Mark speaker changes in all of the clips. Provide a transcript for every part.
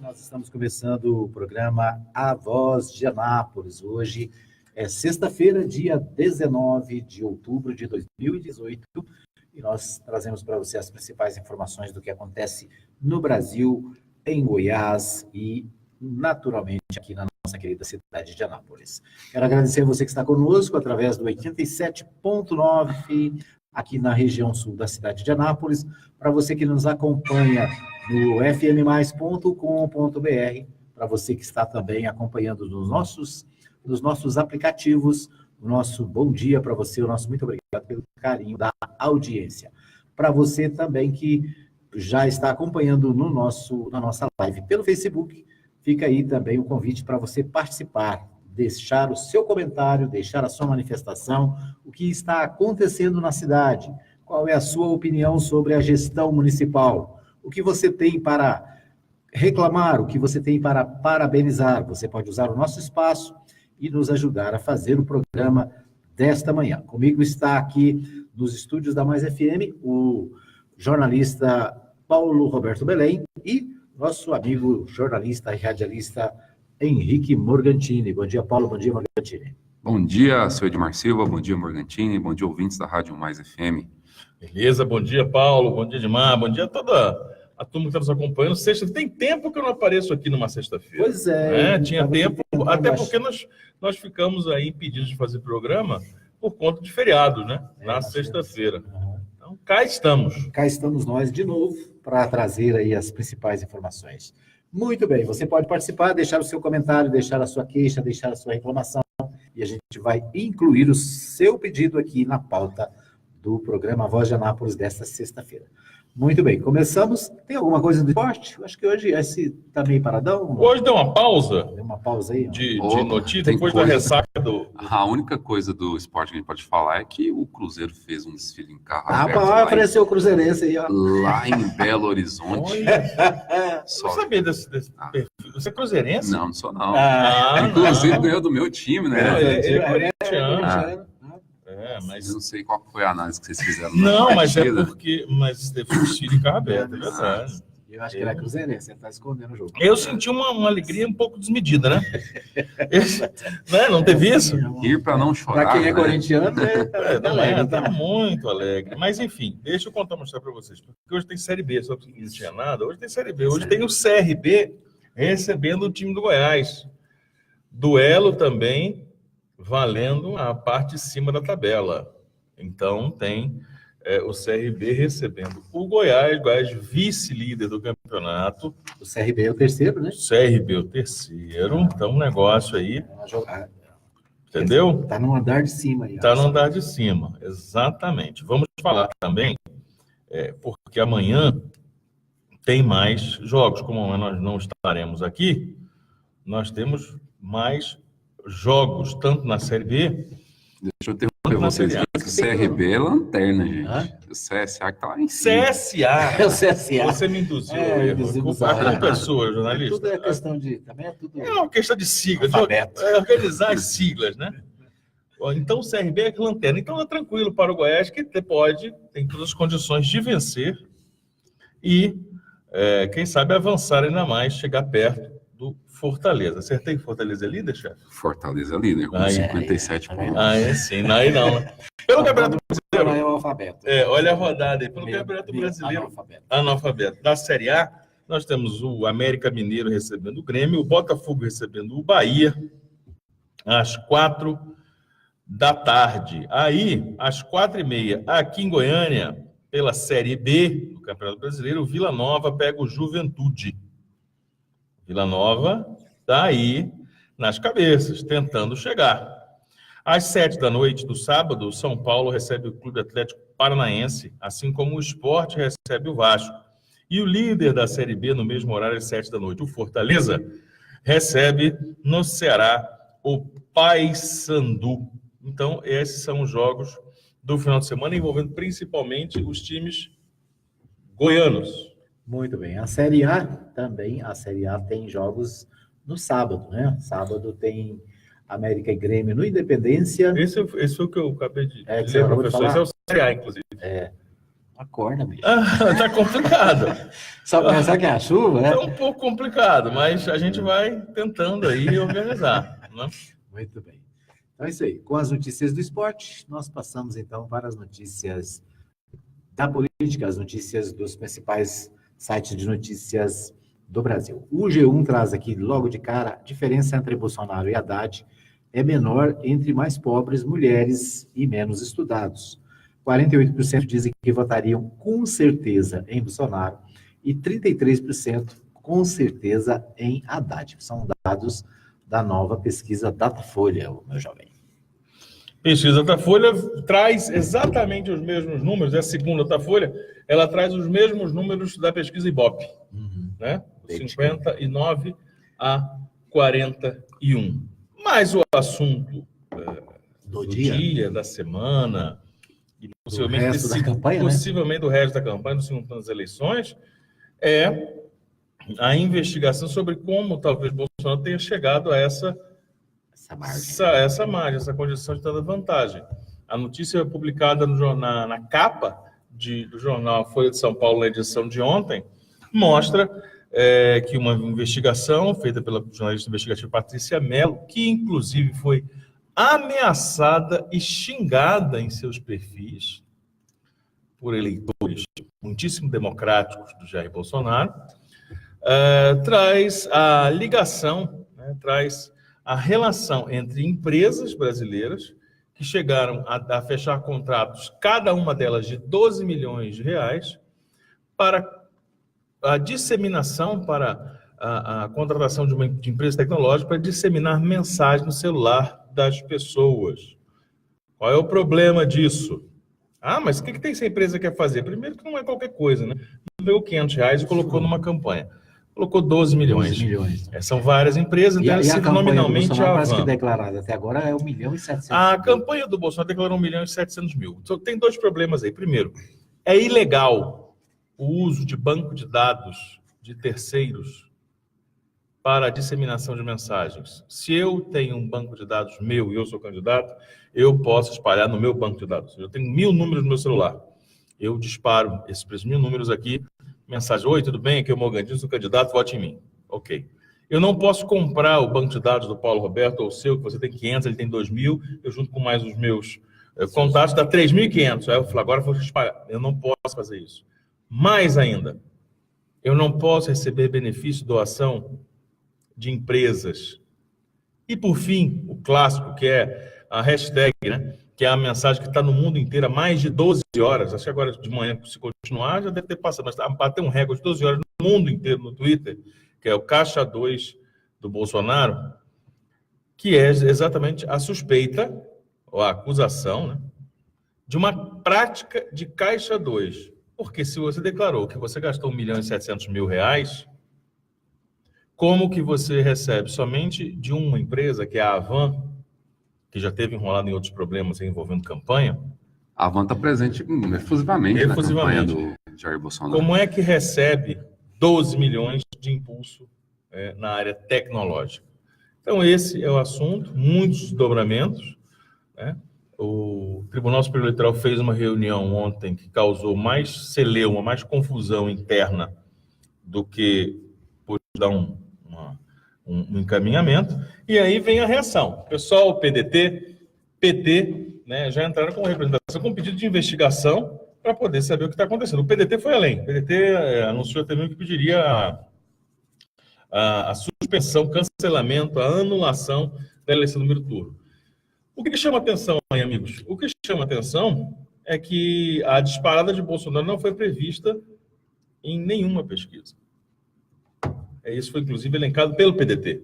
Speaker 1: Nós estamos começando o programa A Voz de Anápolis. Hoje é sexta-feira, dia 19 de outubro de 2018, e nós trazemos para você as principais informações do que acontece no Brasil, em Goiás e, naturalmente, aqui na nossa querida cidade de Anápolis. Quero agradecer a você que está conosco através do 87.9 aqui na região sul da cidade de Anápolis, para você que nos acompanha no fmmais.com.br, para você que está também acompanhando nos nossos aplicativos, o nosso bom dia para você, o nosso muito obrigado pelo carinho da audiência. Para você também que já está acompanhando na nossa live pelo Facebook, fica aí também o convite para você participar, deixar o seu comentário, deixar a sua manifestação, o que está acontecendo na cidade, qual é a sua opinião sobre a gestão municipal, o que você tem para reclamar, o que você tem para parabenizar. Você pode usar o nosso espaço e nos ajudar a fazer o programa desta manhã. Comigo está aqui nos estúdios da Mais FM o jornalista Paulo Roberto Belém e nosso amigo jornalista e radialista Henrique Morgantini. Bom dia, Paulo. Bom dia, Morgantini.
Speaker 2: Bom dia, seu Edmar Silva. Bom dia, Morgantini. Bom dia, ouvintes da Rádio Mais FM.
Speaker 3: Beleza, bom dia, Paulo. Bom dia, Edmar. Bom dia a toda a turma que está nos acompanhando. Sexta, tem tempo que eu não apareço aqui numa sexta-feira.
Speaker 1: Pois é.
Speaker 3: Tinha tempo, até porque nós ficamos aí impedidos de fazer programa por conta de feriado, né? Na sexta-feira. Então, cá estamos.
Speaker 1: Cá estamos nós de novo para trazer aí as principais informações. Muito bem, você pode participar, deixar o seu comentário, deixar a sua queixa, deixar a sua reclamação, e a gente vai incluir o seu pedido aqui na pauta do programa Voz de Anápolis desta sexta-feira. Muito bem, começamos. Tem alguma coisa do esporte? Acho que hoje esse tá meio paradão.
Speaker 3: Hoje deu uma pausa.
Speaker 1: Deu uma pausa aí.
Speaker 3: De notícia, depois da ressaca do...
Speaker 2: A única coisa do esporte que a gente pode falar é que o Cruzeiro fez um desfile em carro
Speaker 1: aberto. Apareceu o Cruzeirense aí, ó.
Speaker 2: Lá em Belo Horizonte.
Speaker 3: Só sabia desse perfil. Você é cruzeirense?
Speaker 2: Não sou não.
Speaker 3: Não.
Speaker 2: Inclusive ganhou do meu time, né?
Speaker 3: É corintiano.
Speaker 2: Mas eu não sei qual foi a análise que vocês fizeram.
Speaker 3: Não, mas é porque... Mas teve um desfile em carro aberto, é verdade.
Speaker 1: Eu acho que era cruzeirense, ele está escondendo o jogo.
Speaker 3: Eu senti uma alegria um pouco desmedida, né? Não teve isso?
Speaker 2: Ir para não chorar.
Speaker 1: Para quem é corintiano,
Speaker 3: tá muito alegre. Mas enfim, deixa eu contar uma história para vocês. Porque hoje tem Série B, só que não tinha nada. Hoje tem Série B. Hoje tem o CRB recebendo o time do Goiás. Duelo também valendo a parte de cima da tabela. Então tem o CRB recebendo o Goiás vice-líder do campeonato.
Speaker 1: O CRB é o terceiro, né?
Speaker 3: CRB é o terceiro, então um negócio aí, entendeu?
Speaker 1: Está no andar de cima aí.
Speaker 3: Está no andar de cima, exatamente. Vamos falar também, porque amanhã tem mais jogos, como nós não estaremos aqui, nós temos mais jogos, tanto na Série B...
Speaker 2: Deixa eu interromper vocês. O CRB é lanterna, gente. O CSA que tá lá em cima.
Speaker 3: CSA!
Speaker 1: É o CSA.
Speaker 3: Você me induziu. A pessoa, jornalista.
Speaker 1: Tudo é questão de... Também é tudo...
Speaker 3: É uma questão de siglas. Organizar as siglas, né? Então, o CRB é lanterna. Então, é tranquilo para o Goiás, que tem todas as condições de vencer e, quem sabe, avançar ainda mais, chegar perto do Fortaleza. Acertei? Fortaleza é líder, chefe?
Speaker 2: Fortaleza é líder, com 57 pontos.
Speaker 3: Sim. Aí não. Pelo Campeonato Brasileiro...
Speaker 1: É o alfabeto.
Speaker 3: Olha a rodada aí. Pelo Campeonato Brasileiro... Analfabeto. Da Série A, nós temos o América Mineiro recebendo o Grêmio, o Botafogo recebendo o Bahia, às 4 da tarde. Aí, às 4h30, aqui em Goiânia, pela Série B do Campeonato Brasileiro, o Vila Nova pega o Juventude. Vila Nova está aí nas cabeças, tentando chegar. Às 7 da noite do sábado, o São Paulo recebe o Clube Atlético Paranaense, assim como o Sport recebe o Vasco. E o líder da Série B, no mesmo horário, às 7 da noite, o Fortaleza, recebe no Ceará o Paysandu. Então, esses são os jogos do final de semana, envolvendo principalmente os times goianos.
Speaker 1: Muito bem. A Série A também, a Série A tem jogos no sábado, né? Sábado tem América e Grêmio no Independência.
Speaker 3: Esse foi o que eu acabei de
Speaker 1: que
Speaker 3: dizer, professor. Esse é o Série A, inclusive.
Speaker 1: Acorda, bicho.
Speaker 3: Tá complicado.
Speaker 1: Só pensar que é a chuva, né?
Speaker 3: É um pouco complicado, mas a gente vai tentando aí organizar, né?
Speaker 1: Muito bem. Então é isso aí. Com as notícias do esporte, nós passamos então para as notícias da política, as notícias dos principais sites de notícias do Brasil. O G1 traz aqui logo de cara: a diferença entre Bolsonaro e Haddad é menor entre mais pobres, mulheres e menos estudados. 48% dizem que votariam com certeza em Bolsonaro e 33% com certeza em Haddad. São dados da nova pesquisa Datafolha, meu jovem.
Speaker 3: Pesquisa Datafolha traz exatamente os mesmos números, é a segunda Datafolha, ela traz os mesmos números da pesquisa Ibope, né? 59 a 41. Mas o assunto do dia, da semana, e possivelmente
Speaker 1: do resto da campanha,
Speaker 3: possivelmente do resto da campanha, do segundo turno das eleições, é a investigação sobre como talvez Bolsonaro tenha chegado a essa margem, essa condição de tanta vantagem. A notícia é publicada na capa do jornal Folha de São Paulo, na edição de ontem, mostra que uma investigação feita pela jornalista investigativa Patrícia Mello, que inclusive foi ameaçada e xingada em seus perfis por eleitores muitíssimo democráticos do Jair Bolsonaro, traz a ligação, traz a relação entre empresas brasileiras que chegaram a fechar contratos, cada uma delas de 12 milhões de reais, para a disseminação, para a contratação de empresa tecnológica para disseminar mensagens no celular das pessoas. Qual é o problema disso? Mas o que tem essa empresa quer fazer? Primeiro que não é qualquer coisa, né? Pegou 500 reais e colocou numa campanha. Colocou 12 milhões. 12 milhões. São várias empresas, então
Speaker 1: e a campanha
Speaker 3: nominalmente
Speaker 1: do Bolsonaro parece que declarada até agora é 1.700.000.
Speaker 3: A campanha do Bolsonaro declarou 1.700.000. Então, tem dois problemas aí. Primeiro, é ilegal o uso de banco de dados de terceiros para a disseminação de mensagens. Se eu tenho um banco de dados meu e eu sou candidato, eu posso espalhar no meu banco de dados. Eu tenho 1.000 números no meu celular. Eu disparo esses 1.000 números aqui, mensagem: oi, tudo bem? Aqui é o Morgandinho, sou candidato, vote em mim. Ok. Eu não posso comprar o banco de dados do Paulo Roberto ou o seu, que você tem 500, ele tem 2.000, eu junto com mais os meus contatos, dá 3.500. Aí eu falo: agora eu vou espalhar. Eu não posso fazer isso. Mais ainda, eu não posso receber benefício, doação de empresas. E, por fim, o clássico, que é a hashtag, né? Que é a mensagem que está no mundo inteiro há mais de 12 horas. Acho que agora de manhã, se continuar, já deve ter passado, mas bateu um recorde de 12 horas no mundo inteiro no Twitter, que é o Caixa 2 do Bolsonaro, que é exatamente a suspeita, ou a acusação, né, de uma prática de Caixa 2. Porque se você declarou que você gastou 1.700.000 reais, como que você recebe somente de uma empresa, que é a Avan, que já teve enrolado em outros problemas envolvendo campanha?
Speaker 2: A Avan está presente efusivamente na campanha do Jair Bolsonaro.
Speaker 3: Como é que recebe 12 milhões de impulso na área tecnológica? Então, esse é o assunto, muitos desdobramentos, né? O Tribunal Superior Eleitoral fez uma reunião ontem que causou mais celeuma, mais confusão interna do que por dar um encaminhamento. E aí vem a reação. O pessoal, o PDT, PT, né, já entraram com representação, com pedido de investigação para poder saber o que está acontecendo. O PDT foi além. O PDT anunciou também que pediria a suspensão, cancelamento, a anulação da eleição do primeiro turno. O que chama atenção aí, amigos? O que chama atenção é que a disparada de Bolsonaro não foi prevista em nenhuma pesquisa. Isso foi, inclusive, elencado pelo PDT.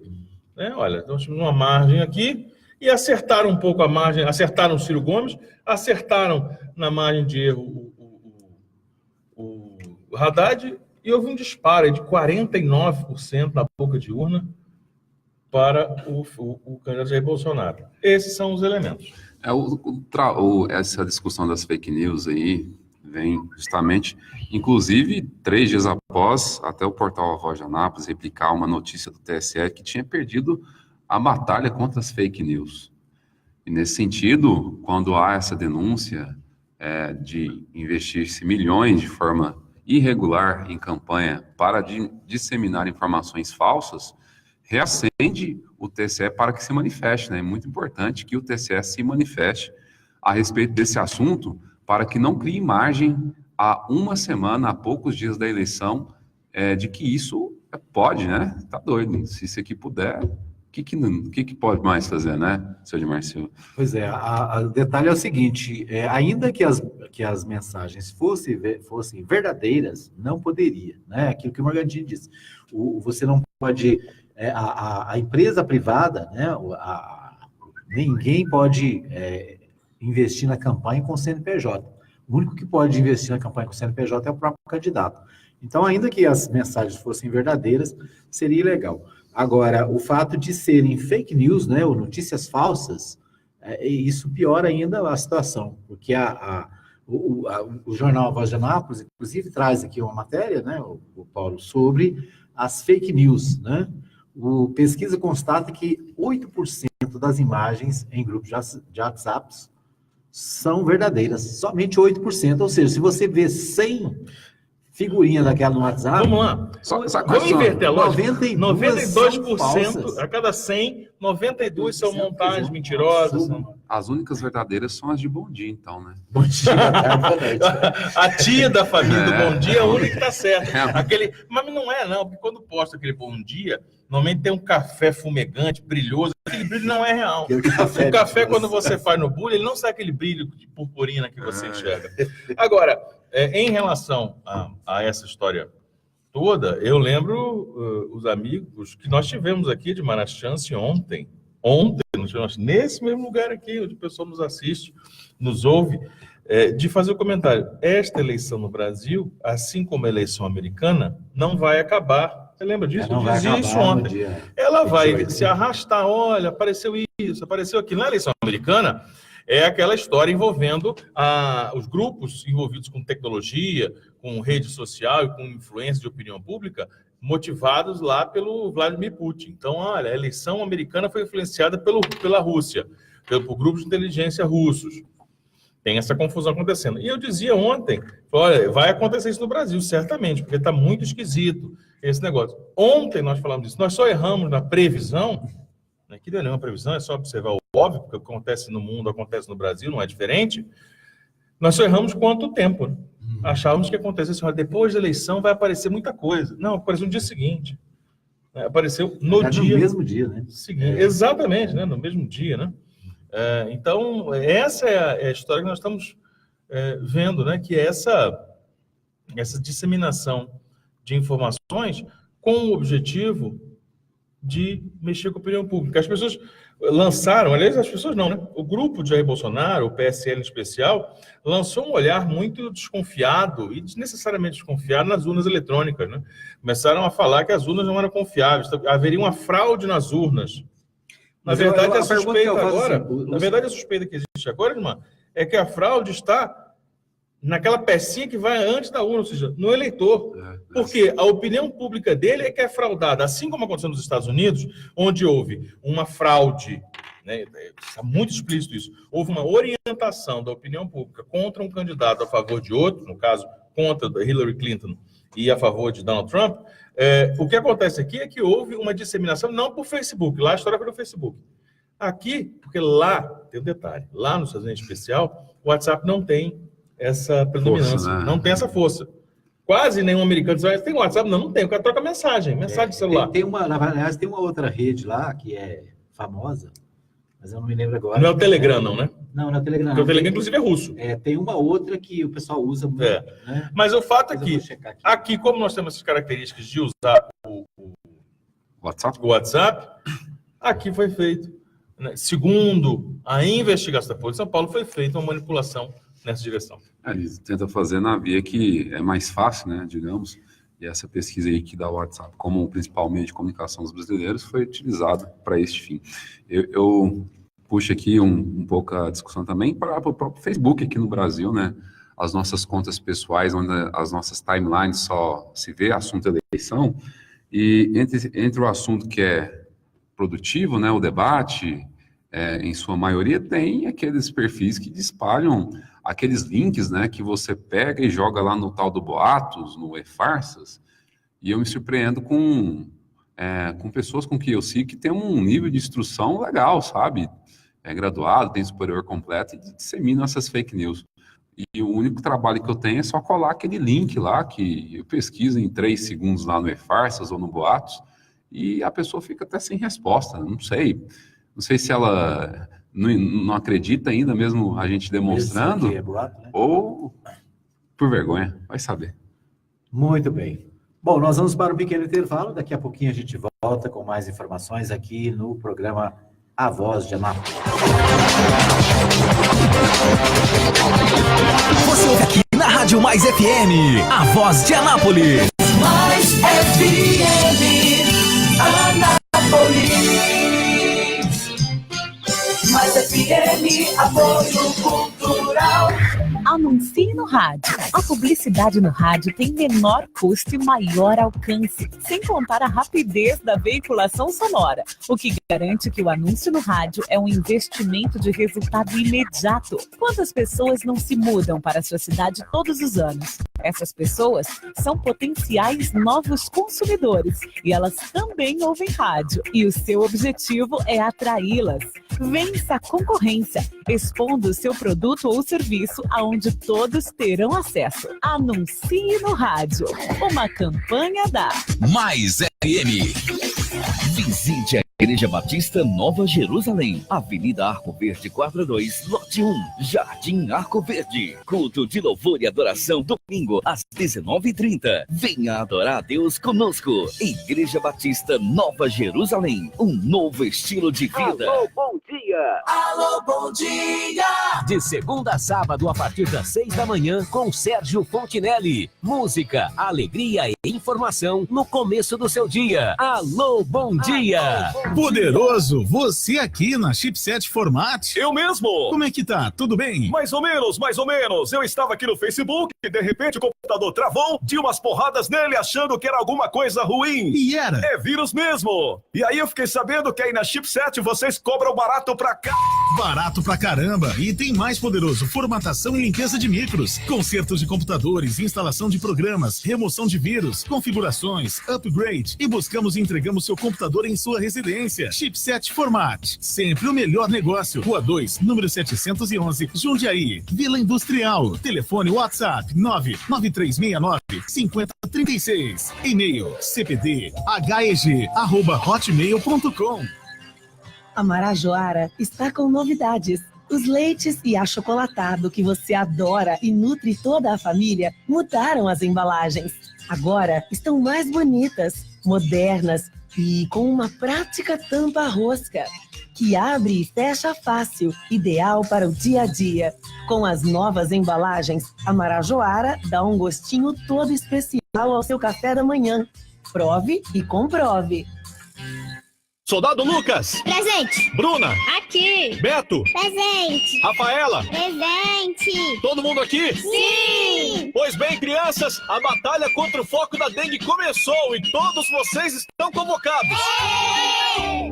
Speaker 3: Né? Olha, nós tínhamos uma margem aqui e acertaram um pouco a margem, acertaram o Ciro Gomes, acertaram na margem de erro o Haddad, e houve um disparo de 49% na boca de urna para o candidato Jair Bolsonaro. Esses são os elementos.
Speaker 2: Essa discussão das fake news aí vem justamente, inclusive, 3 dias após, até o portal Voz de Anápolis replicar uma notícia do TSE que tinha perdido a batalha contra as fake news. E nesse sentido, quando há essa denúncia de investir-se milhões de forma irregular em campanha para disseminar informações falsas, reacende o TSE para que se manifeste, né? É muito importante que o TSE se manifeste a respeito desse assunto para que não crie margem há uma semana, há poucos dias da eleição, de que isso pode, né? Tá doido. Se isso aqui puder, o que pode mais fazer, né, seu Edmar Silva?
Speaker 1: Pois é, o detalhe é o seguinte, ainda que as mensagens fossem verdadeiras, não poderia, né? Aquilo que o Morgantini disse. Você não pode... a empresa privada, né? Ninguém pode investir na campanha com CNPJ. O único que pode investir na campanha com CNPJ é o próprio candidato. Então, ainda que as mensagens fossem verdadeiras, seria legal. Agora, o fato de serem fake news, né, ou notícias falsas, isso piora ainda a situação, porque o jornal Voz de Anápolis, inclusive, traz aqui uma matéria, né, o Paulo, sobre as fake news, né? Pesquisa constata que 8% das imagens em grupos de WhatsApp são verdadeiras, somente 8%, ou seja, se você vê 100 figurinha daquela no WhatsApp.
Speaker 3: Vamos lá. Vamos inverter a lógica. 92% a cada 100, 92 são montagens mentirosas.
Speaker 2: As únicas verdadeiras são as de Bom Dia, então, né?
Speaker 1: Bom Dia,
Speaker 3: a tia da família do Bom Dia é a única que está certa. Mas não é, não, porque quando posta aquele Bom Dia, normalmente tem um café fumegante, brilhoso. Aquele brilho não é real. O café, quando você faz no bule, ele não sai aquele brilho de purpurina que você enxerga. Agora, em relação a essa história toda, eu lembro os amigos que nós tivemos aqui de Marachance ontem, nesse mesmo lugar aqui, onde o pessoal nos assiste, nos ouve, de fazer o comentário. Esta eleição no Brasil, assim como a eleição americana, não vai acabar. Você lembra disso? Eu dizia isso ontem. Ela vai se arrastar, olha, apareceu isso, apareceu aquilo. Na eleição americana, é aquela história envolvendo os grupos envolvidos com tecnologia, com rede social e com influência de opinião pública, motivados lá pelo Vladimir Putin. Então, olha, a eleição americana foi influenciada pela Rússia, por grupos de inteligência russos. Tem essa confusão acontecendo. E eu dizia ontem, olha, vai acontecer isso no Brasil, certamente, porque está muito esquisito esse negócio. Ontem nós falamos disso, nós só erramos na previsão, aqui não é nenhuma previsão, é só observar o óbvio, porque o que acontece no mundo acontece no Brasil, não é diferente. Nós só erramos quanto tempo, né? Achávamos que acontecesse, olha, depois da eleição vai aparecer muita coisa. Não, apareceu no dia seguinte. Apareceu no
Speaker 1: mesmo dia, né?
Speaker 3: Seguinte. Exatamente, né? No mesmo dia, né? Então, essa é a história que nós estamos vendo, né? Que é essa disseminação de informações com o objetivo de mexer com a opinião pública. As pessoas lançaram, aliás, as pessoas não, né? O grupo de Jair Bolsonaro, o PSL em especial, lançou um olhar muito desconfiado e desnecessariamente desconfiado nas urnas eletrônicas, né? Começaram a falar que as urnas não eram confiáveis, haveria uma fraude nas urnas. Na verdade, a suspeita que existe agora, irmã, é que a fraude está naquela pecinha que vai antes da urna, ou seja, no eleitor. Porque a opinião pública dele é que é fraudada, assim como aconteceu nos Estados Unidos, onde houve uma fraude, né, está muito explícito isso, houve uma orientação da opinião pública contra um candidato a favor de outro, no caso, contra Hillary Clinton e a favor de Donald Trump. O que acontece aqui é que houve uma disseminação, não por Facebook, lá a história foi no Facebook. Aqui, porque lá, tem um detalhe, lá nos Estados Unidos em especial, o WhatsApp não tem essa predominância,
Speaker 2: força, né?
Speaker 3: Não tem essa força. Quase nenhum americano diz, tem WhatsApp? Não tem, o cara troca mensagem de celular.
Speaker 1: Tem uma outra rede lá que é famosa, mas eu não me lembro agora.
Speaker 3: Não é o Telegram, não, né?
Speaker 1: Não é o Telegram.
Speaker 3: Porque o Telegram, inclusive, é russo.
Speaker 1: Tem uma outra que o pessoal usa muito. Né?
Speaker 3: Mas o fato é que, aqui, como nós temos essas características de usar o
Speaker 2: WhatsApp?
Speaker 3: o WhatsApp, aqui foi feito, né? Segundo a investigação da Polícia de São Paulo, foi feita uma manipulação nessa direção.
Speaker 2: Eles tentam fazer na via que é mais fácil, né, digamos, e essa pesquisa aí que dá o WhatsApp como o principal meio de comunicação dos brasileiros foi utilizado para este fim. Eu puxo aqui um pouco a discussão também para o próprio Facebook aqui no Brasil, né, as nossas contas pessoais, onde as nossas timelines só se vê assunto eleição, e entre o assunto que é produtivo, né, o debate, em sua maioria, tem aqueles perfis que espalham aqueles links, né, que você pega e joga lá no tal do Boatos, no E-Farsas, e eu me surpreendo com pessoas com que eu sigo que tem um nível de instrução legal, sabe? É graduado, tem superior completo e disseminam essas fake news. E o único trabalho que eu tenho é só colar aquele link lá, que eu pesquiso em 3 segundos lá no E-Farsas ou no Boatos, e a pessoa fica até sem resposta, não sei. Não sei se ela não acredita ainda, mesmo a gente demonstrando,
Speaker 1: Que é boato, né?
Speaker 2: ou por vergonha, vai saber.
Speaker 1: Muito bem. Bom, nós vamos para um pequeno intervalo. Daqui a pouquinho a gente volta com mais informações aqui no programa A Voz de Anápolis.
Speaker 4: Você ouve aqui na Rádio Mais FM, A Voz de Anápolis.
Speaker 5: Mais FM, Anápolis. Mais FM, apoio cultural.
Speaker 6: Anuncie no rádio. A publicidade no rádio tem menor custo e maior alcance, sem contar a rapidez da veiculação sonora, o que garante que o anúncio no rádio é um investimento de resultado imediato. Quantas pessoas não se mudam para a sua cidade todos os anos? Essas pessoas são potenciais novos consumidores e elas também ouvem rádio. E o seu objetivo é atraí-las. Vença a concorrência, expondo o seu produto ou serviço aonde todos terão acesso. Anuncie no rádio. Uma campanha da
Speaker 4: Mais FM. Visite a Igreja Batista Nova Jerusalém, Avenida Arco Verde 42, lote 1, Jardim Arco Verde. Culto de louvor e adoração domingo às 19h30. Venha adorar a Deus conosco. Igreja Batista Nova Jerusalém, um novo estilo de vida.
Speaker 7: Alô, bom dia!
Speaker 5: Alô, bom dia!
Speaker 7: De segunda a sábado, a partir das 6 da manhã, com Sérgio Fontinelli. Música, alegria e informação no começo do seu dia. Alô, bom dia!
Speaker 8: Poderoso, você aqui na Chipset Format.
Speaker 9: Eu mesmo!
Speaker 8: Como é que tá? Tudo bem?
Speaker 9: Mais ou menos, mais ou menos. Eu estava aqui no Facebook e de repente o computador travou, de umas porradas nele achando que era alguma coisa ruim.
Speaker 8: E era?
Speaker 9: É vírus mesmo. E aí eu fiquei sabendo que aí na Chipset vocês cobram barato pra cá.
Speaker 8: Barato pra caramba. E tem mais, Poderoso, formatação e limpeza de micros, consertos de computadores, instalação de programas, remoção de vírus, configurações, upgrade, e buscamos e entregamos seu computador em sua residência. Chipset Format, sempre o melhor negócio. Rua 2, número 711, Jundiaí, Vila Industrial. Telefone WhatsApp 99369-5036. E-mail cpdheg@hotmail.com.
Speaker 10: A Marajoara está com novidades. Os leites e achocolatado que você adora e nutre toda a família mudaram as embalagens. Agora estão mais bonitas, modernas e com uma prática tampa rosca, que abre e fecha fácil, ideal para o dia a dia. Com as novas embalagens, a Marajoara dá um gostinho todo especial ao seu café da manhã. Prove e comprove.
Speaker 9: Soldado Lucas!
Speaker 11: Presente!
Speaker 9: Bruna!
Speaker 11: Aqui!
Speaker 9: Beto!
Speaker 11: Presente!
Speaker 9: Rafaela!
Speaker 11: Presente!
Speaker 9: Todo mundo aqui?
Speaker 11: Sim!
Speaker 9: Pois bem, crianças, a batalha contra o foco da dengue começou e todos vocês estão convocados!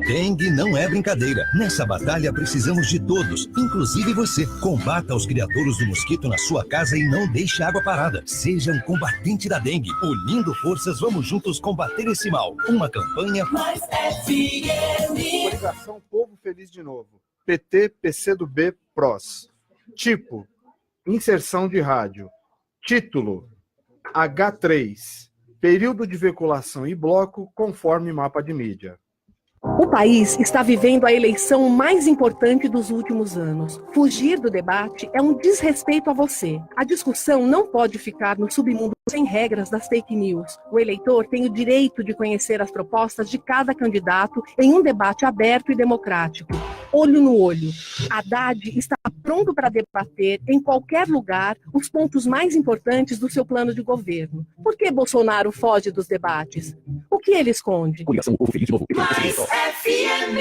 Speaker 12: Dengue não é brincadeira. Nessa batalha precisamos de todos, inclusive você. Combata os criadouros do mosquito na sua casa e não deixe água parada. Seja um combatente da dengue. Unindo forças, vamos juntos combater esse mal. Uma campanha
Speaker 5: Mais FM.
Speaker 13: Coligação Povo Feliz de Novo. PT, PCdoB, PROS. Tipo, inserção de rádio. Título, H3. Período de veiculação e bloco conforme mapa de mídia.
Speaker 14: O país está vivendo a eleição mais importante dos últimos anos. Fugir do debate é um desrespeito a você. A discussão não pode ficar no submundo sem regras das fake news. O eleitor tem o direito de conhecer as propostas de cada candidato em um debate aberto e democrático. Olho no olho. Haddad está pronto para debater em qualquer lugar os pontos mais importantes do seu plano de governo. Por que Bolsonaro foge dos debates? O que ele esconde?
Speaker 5: Mais FM.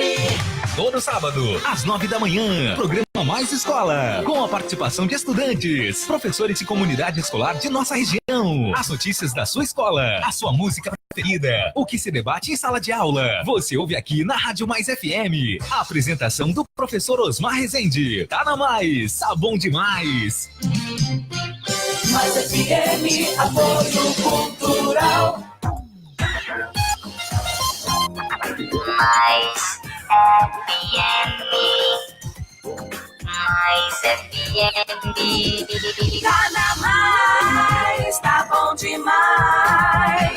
Speaker 15: Todo sábado, às 9 da manhã, programa Mais Escola, com a participação de estudantes, professores e comunidade escolar de nossa região. As notícias da sua escola, a sua música preferida, o que se debate em sala de aula. Você ouve aqui na Rádio Mais FM. A apresentação do professor Osmar Rezende. Tá na Mais, tá bom demais.
Speaker 5: Mais FM, apoio cultural.
Speaker 11: Mais FM. Mais FM.
Speaker 5: Tá na Mais, tá bom demais.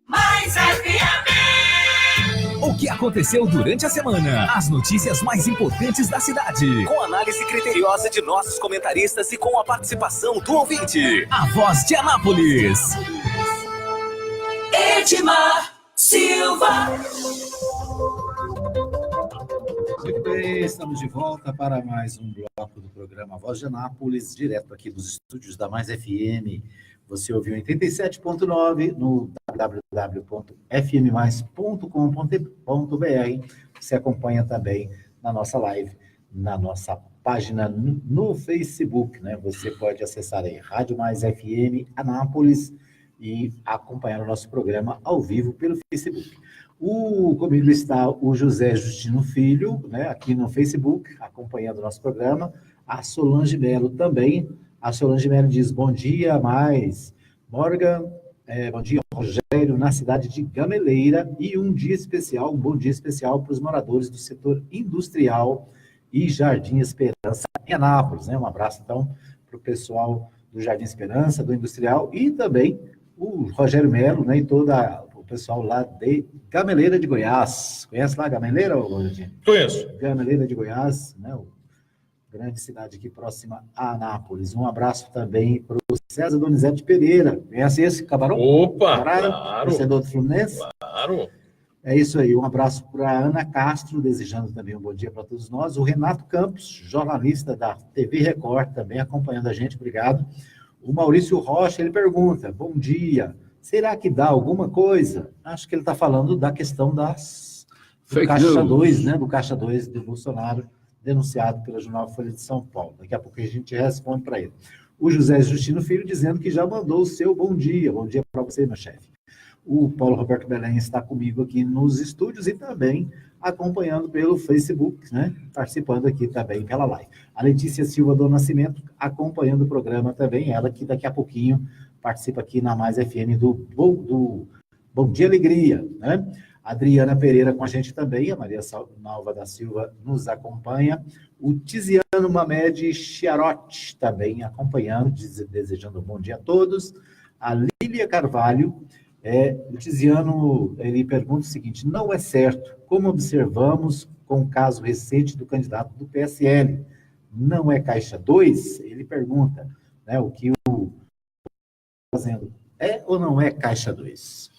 Speaker 5: Mais FM.
Speaker 15: O que aconteceu durante a semana? As notícias mais importantes da cidade. Com análise criteriosa de nossos comentaristas e com a participação do ouvinte. A Voz de Anápolis.
Speaker 5: Edmar Silva.
Speaker 1: Muito bem, estamos de volta para mais um bloco do programa Voz de Anápolis, direto aqui dos estúdios da Mais FM. Você ouviu 87.9 no www.fmmais.com.br. Você acompanha também na nossa live, na nossa página no Facebook, né? Você pode acessar aí Rádio Mais FM Anápolis e acompanhar o nosso programa ao vivo pelo Facebook. Comigo está o José Justino Filho, né, aqui no Facebook, acompanhando o nosso programa. A Solange Melo também. A Solange Melo diz, bom dia, mais. Morgan, bom dia, Rogério, na cidade de Gameleira. E um bom dia especial para os moradores do setor industrial e Jardim Esperança, em Anápolis. Né? Um abraço, então, para o pessoal do Jardim Esperança, do industrial, e também o Rogério Melo, né, e todo o pessoal lá de Gameleira de Goiás. Conhece lá Gameleira, Rogério?
Speaker 3: Conheço.
Speaker 1: Gameleira de Goiás, né, grande cidade aqui próxima a Anápolis. Um abraço também para o César Donizete Pereira. Conhece esse camarão?
Speaker 3: Opa,
Speaker 1: Camarão,
Speaker 3: claro.
Speaker 1: torcedor do Fluminense?
Speaker 3: Claro.
Speaker 1: É isso aí. Um abraço para a Ana Castro, desejando também um bom dia para todos nós. O Renato Campos, jornalista da TV Record, também acompanhando a gente. Obrigado. O Maurício Rocha, ele pergunta, bom dia, será que dá alguma coisa? Acho que ele está falando da questão do Caixa 2, né? Do Caixa 2 do Bolsonaro, denunciado pela Jornal Folha de São Paulo. Daqui a pouco a gente responde para ele. O José Justino Filho dizendo que já mandou o seu bom dia. Bom dia para você, meu chefe. O Paulo Roberto Belém está comigo aqui nos estúdios e também acompanhando pelo Facebook, né? Participando aqui também pela live. A Letícia Silva do Nascimento acompanhando o programa também, ela que daqui a pouquinho participa aqui na Mais FM do Bom Dia Alegria, né? A Adriana Pereira com a gente também, a Maria Nalva da Silva nos acompanha, o Tiziano Mamed Chiarotti também acompanhando, desejando um bom dia a todos, a Lília Carvalho, o Tiziano, ele pergunta o seguinte, não é certo, como observamos com o caso recente do candidato do PSL, não é Caixa 2? Ele pergunta, né, o que o fazendo é ou não é Caixa 2?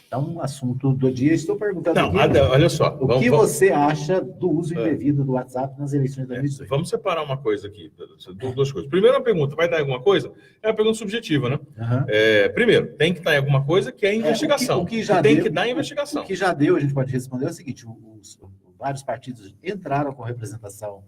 Speaker 1: Então, assunto do dia, estou perguntando
Speaker 3: Não,
Speaker 1: aqui,
Speaker 3: olha só.
Speaker 1: o que você acha do uso indevido do WhatsApp nas eleições de 2018?
Speaker 3: Vamos separar uma coisa aqui, duas coisas. Primeiro, a pergunta, vai dar em alguma coisa? É uma pergunta subjetiva, né? Primeiro, tem que estar em alguma coisa que é investigação.
Speaker 1: O que já
Speaker 3: tem
Speaker 1: deu,
Speaker 3: que dar investigação.
Speaker 1: O que já deu, a gente pode responder, é o seguinte, vários partidos entraram com representação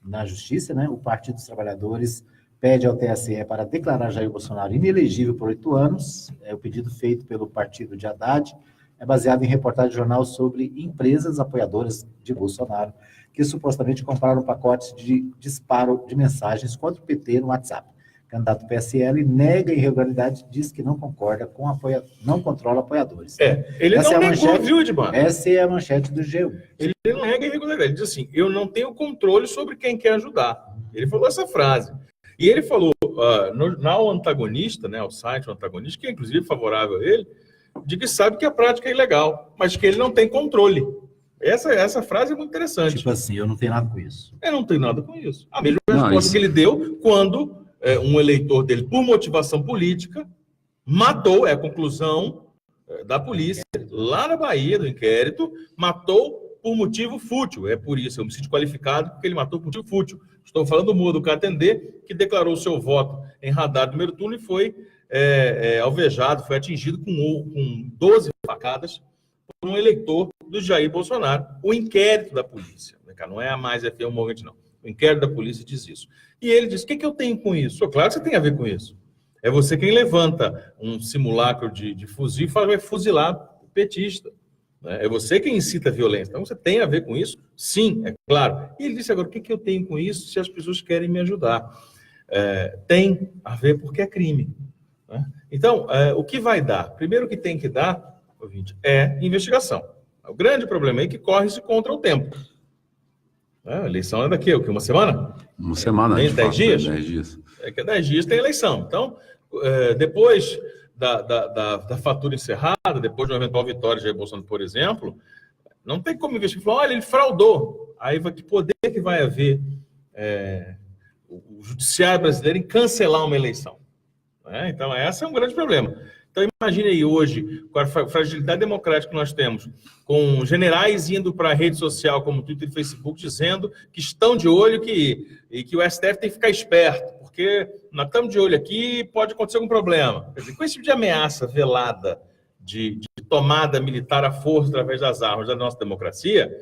Speaker 1: na Justiça, né? O Partido dos Trabalhadores pede ao TSE para declarar Jair Bolsonaro inelegível por 8 anos. O pedido feito pelo partido de Haddad é baseado em reportagem de jornal sobre empresas apoiadoras de Bolsonaro que supostamente compraram pacotes de disparo de mensagens contra o PT no WhatsApp. O candidato do PSL nega a irregularidade, diz que não concorda com não controla apoiadores.
Speaker 3: Ele não negou, viu, Edmar?
Speaker 1: Essa é a manchete do G1.
Speaker 3: Ele não nega a irregularidade. Ele diz assim, eu não tenho controle sobre quem quer ajudar. Ele falou essa frase. E ele falou, na O Antagonista, né, o site O Antagonista, que é inclusive favorável a ele, de que sabe que a prática é ilegal, mas que ele não tem controle. Essa frase é muito interessante.
Speaker 1: Tipo assim, eu não tenho nada com isso.
Speaker 3: Eu não tenho nada com isso. A mesma resposta que ele deu quando um eleitor dele, por motivação política, matou, é a conclusão da polícia, lá na Bahia, do inquérito, matou por motivo fútil. É por isso, é homicídio qualificado, porque ele matou por motivo fútil. Estou falando do Moura do Catendê, que declarou seu voto em radar do primeiro turno e foi alvejado, foi atingido com 12 facadas por um eleitor do Jair Bolsonaro. O inquérito da polícia, não é a Mais FM Morgante, não. O inquérito da polícia diz isso. E ele diz, o que eu tenho com isso? Claro que você tem a ver com isso. É você quem levanta um simulacro de fuzil e vai fuzilar o petista. Né? É você quem incita a violência. Então, você tem a ver com isso? Sim, é claro. E ele disse agora, o que eu tenho com isso se as pessoas querem me ajudar? Tem a ver porque é crime. Né? Então, o que vai dar? Primeiro que tem que dar, ouvinte, é investigação. O grande problema é que corre-se contra o tempo. A eleição é daqui, o quê? Uma semana?
Speaker 2: Uma semana.
Speaker 3: Tem 10 dias?
Speaker 2: 10 dias.
Speaker 3: Que 10 dias tem eleição. Então, depois da fatura encerrada, depois de uma eventual vitória de Jair Bolsonaro, por exemplo, não tem como investigar. Falar, olha, ele fraudou. Aí, que poder que vai haver o judiciário brasileiro em cancelar uma eleição? Né? Então, esse é um grande problema. Então, imagine aí hoje, com a fragilidade democrática que nós temos, com generais indo para a rede social, como Twitter e Facebook, dizendo que estão de olho e que o STF tem que ficar esperto, porque nós estamos de olho aqui e pode acontecer algum problema. Quer dizer, com esse tipo de ameaça velada de tomada militar à força através das armas da nossa democracia,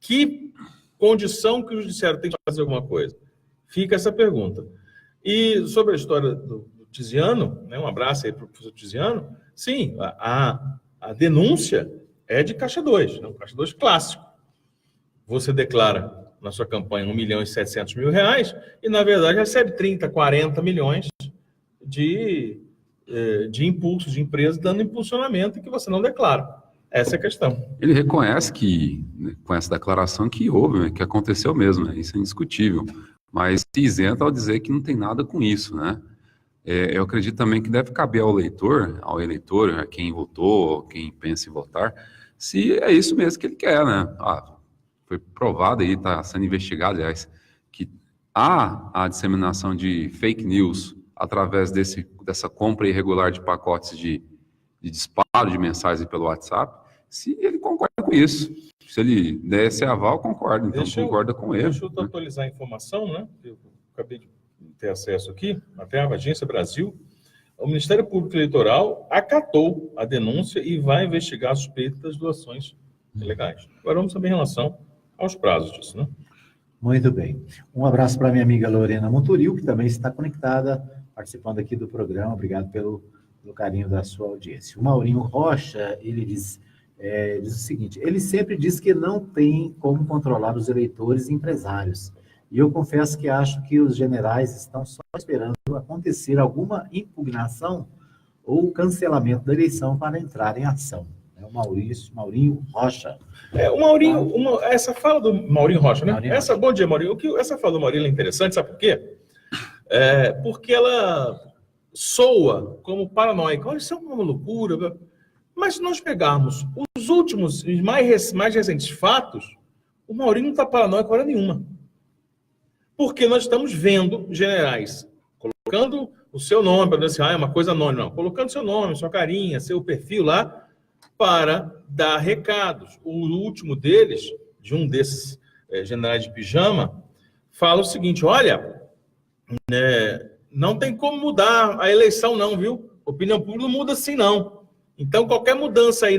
Speaker 3: que condição que o judiciário tem de fazer alguma coisa? Fica essa pergunta. E sobre a história do Tiziano, né, um abraço aí para o professor Tiziano, sim, a denúncia é de Caixa 2, né, um Caixa 2 clássico. Você declara na sua campanha R$1.700.000 e, na verdade, recebe 30, 40 milhões de impulsos de empresas dando impulsionamento que você não declara. Essa é a questão.
Speaker 2: Ele reconhece que, com essa declaração, que houve, né, que aconteceu mesmo, né, isso é indiscutível, mas se isenta ao dizer que não tem nada com isso, né? Eu acredito também que deve caber ao eleitor, a quem votou, quem pensa em votar, se é isso mesmo que ele quer, né? Foi provado aí, está sendo investigado, aliás, que há a disseminação de fake news através dessa compra irregular de pacotes de disparo de mensagens pelo WhatsApp, se ele concorda com isso. Se ele der esse aval, concorda, então concorda com ele.
Speaker 3: Deixa eu atualizar a informação, né? Eu acabei de ter acesso aqui, até a Agência Brasil, o Ministério Público Eleitoral acatou a denúncia e vai investigar a suspeita das doações ilegais. Agora vamos saber em relação aos prazos disso, né?
Speaker 1: Muito bem. Um abraço para minha amiga Lorena Monturil, que também está conectada, participando aqui do programa. Obrigado pelo carinho da sua audiência. O Maurinho Rocha, ele diz o seguinte, ele sempre diz que não tem como controlar os eleitores e empresários. E eu confesso que acho que os generais estão só esperando acontecer alguma impugnação ou cancelamento da eleição para entrar em ação. É o Maurinho Rocha.
Speaker 3: Essa fala do Maurinho Rocha, né? Bom dia, Maurinho. Essa fala do Maurinho é interessante, sabe por quê? Porque ela soa como paranoica. Olha, isso é uma loucura. Mas se nós pegarmos os últimos e mais recentes fatos, o Maurinho não está paranoico hora nenhuma. Porque nós estamos vendo generais colocando o seu nome, para dizer é uma coisa anônima, não. Colocando seu nome, sua carinha, seu perfil lá, para dar recados. O último deles, de um desses generais de pijama, fala o seguinte, olha, não tem como mudar a eleição não, viu? Opinião pública não muda assim não. Então, qualquer mudança aí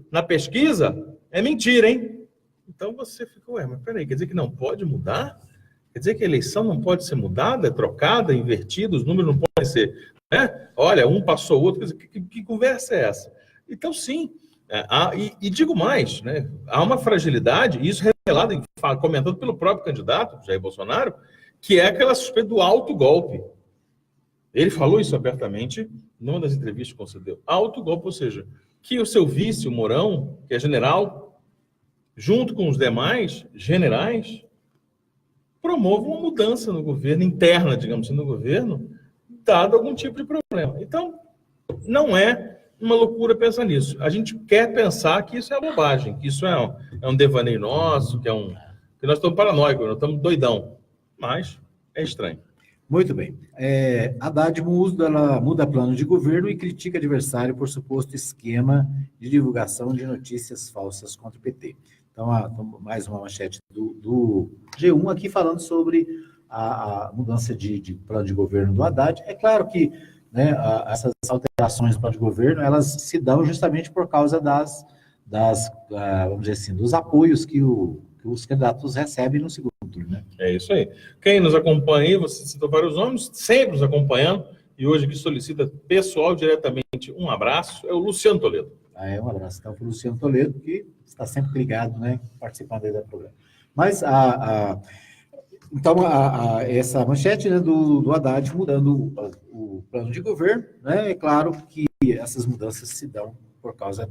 Speaker 3: na pesquisa é mentira, hein? Então, você fica, mas peraí, quer dizer que não pode mudar? Quer dizer que a eleição não pode ser mudada, trocada, invertida, os números não podem ser... Né? Olha, um passou o outro, quer dizer, que conversa é essa? Então, sim, e digo mais, né? Há uma fragilidade, isso revelado, comentado pelo próprio candidato, Jair Bolsonaro, que é aquela suspeita do autogolpe. Ele falou isso abertamente numa das entrevistas que concedeu. Autogolpe, ou seja, que o seu vice, o Mourão, que é general, junto com os demais generais, promove uma mudança no governo, interna, digamos assim, no governo, dado algum tipo de problema. Então, não é uma loucura pensar nisso. A gente quer pensar que isso é bobagem, que isso é um devaneio nosso, que nós estamos paranoicos, nós estamos doidão. Mas é estranho.
Speaker 1: Muito bem. Haddad muda plano de governo e critica adversário por suposto esquema de divulgação de notícias falsas contra o PT. Então, mais uma manchete do G1 aqui falando sobre a mudança de plano de governo do Haddad. É claro que, né, essas alterações do plano de governo, elas se dão justamente por causa vamos dizer assim, dos apoios que os candidatos recebem no segundo turno, né? É isso aí.
Speaker 3: Quem nos acompanha aí, você citou vários nomes, sempre nos acompanhando, e hoje que solicita pessoal diretamente um abraço, é o Luciano Toledo.
Speaker 1: Um abraço então para o Luciano Toledo, que está sempre ligado, né, participando aí do programa. Mas então, essa manchete, né, do Haddad mudando o plano de governo, né, é claro que essas mudanças se dão por causa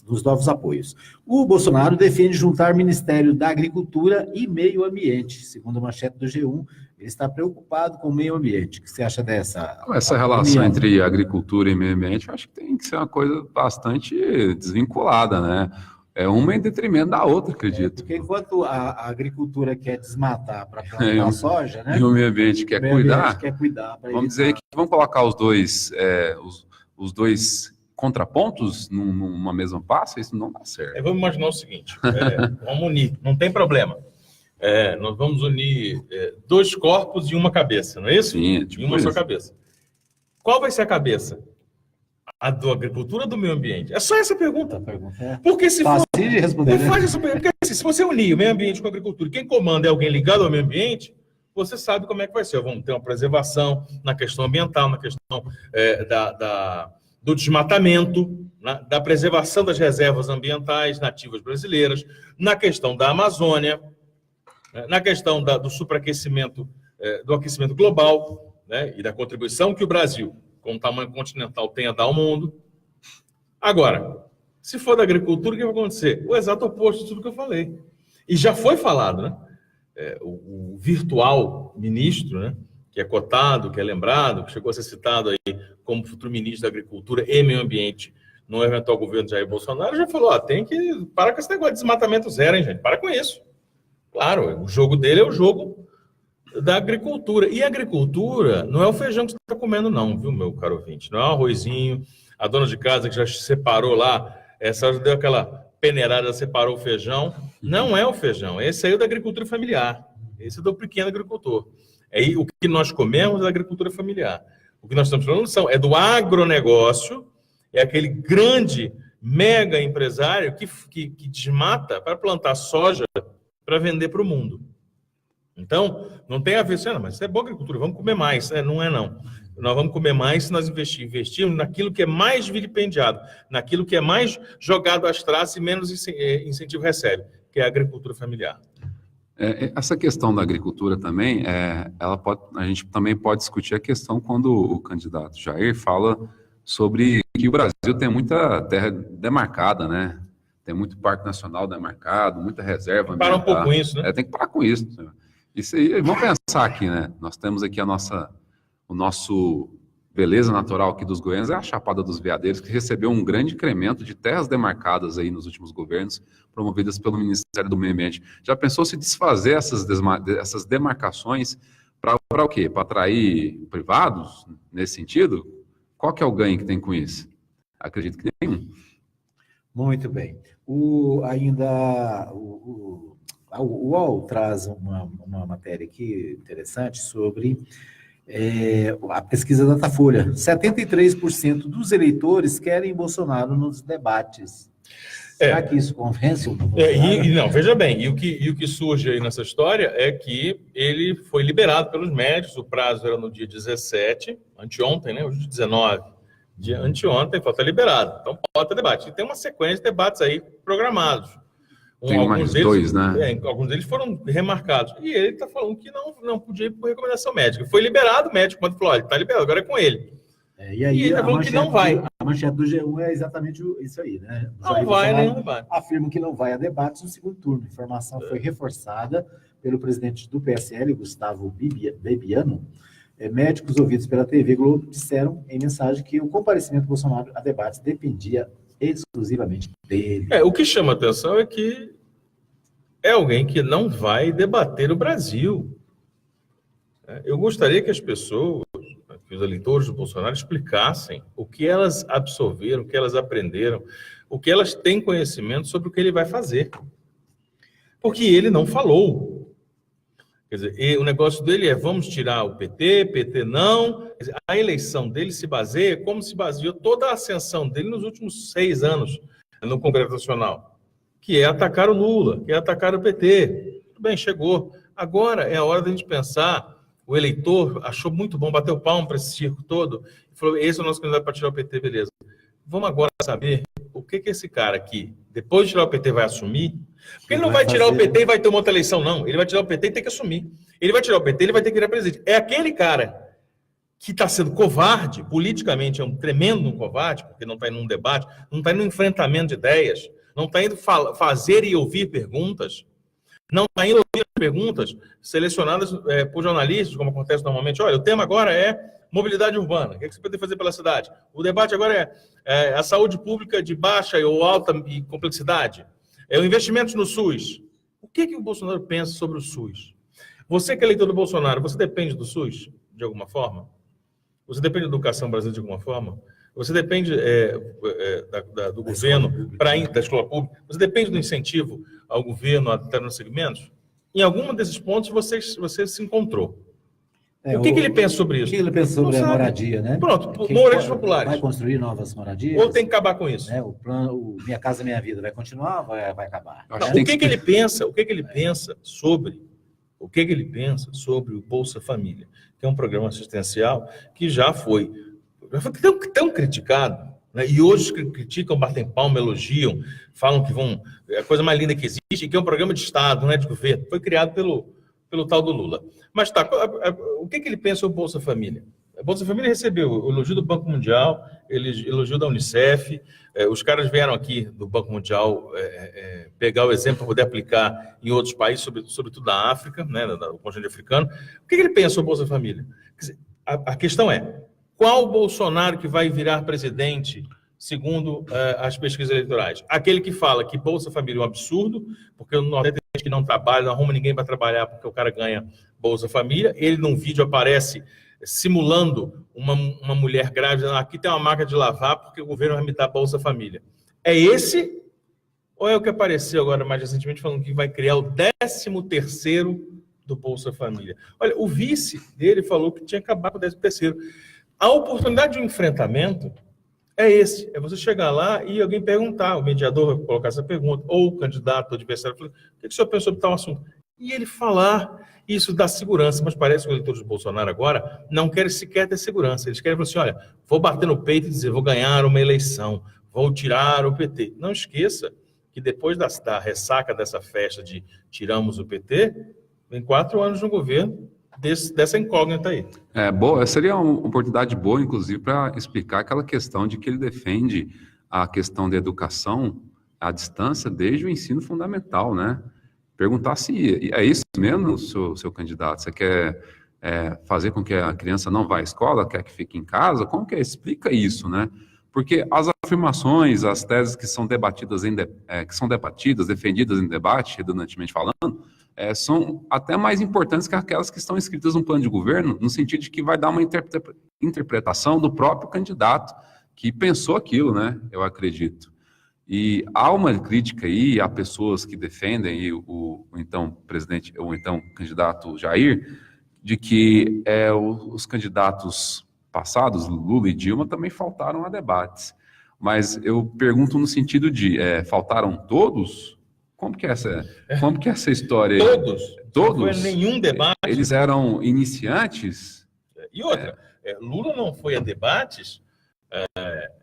Speaker 1: dos novos apoios. O Bolsonaro defende juntar Ministério da Agricultura e Meio Ambiente. Segundo a manchete do G1, ele está preocupado com o meio ambiente. O que você acha dessa?
Speaker 2: Essa relação entre agricultura e meio ambiente, eu acho que tem que ser uma coisa bastante desvinculada, né? É uma em detrimento da outra, acredito.
Speaker 1: Porque enquanto a agricultura quer desmatar para plantar soja, né?
Speaker 2: E o meio ambiente quer cuidar.
Speaker 1: Vamos
Speaker 2: dizer que vamos colocar os dois contrapontos numa mesma pasta, isso não dá certo.
Speaker 3: Vamos imaginar o seguinte, vamos unir, não tem problema. Nós vamos unir dois corpos e uma cabeça, não é isso?
Speaker 2: Sim,
Speaker 3: e uma só cabeça. Qual vai ser a cabeça? A da agricultura ou do meio ambiente? É só essa pergunta. Porque se for...
Speaker 1: Fácil de responder, né?
Speaker 3: Faz essa pergunta. Porque, se você unir o meio ambiente com a agricultura, quem comanda é alguém ligado ao meio ambiente, você sabe como é que vai ser. Vamos ter uma preservação na questão ambiental, na questão do desmatamento, da preservação das reservas ambientais nativas brasileiras, na questão da Amazônia, na questão do superaquecimento, do aquecimento global, né, e da contribuição que o Brasil, com o tamanho continental, tem a dar ao mundo. Agora, se for da agricultura, o que vai acontecer? O exato oposto de tudo que eu falei. E já foi falado, né? O virtual ministro, né, que é cotado, que é lembrado, que chegou a ser citado aí como futuro ministro da Agricultura e Meio Ambiente no eventual governo de Jair Bolsonaro, já falou, tem que parar com esse negócio de desmatamento zero, hein, gente? Para com isso. Claro, o jogo dele é o jogo da agricultura. E a agricultura não é o feijão que você está comendo, não, viu, meu caro ouvinte? Não é o arrozinho, a dona de casa que já separou lá, essa deu aquela peneirada, separou o feijão. Não é o feijão, esse aí é o da agricultura familiar. Esse é do pequeno agricultor. O que nós comemos é da agricultura familiar. O que nós estamos falando é do agronegócio, é aquele grande, mega empresário que desmata para plantar soja para vender para o mundo. Então, não tem a ver, mas isso é boa agricultura, vamos comer mais. Não é, não. Nós vamos comer mais se nós investirmos naquilo que é mais vilipendiado, naquilo que é mais jogado às traças e menos incentivo recebe, que é a agricultura familiar.
Speaker 2: Essa questão da agricultura também, a gente também pode discutir a questão quando o candidato Jair fala sobre que o Brasil tem muita terra demarcada, né? Tem muito parque nacional demarcado, muita reserva.
Speaker 3: Para um pouco com isso, né?
Speaker 2: Tem que parar com isso. Isso aí, vamos pensar aqui, né? Nós temos aqui o nosso beleza natural aqui dos goianos, é a Chapada dos Veadeiros, que recebeu um grande incremento de terras demarcadas aí nos últimos governos, promovidas pelo Ministério do Meio Ambiente. Já pensou se desfazer essas demarcações para o quê? Para atrair privados nesse sentido? Qual que é o ganho que tem com isso? Acredito que nenhum.
Speaker 1: Muito bem. O UOL traz uma matéria aqui interessante sobre a pesquisa Datafolha. 73% dos eleitores querem Bolsonaro nos debates. Será que isso convence o Bolsonaro?
Speaker 3: Não, veja bem, e o que surge aí nessa história é que ele foi liberado pelos médicos, o prazo era no dia 17, anteontem, né? Hoje 19. Anteontem, falta liberado. Então, pode ter debate. E tem uma sequência de debates aí programados.
Speaker 2: Tem mais dois, né?
Speaker 3: Alguns deles foram remarcados. E ele está falando que não podia ir por recomendação médica. Foi liberado, o médico quando falou, olha, está liberado, agora é com ele.
Speaker 1: E aí, ele está falando que não vai. A manchete do G1 é exatamente isso aí, né?
Speaker 3: Não vai, né? Não vai.
Speaker 1: Afirma que não vai a debates no segundo turno. A informação foi reforçada pelo presidente do PSL, Gustavo Bebiano, Médicos ouvidos pela TV Globo disseram em mensagem que o comparecimento do Bolsonaro a debates dependia exclusivamente dele.
Speaker 3: O que chama atenção é que é alguém que não vai debater o Brasil. Eu gostaria que as pessoas, que os eleitores do Bolsonaro explicassem o que elas absorveram, o que elas aprenderam, o que elas têm conhecimento sobre o que ele vai fazer. Porque ele não falou. Quer dizer, o negócio dele é vamos tirar o PT não. Quer dizer, a eleição dele se baseia como se baseou toda a ascensão dele nos últimos 6 anos no Congresso Nacional, que é atacar o Lula, que é atacar o PT. Tudo bem, chegou. Agora é a hora da gente pensar. O eleitor achou muito bom, bateu palmo para esse circo todo, e falou, esse é o nosso candidato para tirar o PT, beleza. Vamos agora saber o que esse cara aqui, depois de tirar o PT, vai assumir. Porque ele não vai tirar o PT e vai ter uma outra eleição, não. Ele vai tirar o PT e tem que assumir. Ele vai tirar o PT, ele vai ter que virar presidente. É aquele cara que está sendo covarde, politicamente é um tremendo covarde, porque não está indo num debate, não está indo num enfrentamento de ideias, não está indo fazer e ouvir perguntas, não está indo ouvir perguntas selecionadas por jornalistas, como acontece normalmente. Olha, o tema agora é mobilidade urbana. O que você pode fazer pela cidade? O debate agora é a saúde pública de baixa ou alta complexidade. É o investimento no SUS. O que o Bolsonaro pensa sobre o SUS? Você que é eleitor do Bolsonaro, você depende do SUS de alguma forma? Você depende da educação brasileira de alguma forma? Você depende do governo da escola pública? Você depende do incentivo ao governo a determinados segmentos? Em algum desses pontos você se encontrou. O que ele pensa sobre isso?
Speaker 1: O que ele pensa sobre a moradia, né?
Speaker 3: Pronto, moradias populares.
Speaker 1: Vai construir novas moradias?
Speaker 3: Ou tem que acabar com isso?
Speaker 1: O plano Minha Casa Minha Vida vai continuar ou vai acabar?
Speaker 3: Não, o que ele pensa sobre o Bolsa Família, que é um programa assistencial que já foi tão criticado, né? E hoje criticam, batem palma, elogiam, falam que é a coisa mais linda que existe, que é um programa de Estado, não é de governo. Foi criado pelo tal do Lula. Mas o que ele pensa sobre o Bolsa Família? A Bolsa Família recebeu o elogio do Banco Mundial, elogio da Unicef, os caras vieram aqui do Banco Mundial pegar o exemplo para poder aplicar em outros países, sobretudo da África, né, do continente africano. O que ele pensa sobre o Bolsa Família? Quer dizer, a questão é, qual Bolsonaro que vai virar presidente segundo as pesquisas eleitorais? Aquele que fala que Bolsa Família é um absurdo, porque o Nordeste tem gente que não trabalha, não arruma ninguém para trabalhar porque o cara ganha Bolsa Família. Ele, num vídeo, aparece simulando uma mulher grávida, aqui tem uma máquina de lavar porque o governo vai me dar Bolsa Família. É esse? Ou é o que apareceu agora mais recentemente falando que vai criar o 13º do Bolsa Família? Olha, o vice dele falou que tinha que acabar com o 13º. A oportunidade de um enfrentamento é esse, é você chegar lá e alguém perguntar, o mediador vai colocar essa pergunta, ou o candidato, o adversário, o que o senhor pensa sobre tal assunto? E ele falar, isso dá segurança, mas parece que os eleitores do Bolsonaro agora não querem sequer ter segurança. Eles querem falar assim, olha, vou bater no peito e dizer, vou ganhar uma eleição, vou tirar o PT. Não esqueça que depois da ressaca dessa festa de tiramos o PT, vem 4 anos no governo, dessa incógnita aí.
Speaker 2: Seria uma oportunidade boa, inclusive, para explicar aquela questão de que ele defende a questão da educação à distância desde o ensino fundamental, né? Perguntar se é isso mesmo, seu candidato. Você quer fazer com que a criança não vá à escola, quer que fique em casa? Como que explica isso, né? Porque as afirmações, as teses que são debatidas, defendidas em debate, redundantemente falando, são até mais importantes que aquelas que estão escritas no plano de governo, no sentido de que vai dar uma interpretação do próprio candidato que pensou aquilo, né? Eu acredito. E há uma crítica aí a pessoas que defendem o então presidente, ou então candidato Jair, de que os candidatos passados, Lula e Dilma, também faltaram a debates. Mas eu pergunto no sentido de, faltaram todos? Como que é essa história aí? Todos?
Speaker 3: Não foi nenhum debate.
Speaker 2: Eles eram iniciantes?
Speaker 3: E outra, Lula não foi a debates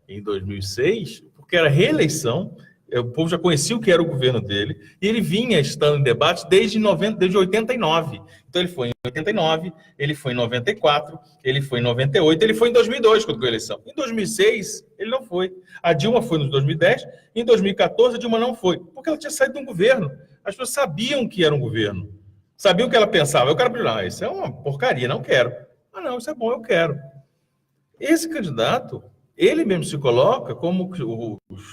Speaker 3: em 2006, porque era reeleição, o povo já conhecia o que era o governo dele, e ele vinha estando em debate desde 89. Então ele foi em 89, ele foi em 94, ele foi em 98, ele foi em 2002, quando foi a eleição. Em 2006, ele não foi. A Dilma foi em 2010, em 2014 a Dilma não foi, porque ela tinha saído de um governo. As pessoas sabiam que era um governo, sabiam o que ela pensava. Eu quero brilhar, isso é uma porcaria, não quero. Ah, não, isso é bom, eu quero. Esse candidato, ele mesmo se coloca como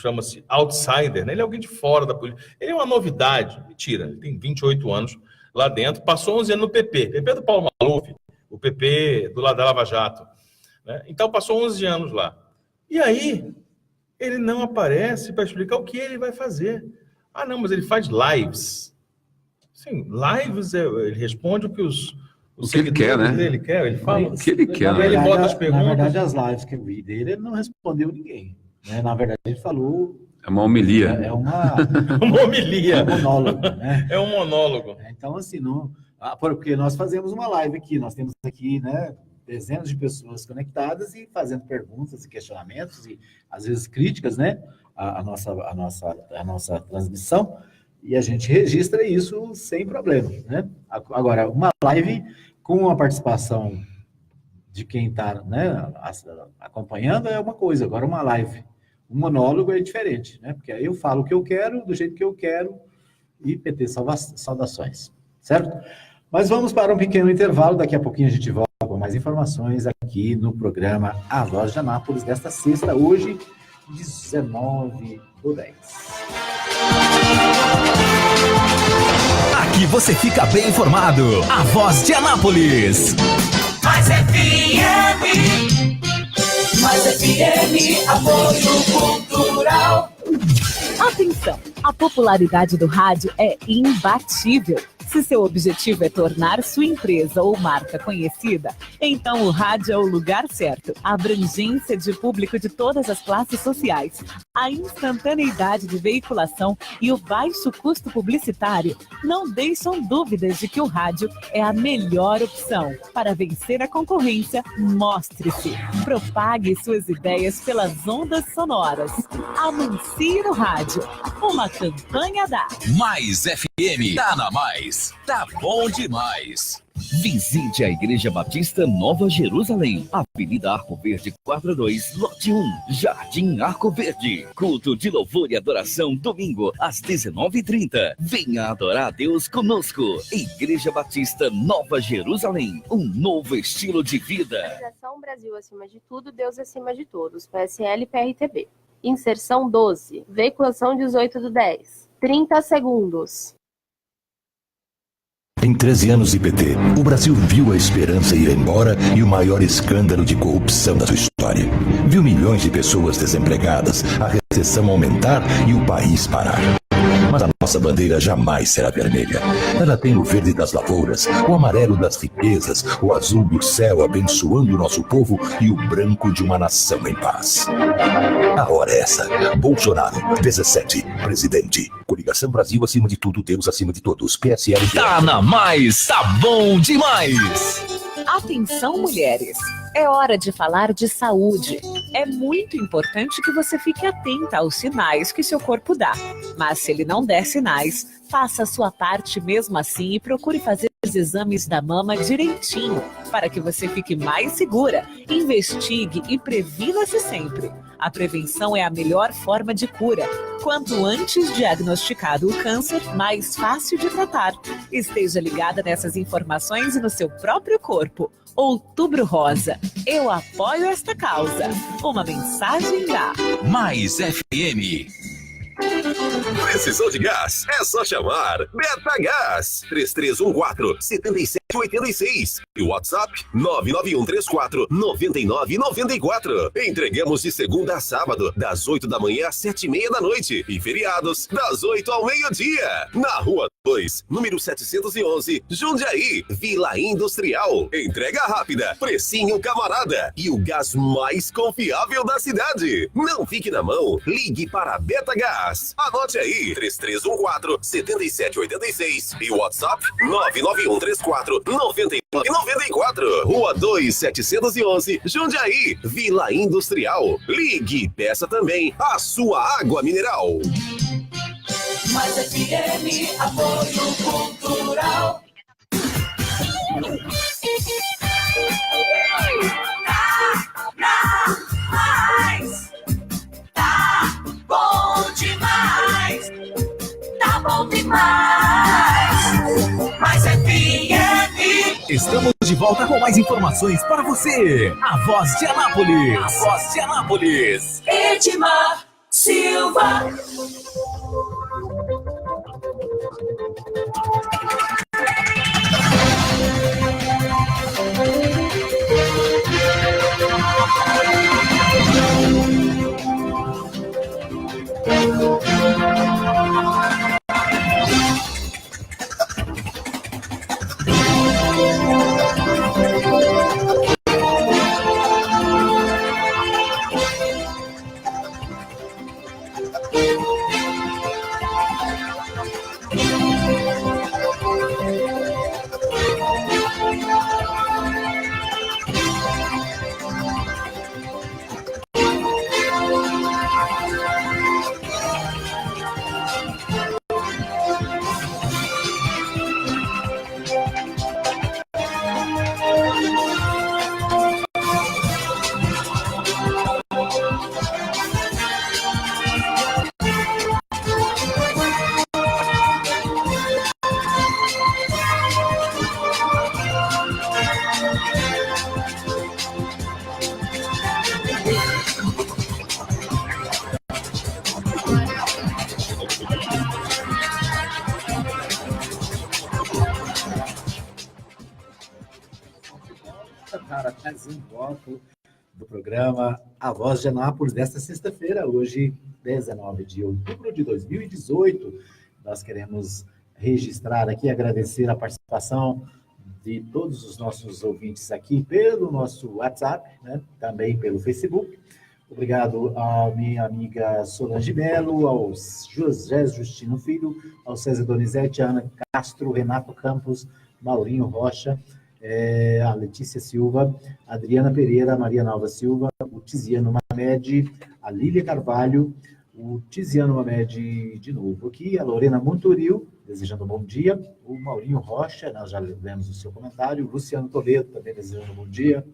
Speaker 3: chama-se outsider, né? Ele é alguém de fora da política. Ele é uma novidade. Mentira, ele tem 28 anos lá dentro, passou 11 anos no PP. PP do Paulo Maluf, o PP do lado da Lava Jato. Né? Então, passou 11 anos lá. E aí, ele não aparece para explicar o que ele vai fazer. Ah, não, mas ele faz lives. Sim, lives, ele responde o que
Speaker 2: o que ele quer, né?
Speaker 3: Ele quer, ele fala
Speaker 2: o que ele quer.
Speaker 3: Ele bota as perguntas.
Speaker 1: Na verdade, as lives que eu vi dele, ele não respondeu ninguém. Né? Na verdade, ele falou...
Speaker 2: É uma homilia.
Speaker 1: É uma
Speaker 3: homilia.
Speaker 1: É um monólogo, né?
Speaker 3: É um monólogo.
Speaker 1: Então, assim, não... porque nós fazemos uma live aqui, nós temos aqui, né, dezenas de pessoas conectadas e fazendo perguntas e questionamentos e, às vezes, críticas, né, à nossa transmissão, e a gente registra isso sem problema, né? Agora, uma live com a participação de quem está, né, acompanhando é uma coisa, agora uma live, um monólogo é diferente, né? Porque aí eu falo o que eu quero, do jeito que eu quero, e PT saudações, certo? Mas vamos para um pequeno intervalo, daqui a pouquinho a gente volta com mais informações aqui no programa A Voz de Anápolis, desta sexta, hoje, 19/10.
Speaker 15: Aqui você fica bem informado. A Voz de Anápolis.
Speaker 5: Mais FM, apoio cultural.
Speaker 6: Atenção, a popularidade do rádio é imbatível. Se seu objetivo é tornar sua empresa ou marca conhecida, então o rádio é o lugar certo. A abrangência de público de todas as classes sociais, a instantaneidade de veiculação e o baixo custo publicitário não deixam dúvidas de que o rádio é a melhor opção. Para vencer a concorrência, mostre-se. Propague suas ideias pelas ondas sonoras. Anuncie no rádio. Uma campanha da
Speaker 15: Mais FM. Tá na Mais. Tá bom demais.
Speaker 4: Visite a Igreja Batista Nova Jerusalém, Avenida Arco Verde 42, lote 1, Jardim Arco Verde. Culto de louvor e adoração, domingo, às 19h30. Venha adorar a Deus conosco. Igreja Batista Nova Jerusalém, um novo estilo de vida.
Speaker 16: Organização Brasil acima de tudo, Deus acima de todos. PSL e PRTB. Inserção 12. Veiculação 18/10. 30 segundos.
Speaker 12: Em 13 anos de PT, o Brasil viu a esperança ir embora e o maior escândalo de corrupção da sua história. Viu milhões de pessoas desempregadas, a recessão aumentar e o país parar. Mas a nossa bandeira jamais será vermelha. Ela tem o verde das lavouras, o amarelo das riquezas, o azul do céu abençoando o nosso povo e o branco de uma nação em paz. A hora é essa. Bolsonaro, 17, presidente. Coligação Brasil acima de tudo, Deus acima de todos. PSL.
Speaker 15: Tá na Mais, tá bom demais.
Speaker 6: Atenção, mulheres! É hora de falar de saúde. É muito importante que você fique atenta aos sinais que seu corpo dá. Mas se ele não der sinais, faça a sua parte mesmo assim e procure fazer os exames da mama direitinho, para que você fique mais segura. Investigue e previna-se sempre. A prevenção é a melhor forma de cura. Quanto antes diagnosticado o câncer, mais fácil de tratar. Esteja ligada nessas informações e no seu próprio corpo. Outubro Rosa. Eu apoio esta causa. Uma mensagem da
Speaker 15: Mais FM.
Speaker 17: Precisou de gás? É só chamar Betagás 3314-7786 e o WhatsApp 99134-9994. Entregamos de segunda a sábado, das 8 da manhã às 7h30 da noite e feriados das 8 ao meio-dia. Na Rua 2, número 711, Jundiaí, Vila Industrial. Entrega rápida, precinho camarada e o gás mais confiável da cidade. Não fique na mão, ligue para Betagás. Anote aí, 3314-7786 e o WhatsApp 99134-9994. Rua 2, 711, Jundiaí, Vila Industrial. Ligue e peça também a sua água mineral.
Speaker 5: Mais FM, apoio cultural. Tá bom demais. Tá bom demais. Mais FM.
Speaker 15: Estamos de volta com mais informações para você. A Voz de Anápolis. A Voz de Anápolis.
Speaker 5: Edmar Silva.
Speaker 1: Para mais um bloco do programa A Voz de Anápolis desta sexta-feira, hoje, 19 de outubro de 2018. Nós queremos registrar aqui, agradecer a participação de todos os nossos ouvintes aqui pelo nosso WhatsApp, né? Também pelo Facebook. Obrigado à minha amiga Solange Melo, ao José Justino Filho, ao César Donizete, Ana Castro, Renato Campos, Maurinho Rocha, a Letícia Silva, a Adriana Pereira, a Maria Nalva Silva, o Tiziano Mamed, a Lília Carvalho, o Tiziano Mamed de novo aqui, a Lorena Montoril, desejando um bom dia, o Maurinho Rocha, nós já lemos o seu comentário, o Luciano Toledo, também desejando um bom dia,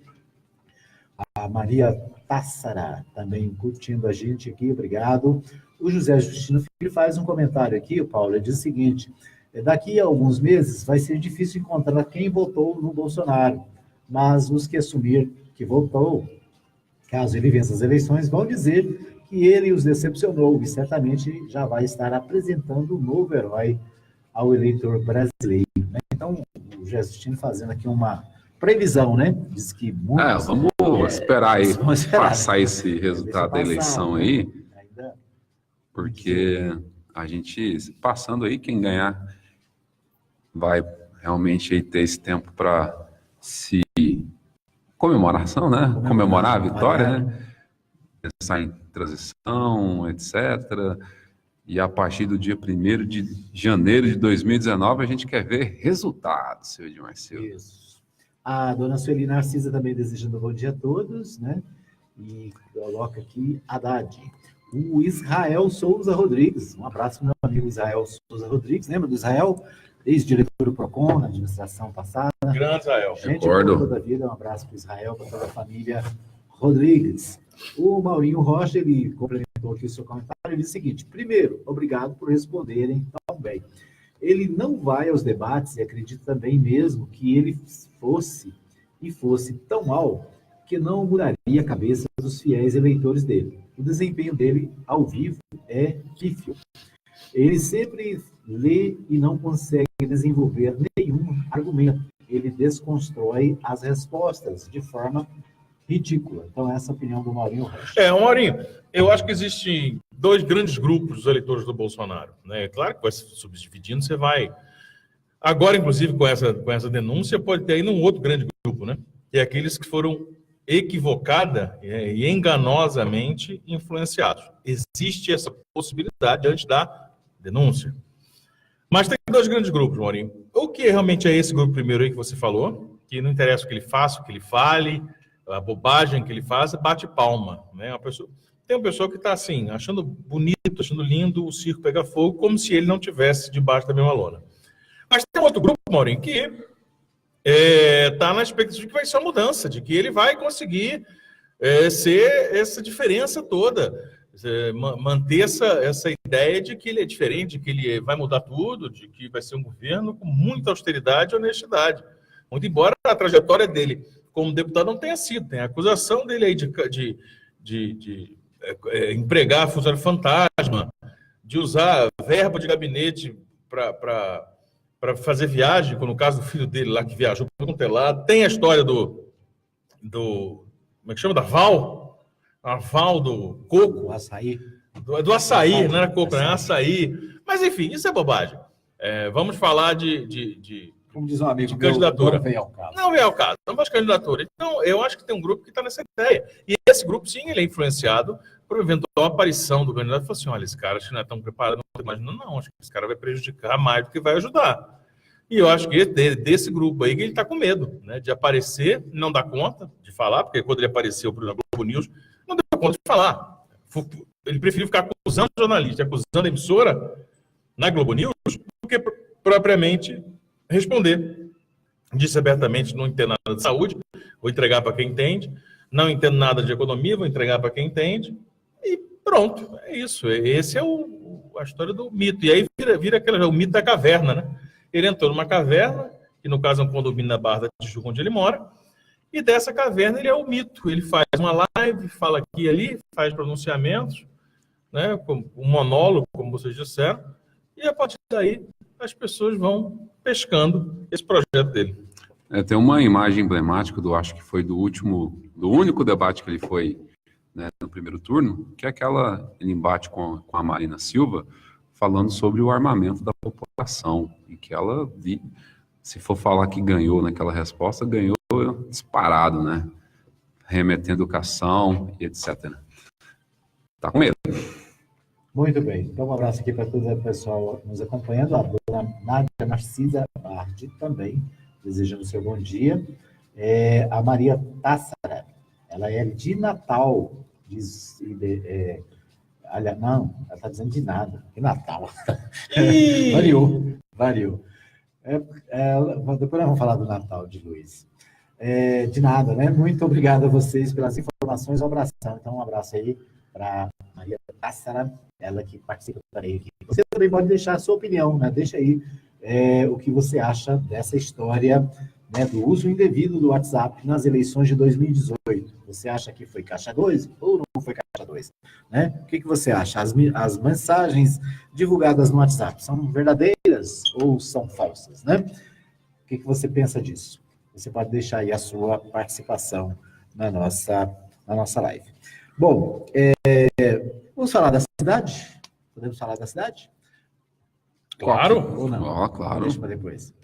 Speaker 1: a Maria Tássara, também curtindo a gente aqui, obrigado. O José Justino Filho faz um comentário aqui, o Paulo, ele diz o seguinte: daqui a alguns meses vai ser difícil encontrar quem votou no Bolsonaro, mas os que assumir que votou, caso ele vença as eleições, vão dizer que ele os decepcionou e certamente já vai estar apresentando um novo herói ao eleitor brasileiro. Né? Então, o Justino fazendo aqui uma previsão, né? Diz que muitos,
Speaker 2: vamos esperar aí passar
Speaker 1: né?
Speaker 2: esse resultado da eleição aí, porque a gente, passando aí, quem ganhar vai realmente aí ter esse tempo para se comemoração, né? Comemorar a vitória, né? Pensar em transição, etc. E a partir do dia 1º de janeiro de 2019 a gente quer ver resultados, seu Edmar Silva.
Speaker 1: Isso. A dona Sueli Narcisa também desejando um bom dia a todos, né? E coloca aqui Haddad. O Israel Souza Rodrigues. Um abraço para o meu amigo Israel Souza Rodrigues. Lembra do Israel? Ex-diretor do PROCON, na administração passada.
Speaker 3: Grande Israel.
Speaker 1: Gente boa toda a vida. Um abraço para o Israel, para toda a família Rodrigues. O Maurinho Rocha, ele complementou aqui o seu comentário. Ele disse o seguinte: primeiro, obrigado por responderem tão bem. Ele não vai aos debates e acredita também mesmo que ele fosse tão mal que não mudaria a cabeça dos fiéis eleitores dele. O desempenho dele ao vivo é pífio. Ele sempre lê e não consegue desenvolver nenhum argumento. Ele desconstrói as respostas de forma ridícula. Então, essa é a opinião do Maurinho Rocha.
Speaker 3: Maurinho, eu acho que existem dois grandes grupos dos eleitores do Bolsonaro. Né? É claro que vai se subdividindo, você vai... Agora, inclusive, com essa denúncia, pode ter ainda um outro grande grupo, né? Que é aqueles que foram equivocada e enganosamente influenciados. Existe essa possibilidade diante da denúncia. Mas tem dois grandes grupos, Maurinho. O que realmente é esse grupo primeiro aí que você falou, que não interessa o que ele faça, o que ele fale, a bobagem que ele faça, bate palma. Né? Tem uma pessoa que está assim, achando bonito, achando lindo o circo pegar fogo, como se ele não tivesse debaixo da mesma lona. Mas tem outro grupo, Maurinho, que está na expectativa de que vai ser uma mudança, de que ele vai conseguir ser essa diferença toda, manter essa ideia de que ele é diferente, de que ele vai mudar tudo, de que vai ser um governo com muita austeridade e honestidade. Muito embora a trajetória dele como deputado não tenha sido. Tem a acusação dele aí de empregar funcionário fantasma, de usar verba de gabinete para fazer viagem, como no caso do filho dele lá que viajou para todo lado. Tem a história do como é que chama? Da Val? A Val do coco.
Speaker 1: O açaí.
Speaker 3: Do açaí, não era coco, era açaí. Mas, enfim, isso é bobagem. Vamos falar
Speaker 1: como diz um amigo,
Speaker 3: de candidatura.
Speaker 1: Não vem ao caso.
Speaker 3: Não vem ao caso, não faz candidatura. Então, eu acho que tem um grupo que está nessa ideia. E esse grupo, sim, ele é influenciado por eventual aparição do candidato. Fala assim, olha, esse cara acho que não é tão preparado, não estou imaginando, não. Acho que esse cara vai prejudicar mais do que vai ajudar. E eu acho que desse grupo aí, que ele está com medo, né, de aparecer, não dá conta de falar, porque quando ele apareceu na Globo News, não deu conta de falar. Ele preferiu ficar acusando o jornalista, acusando a emissora na Globo News, do que propriamente responder. Disse abertamente, não entendo nada de saúde, vou entregar para quem entende, não entendo nada de economia, vou entregar para quem entende, e pronto, é isso. Esse é a história do mito. E aí vira o mito da caverna, né? Ele entrou numa caverna, que no caso é um condomínio na Barra da Tijuca, onde ele mora, e dessa caverna ele é o mito. Ele faz uma live, fala aqui e ali, faz pronunciamentos, né, um monólogo, como vocês disseram, e a partir daí as pessoas vão pescando esse projeto dele.
Speaker 2: Tem uma imagem emblemática acho que foi do único debate que ele foi, né, no primeiro turno, que é ele embate com a Marina Silva, falando sobre o armamento da população, e que ela, se for falar que ganhou naquela resposta, ganhou disparado, né? Remetendo educação e etc. Tá com medo.
Speaker 1: Muito bem. Então, um abraço aqui para todo o pessoal nos acompanhando. A dona Nádia Narcisa Bardi também, desejando seu bom dia. A Maria Tássara, ela é de Natal, não, ela está dizendo de nada. Que Natal. Variou. Depois nós vamos falar do Natal de Luiz. De nada, né? Muito obrigado a vocês pelas informações. Um abração. Então, um abraço aí para Maria Tássara, ela que participa também aqui. Você também pode deixar a sua opinião, né? Deixa aí o que você acha dessa história, né, do uso indevido do WhatsApp nas eleições de 2018. Você acha que foi caixa 2 ou não foi caixa 2? Né? O que você acha? As mensagens divulgadas no WhatsApp são verdadeiras ou são falsas? Né? O que você pensa disso? Você pode deixar aí a sua participação na nossa live. Bom, vamos falar da cidade? Podemos falar da cidade?
Speaker 3: Claro.
Speaker 1: Ou não?
Speaker 2: Claro.
Speaker 1: Deixa para depois.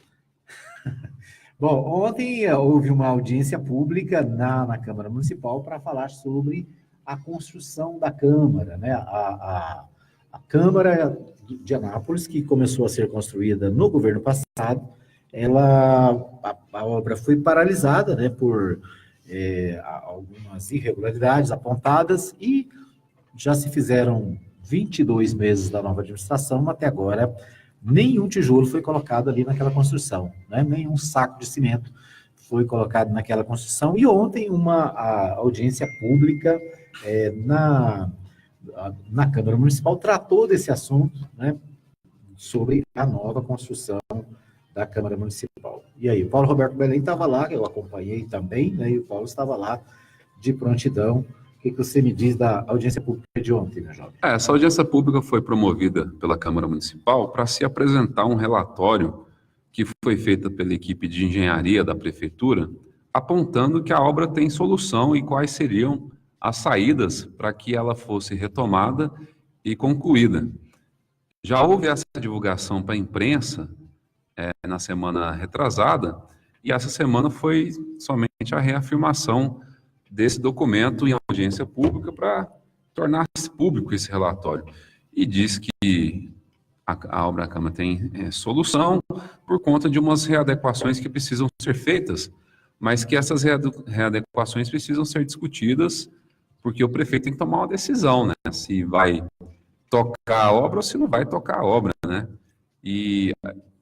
Speaker 1: Bom, ontem houve uma audiência pública na Câmara Municipal para falar sobre a construção da Câmara, né? A Câmara de Anápolis, que começou a ser construída no governo passado, a obra foi paralisada, né, por algumas irregularidades apontadas e já se fizeram 22 meses da nova administração, até agora nenhum tijolo foi colocado ali naquela construção, né? Nenhum saco de cimento foi colocado naquela construção. E ontem a audiência pública na Câmara Municipal tratou desse assunto, né, sobre a nova construção da Câmara Municipal. E aí, o Paulo Roberto Belém estava lá, eu acompanhei também, né, e o Paulo estava lá de prontidão. O que você me diz da audiência pública de ontem, né, jovem?
Speaker 2: Essa audiência pública foi promovida pela Câmara Municipal para se apresentar um relatório que foi feito pela equipe de engenharia da Prefeitura, apontando que a obra tem solução e quais seriam as saídas para que ela fosse retomada e concluída. Já houve essa divulgação para a imprensa na semana retrasada, e essa semana foi somente a reafirmação desse documento em audiência pública para tornar-se público esse relatório. E diz que a obra da Câmara tem solução por conta de umas readequações que precisam ser feitas, mas que essas readequações precisam ser discutidas, porque o prefeito tem que tomar uma decisão, né? Se vai tocar a obra ou se não vai tocar a obra, né? E,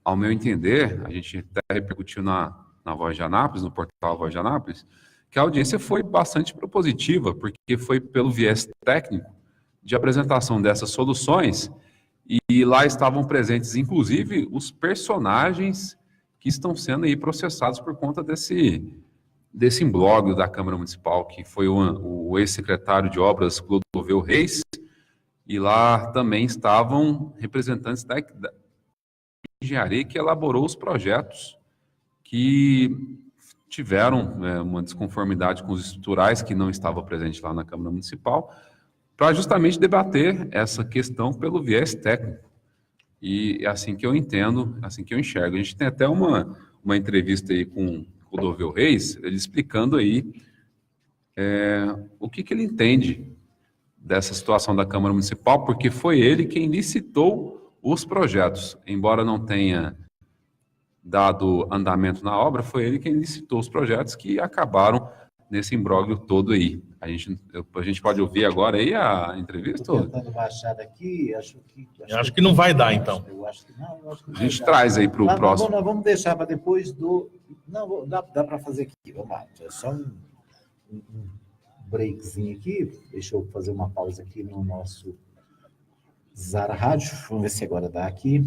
Speaker 2: ao meu entender, a gente até repercutiu na Voz de Anápolis, no portal Voz de Anápolis, que a audiência foi bastante propositiva, porque foi pelo viés técnico de apresentação dessas soluções, e lá estavam presentes, inclusive, os personagens que estão sendo aí processados por conta desse imbróglio da Câmara Municipal, que foi o ex-secretário de Obras, Clodoveu Reis, e lá também estavam representantes da engenharia que elaborou os projetos que tiveram uma desconformidade com os estruturais que não estava presente lá na Câmara Municipal, para justamente debater essa questão pelo viés técnico. E é assim que eu entendo, assim que eu enxergo. A gente tem até uma entrevista aí com o Clodoveu Reis, ele explicando aí o que ele entende dessa situação da Câmara Municipal, porque foi ele quem licitou os projetos. Embora não tenha dado andamento na obra, foi ele quem licitou os projetos que acabaram nesse imbróglio todo aí. A gente pode ouvir agora aí a entrevista?
Speaker 1: Estou tentando baixar daqui, acho
Speaker 3: que não vai dar, então.
Speaker 1: Eu acho que não.
Speaker 2: A gente traz aí para o próximo.
Speaker 1: Nós vamos deixar para depois do... Não, dá para fazer aqui, vamos lá. É só um breakzinho aqui. Deixa eu fazer uma pausa aqui no nosso Zara Rádio. Vamos ver se agora dá aqui.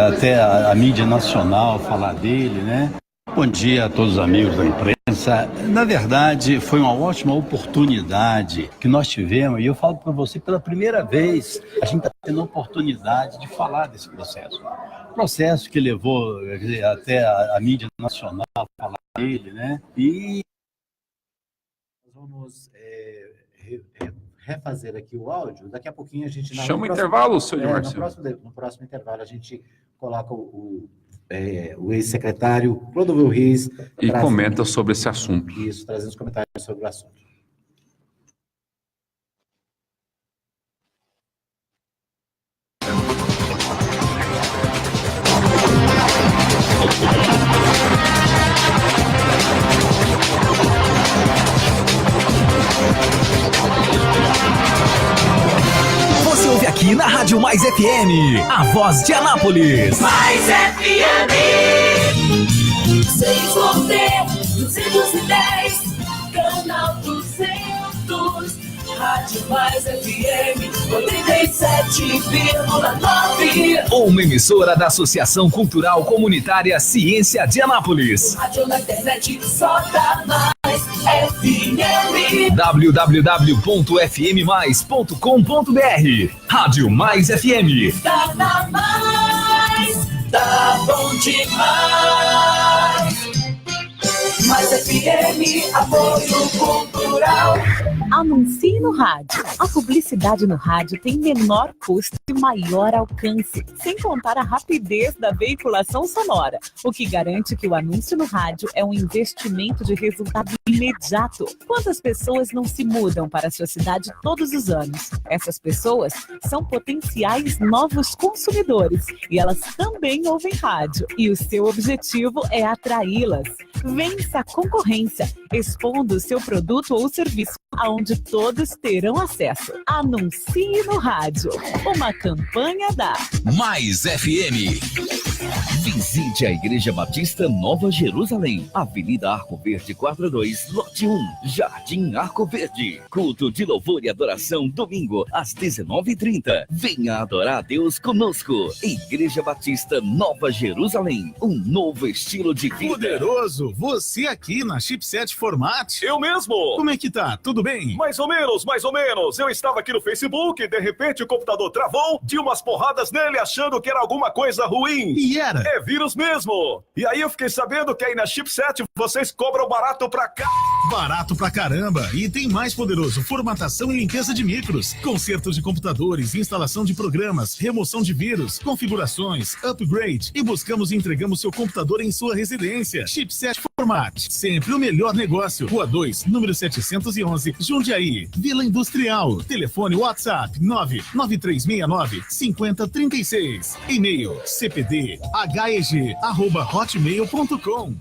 Speaker 18: Até a mídia nacional falar dele, né? Bom dia a todos os amigos da imprensa. Na verdade, foi uma ótima oportunidade que nós tivemos, e eu falo para você, pela primeira vez, a gente está tendo a oportunidade de falar desse processo. Processo que levou até a mídia nacional a falar dele, né? E
Speaker 1: nós vamos refazer aqui o áudio. Daqui a pouquinho a gente...
Speaker 2: Chama o intervalo, senhor Marcelo.
Speaker 1: No próximo intervalo a gente coloca o ex-secretário Clodoveu Reis
Speaker 2: e comenta sobre esse assunto.
Speaker 1: Isso, trazendo os comentários sobre o assunto.
Speaker 15: Você ouve aqui na Rádio Mais FM, a voz de Anápolis.
Speaker 5: Mais FM 6.210, canal 200, Rádio Mais FM 87,9.
Speaker 15: Uma emissora da Associação Cultural Comunitária Ciência de Anápolis.
Speaker 5: Rádio na internet só dá mais FM.
Speaker 15: www.fmmais.com.br. Rádio Mais FM.
Speaker 5: Tá na mais, tá bom demais. Mais FM, apoio cultural.
Speaker 6: Anuncie no rádio. A publicidade no rádio tem menor custo e maior alcance, sem contar a rapidez da veiculação sonora, o que garante que o anúncio no rádio é um investimento de resultado imediato. Quantas pessoas não se mudam para a sua cidade todos os anos? Essas pessoas são potenciais novos consumidores e elas também ouvem rádio. E o seu objetivo é atraí-las. Vença a concorrência, expondo o seu produto ou serviço aonde todos terão acesso. Anuncie no rádio. Uma campanha da
Speaker 4: Mais FM. Visite a Igreja Batista Nova Jerusalém, Avenida Arco Verde 42, Lote 1, Jardim Arco Verde. Culto de louvor e adoração, domingo, às 19h30. Venha adorar a Deus conosco. Igreja Batista Nova Jerusalém, um novo estilo de vida.
Speaker 8: Poderoso, você aqui na Chipset Format.
Speaker 9: Eu mesmo.
Speaker 8: Como é que tá? Tudo bem?
Speaker 9: Mais ou menos, mais ou menos. Eu estava aqui no Facebook e de repente o computador travou, dei umas porradas nele achando que era alguma coisa ruim.
Speaker 8: E era?
Speaker 9: É vírus mesmo. E aí eu fiquei sabendo que aí na Chipset vocês cobram barato pra cá.
Speaker 8: Barato pra caramba. E tem mais poderoso, formatação e limpeza de micros, consertos de computadores, instalação de programas, remoção de vírus, configurações, upgrade e buscamos e entregamos seu computador em sua residência. Chipset Format, sempre o melhor negócio. Rua 2, número 711, Jundiaí, Vila Industrial. Telefone WhatsApp 99369-5036. E-mail cpdheg@hotmail.com.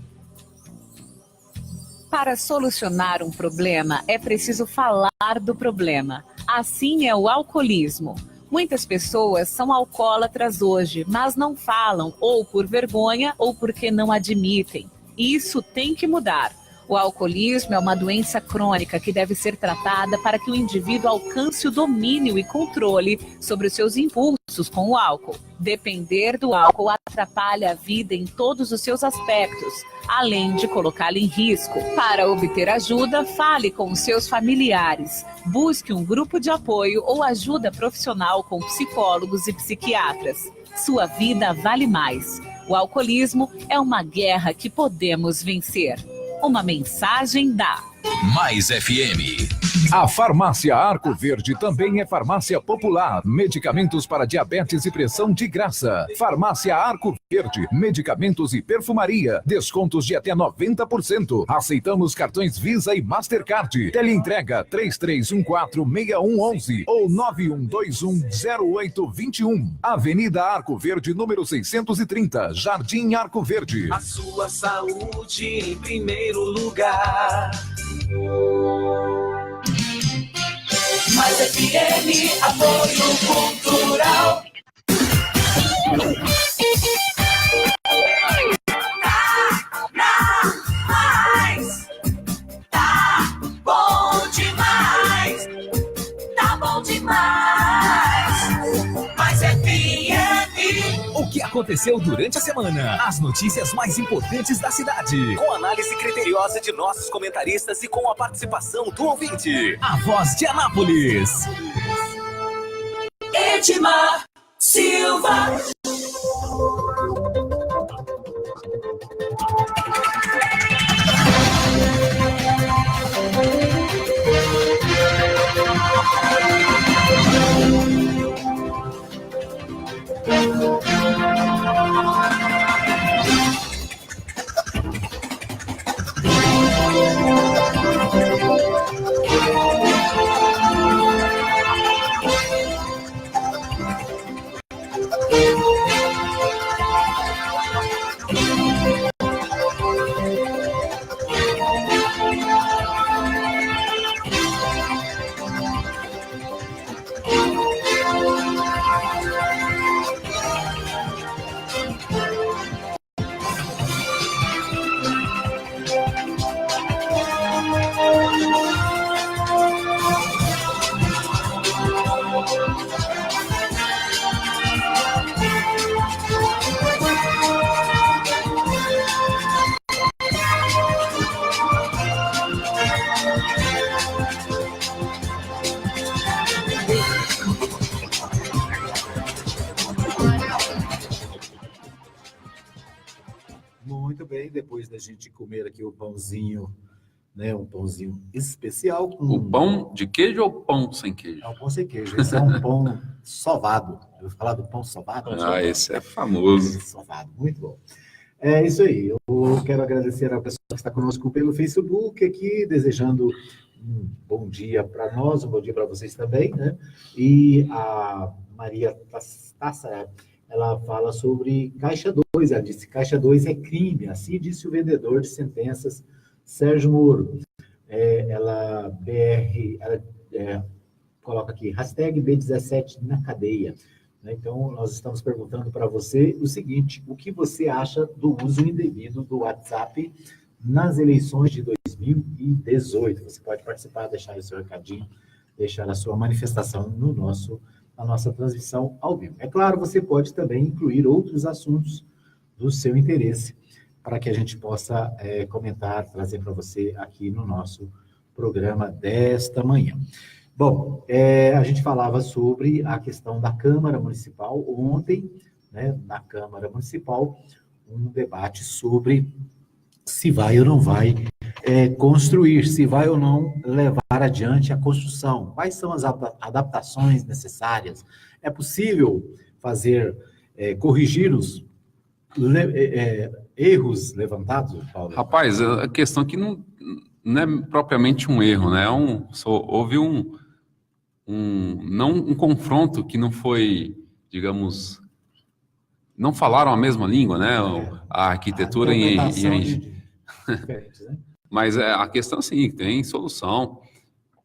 Speaker 6: Para solucionar um problema, é preciso falar do problema. Assim é o alcoolismo. Muitas pessoas são alcoólatras hoje, mas não falam, ou por vergonha, ou porque não admitem. Isso tem que mudar. O alcoolismo é uma doença crônica que deve ser tratada para que o indivíduo alcance o domínio e controle sobre os seus impulsos com o álcool. Depender do álcool atrapalha a vida em todos os seus aspectos, além de colocá-lo em risco. Para obter ajuda, fale com os seus familiares. Busque um grupo de apoio ou ajuda profissional com psicólogos e psiquiatras. Sua vida vale mais. O alcoolismo é uma guerra que podemos vencer. Uma mensagem da
Speaker 15: Mais FM.
Speaker 19: A Farmácia Arco Verde também é farmácia popular. Medicamentos para diabetes e pressão de graça. Farmácia Arco Verde. Medicamentos e perfumaria. Descontos de até 90%. Aceitamos cartões Visa e Mastercard. Teleentrega 3314-6111 ou 9121-0821. Avenida Arco Verde, número 630. Jardim Arco Verde.
Speaker 5: A sua saúde em primeiro lugar. Mais FM, apoio cultural. Tá bom demais. Tá bom demais. Mais FM.
Speaker 15: O que aconteceu durante a semana? As notícias mais importantes da cidade. Com análise criteriosa de nossos comentaristas e com a participação do ouvinte. A Voz de Anápolis.
Speaker 5: Edmar Silva.
Speaker 1: Muito bem, depois da gente comer aqui o pãozinho, né, um pãozinho especial.
Speaker 2: O pão de queijo ou pão sem queijo?
Speaker 1: É um pão sem queijo, esse é um pão sovado. Eu vou falar do pão sovado?
Speaker 2: Esse é famoso.
Speaker 1: Sovado, muito bom. É isso aí, eu quero agradecer a pessoa que está conosco pelo Facebook aqui, desejando um bom dia para nós, um bom dia para vocês também, né? E a Maria Tassa, ela fala sobre Caixa 2, ela disse, Caixa 2 é crime, assim disse o vendedor de sentenças, Sérgio Moro. Ela coloca aqui, hashtag B17 na cadeia. Então, nós estamos perguntando para você o seguinte, o que você acha do uso indevido do WhatsApp nas eleições de 2018? Você pode participar, deixar o seu recadinho, deixar a sua manifestação na nossa transmissão ao vivo. É claro, você pode também incluir outros assuntos do seu interesse para que a gente possa comentar, trazer para você aqui no nosso programa desta manhã. Bom, a gente falava sobre a questão da Câmara Municipal ontem, né, na Câmara Municipal, um debate sobre se vai ou não vai construir, se vai ou não levar adiante a construção. Quais são as adaptações necessárias? É possível fazer, corrigir os erros levantados, Paulo?
Speaker 2: Rapaz, a questão aqui não é propriamente um erro, né? Houve não um confronto que não foi, digamos, não falaram a mesma língua, né? A arquitetura e a
Speaker 1: né?
Speaker 2: Mas a questão, sim, tem solução,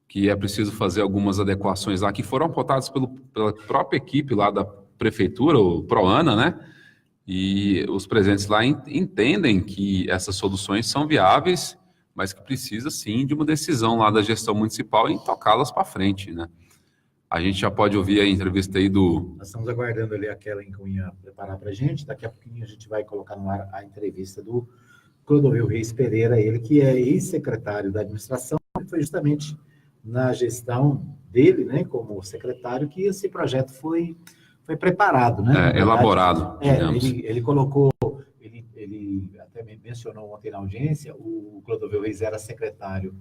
Speaker 2: que é preciso fazer algumas adequações lá, que foram apontadas pela própria equipe lá da prefeitura, o Proana, né? E os presentes lá entendem que essas soluções são viáveis, mas que precisa, sim, de uma decisão lá da gestão municipal em tocá-las para frente, né? A gente já pode ouvir a entrevista aí do...
Speaker 1: Nós estamos aguardando ali a Kellen Cunha preparar para a gente. Daqui a pouquinho a gente vai colocar no ar a entrevista do Clodovil Reis Pereira, ele que é ex-secretário da administração, e foi justamente na gestão dele, né, como secretário, que esse projeto foi preparado, né?
Speaker 2: Elaborado.
Speaker 1: Ele colocou, ele até mencionou ontem na audiência, o Clodovil Reis era secretário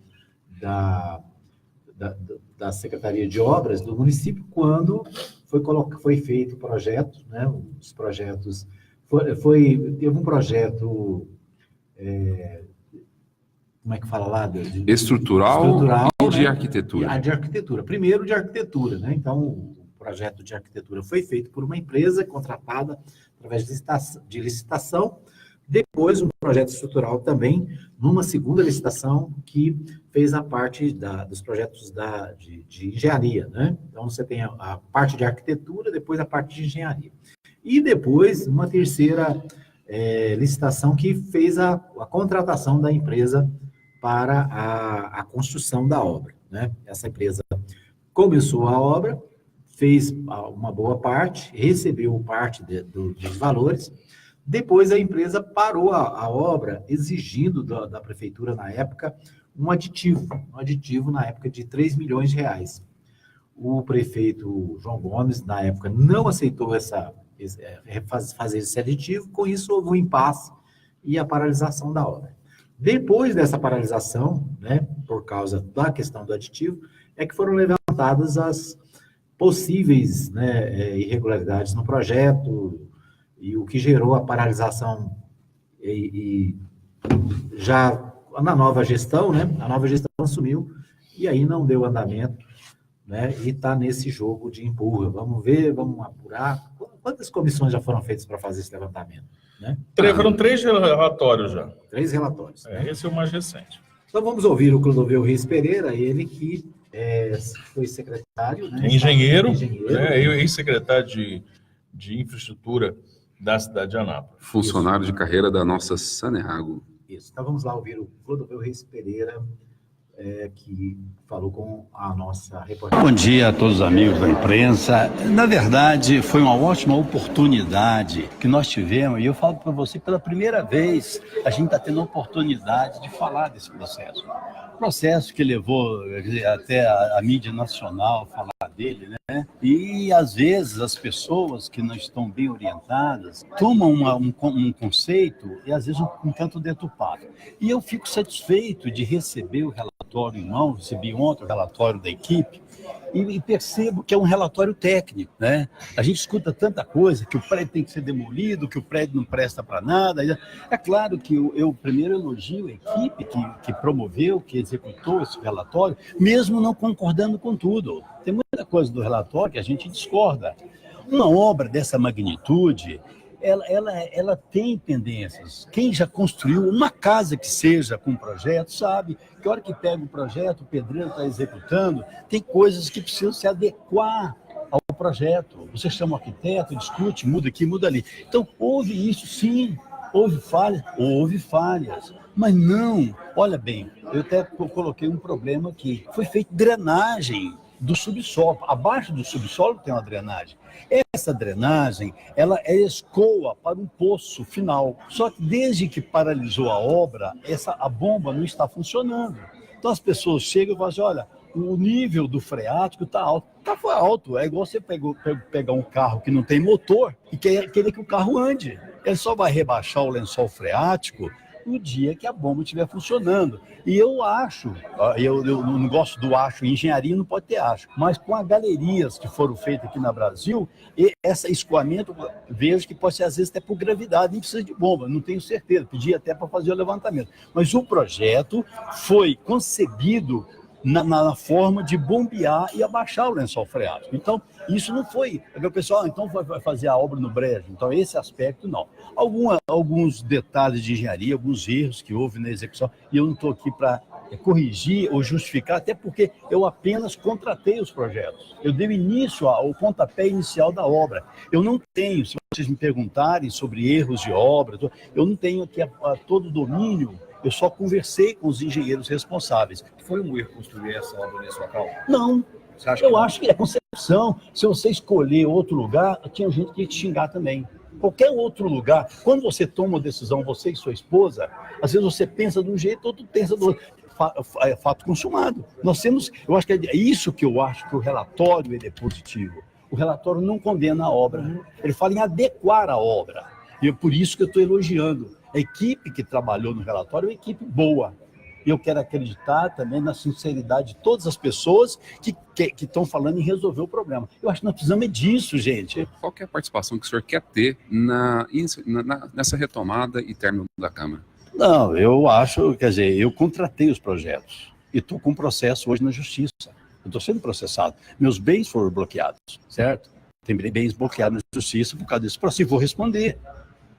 Speaker 1: da Secretaria de Obras do município quando foi feito o projeto, né? Os projetos teve um projeto como é que fala lá?
Speaker 2: Estrutural e de
Speaker 1: né?
Speaker 2: arquitetura.
Speaker 1: De arquitetura. Primeiro de arquitetura, né? Então, o projeto de arquitetura foi feito por uma empresa contratada através de licitação. Depois, um projeto estrutural também, numa segunda licitação, que fez a parte dos projetos de engenharia, né? Então, você tem a parte de arquitetura, depois a parte de engenharia. E depois, uma terceira licitação que fez a contratação da empresa para a construção da obra, né? Essa empresa começou a obra, fez uma boa parte, recebeu parte dos valores. Depois a empresa parou a obra, exigindo da prefeitura, na época, um aditivo na época de R$3 milhões. O prefeito João Gomes, na época, não aceitou fazer esse aditivo, com isso houve um impasse e a paralisação da obra. Depois dessa paralisação, né, por causa da questão do aditivo, é que foram levantadas as possíveis, né, irregularidades no projeto, e o que gerou a paralisação e já na nova gestão, né? A nova gestão assumiu e aí não deu andamento, né? E está nesse jogo de empurra. Vamos ver, vamos apurar. Quantas comissões já foram feitas para fazer esse levantamento? Né?
Speaker 3: Foram 3 relatórios já.
Speaker 1: 3 relatórios.
Speaker 3: Esse é o mais recente.
Speaker 1: Então vamos ouvir o Clodovil Reis Pereira, ele que foi secretário, né?
Speaker 3: Engenheiro. Ex-secretário de infraestrutura da cidade de Anápolis.
Speaker 2: Funcionário de carreira da nossa Saneago.
Speaker 1: Isso. Então vamos lá ouvir o Clodovil Reis Pereira, que falou com a nossa reportagem.
Speaker 18: Bom dia a todos os amigos da imprensa. Na verdade, foi uma ótima oportunidade que nós tivemos, e eu falo para você, pela primeira vez, a gente está tendo a oportunidade de falar desse processo. Processo que levou até a mídia nacional falar dele, né? E às vezes as pessoas que não estão bem orientadas tomam um conceito e às vezes um tanto deturpado. E eu fico satisfeito de receber o relatório em mão, recebi ontem o relatório da equipe, e percebo que é um relatório técnico, né? A gente escuta tanta coisa, que o prédio tem que ser demolido, que o prédio não presta para nada. É claro que eu primeiro elogio a equipe que promoveu, que executou esse relatório, mesmo não concordando com tudo. Tem muita coisa do relatório que a gente discorda. Uma obra dessa magnitude, ela tem pendências. Quem já construiu uma casa que seja com projeto sabe que a hora que pega o projeto, o pedreiro está executando, tem coisas que precisam se adequar ao projeto. Você chama o arquiteto, discute, muda aqui, muda ali. Então, houve isso sim, houve falhas, mas não. Olha bem, eu até coloquei um problema aqui. Foi feita drenagem do subsolo. Abaixo do subsolo tem uma drenagem. Essa drenagem, ela escoa para um poço final. Só que desde que paralisou a obra, a bomba não está funcionando. Então as pessoas chegam e falam assim, olha, o nível do freático está alto. Está alto, é igual você pegar um carro que não tem motor e querer que o carro ande. Ele só vai rebaixar o lençol freático no dia que a bomba estiver funcionando. E eu acho, eu não gosto do acho, engenharia não pode ter acho, mas com as galerias que foram feitas aqui no Brasil, esse escoamento, vejo que pode ser às vezes até por gravidade, nem precisa de bomba, não tenho certeza, pedi até para fazer o levantamento. Mas o projeto foi concebido na forma de bombear e abaixar o lençol freático. Então, isso não foi... O pessoal, então, vai fazer a obra no brejo. Então, esse aspecto, não. Alguns detalhes de engenharia, alguns erros que houve na execução, e eu não estou aqui para corrigir ou justificar, até porque eu apenas contratei os projetos. Eu dei início ao pontapé inicial da obra. Eu não tenho, se vocês me perguntarem sobre erros de obra, eu não tenho aqui todo o domínio Eu só conversei com os engenheiros responsáveis.
Speaker 20: Foi um erro construir essa obra nesse local?
Speaker 18: Não.
Speaker 20: Você acha
Speaker 18: Eu acho que é concepção. Se você escolher outro lugar, tinha gente que ia te xingar também. Qualquer outro lugar, quando você toma uma decisão, você e sua esposa, às vezes você pensa de um jeito, outro pensa do outro. É fato consumado. Nós temos, eu acho que é isso que eu acho que o relatório ele é positivo. O relatório não condena a obra, ele fala em adequar a obra. E é por isso que eu estou elogiando. A equipe que trabalhou no relatório é uma equipe boa. E eu quero acreditar também na sinceridade de todas as pessoas que estão falando em resolver o problema. Eu acho que nós precisamos disso, gente.
Speaker 2: Qual que é a participação que o senhor quer ter nessa retomada e término da Câmara?
Speaker 18: Não, eu acho, quer dizer, eu contratei os projetos e estou com um processo hoje na Justiça. Eu estou sendo processado. Meus bens foram bloqueados, certo? Tem bens bloqueados na Justiça por causa desse processo. E vou responder.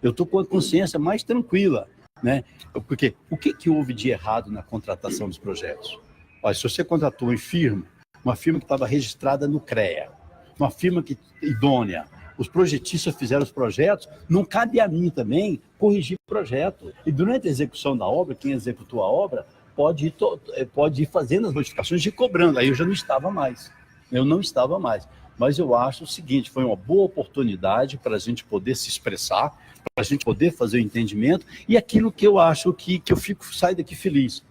Speaker 18: Eu estou com a consciência mais tranquila, né? Porque o que houve de errado na contratação dos projetos? Olha, se você contratou uma firma que estava registrada no CREA, uma firma idônea, os projetistas fizeram os projetos, não cabe a mim também corrigir o projeto. E durante a execução da obra, quem executou a obra pode ir fazendo as modificações e cobrando. Aí eu já não estava mais. Mas eu acho o seguinte, foi uma boa oportunidade para a gente poder se expressar, para a gente poder fazer o entendimento, e aquilo que eu acho que eu saio daqui feliz.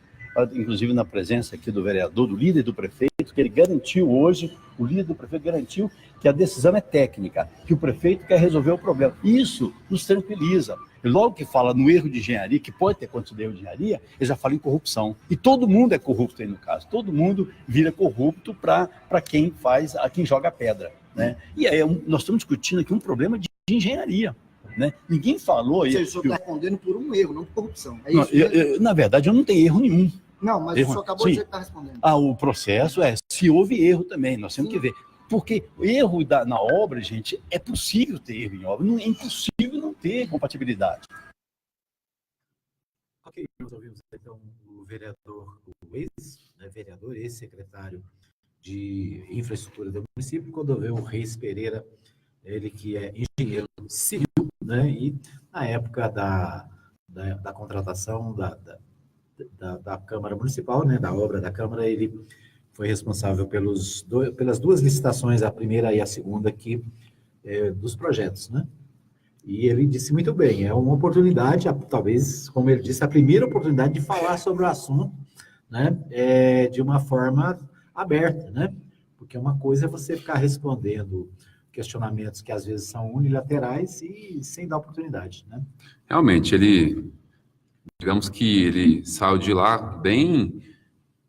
Speaker 18: Inclusive na presença aqui do vereador, do líder do prefeito, que ele garantiu hoje, o líder do prefeito garantiu que a decisão é técnica, que o prefeito quer resolver o problema. Isso nos tranquiliza. E logo que fala no erro de engenharia, que pode ter acontecido erro de engenharia, ele já fala em corrupção. E todo mundo é corrupto aí no caso. Todo mundo vira corrupto para quem quem joga pedra, né? E aí nós estamos discutindo aqui um problema de engenharia, né? Ninguém falou...
Speaker 21: Ou seja, o senhor está respondendo por um erro, não por corrupção. É
Speaker 18: não,
Speaker 21: isso
Speaker 18: na verdade, eu não tenho erro nenhum.
Speaker 21: Não, mas o senhor acabou de dizer que está respondendo.
Speaker 18: O processo se houve erro também, nós temos que ver. Porque erro na obra, gente, é possível ter erro em obra, não é impossível não ter compatibilidade.
Speaker 1: Ok, nós ouvimos então o vereador, ex-vereador, ex-secretário de infraestrutura do município, Clodoveu Reis Pereira, ele que é engenheiro civil, né, e na época da contratação da Câmara Municipal, né, da obra da Câmara, ele foi responsável pelas duas licitações, a primeira e a segunda aqui, dos projetos, né? E ele disse muito bem, é uma oportunidade, talvez, como ele disse, a primeira oportunidade de falar sobre o assunto, né? De uma forma aberta, né? Porque uma coisa é você ficar respondendo questionamentos que às vezes são unilaterais e sem dar oportunidade, né?
Speaker 2: Realmente, digamos que ele saiu de lá bem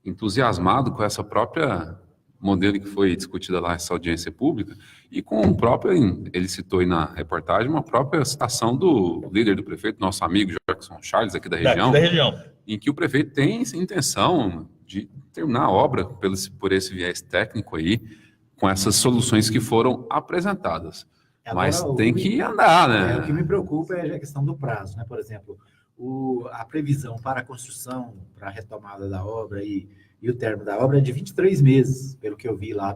Speaker 2: entusiasmado com essa própria modelo que foi discutida lá, essa audiência pública, e com o próprio, ele citou aí na reportagem, uma própria citação do líder do prefeito, nosso amigo Jackson Charles, aqui da região, em que o prefeito tem essa intenção de terminar a obra por esse viés técnico aí, com essas soluções que foram apresentadas. Agora, mas tem que andar, né?
Speaker 1: O que me preocupa é a questão do prazo, né? Por exemplo, a previsão para a construção, para a retomada da obra e o término da obra é de 23 meses, pelo que eu vi lá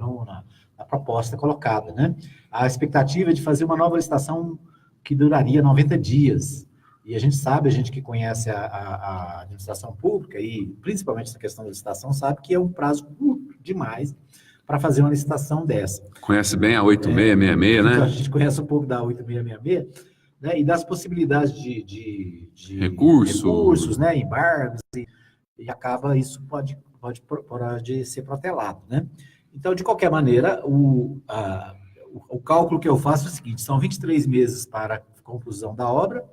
Speaker 1: na proposta colocada, né? A expectativa é de fazer uma nova licitação que duraria 90 dias. E a gente que conhece a administração pública, e principalmente essa questão da licitação, sabe que é um prazo curto demais para fazer uma licitação dessa.
Speaker 2: Conhece bem a 8666, né?
Speaker 1: Então, a gente conhece um pouco da 8666, né, e das possibilidades de recursos, né, embargos, e acaba isso pode ser protelado, né? Então, de qualquer maneira, o cálculo que eu faço é o seguinte, são 23 meses para a conclusão da obra,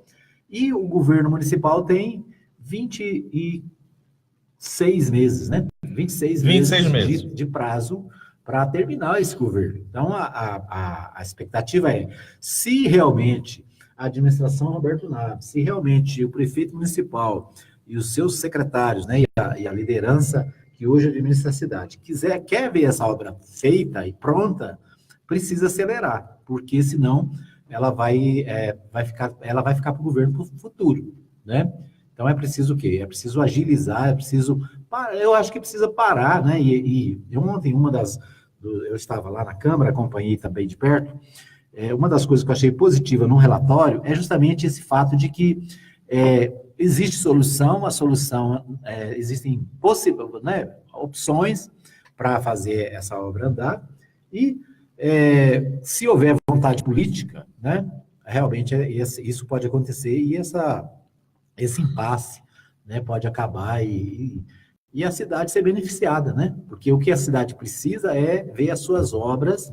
Speaker 1: e o governo municipal tem 26 meses, né? 26 meses de prazo para terminar esse governo. Então, a expectativa é, se realmente a administração Roberto Naves, se realmente o prefeito municipal e os seus secretários, né, e a liderança que hoje administra a cidade, quer ver essa obra feita e pronta, precisa acelerar, porque senão ela vai ficar para o governo para o futuro, né? Então é preciso o quê? É preciso agilizar, eu acho que precisa parar, né? E ontem eu estava lá na Câmara, acompanhei também de perto. Uma das coisas que eu achei positiva no relatório é justamente esse fato de que existe solução, existem opções para fazer essa obra andar, e se houver vontade política, né, realmente isso pode acontecer, e esse impasse, né, pode acabar e a cidade ser beneficiada, né? Porque o que a cidade precisa é ver as suas obras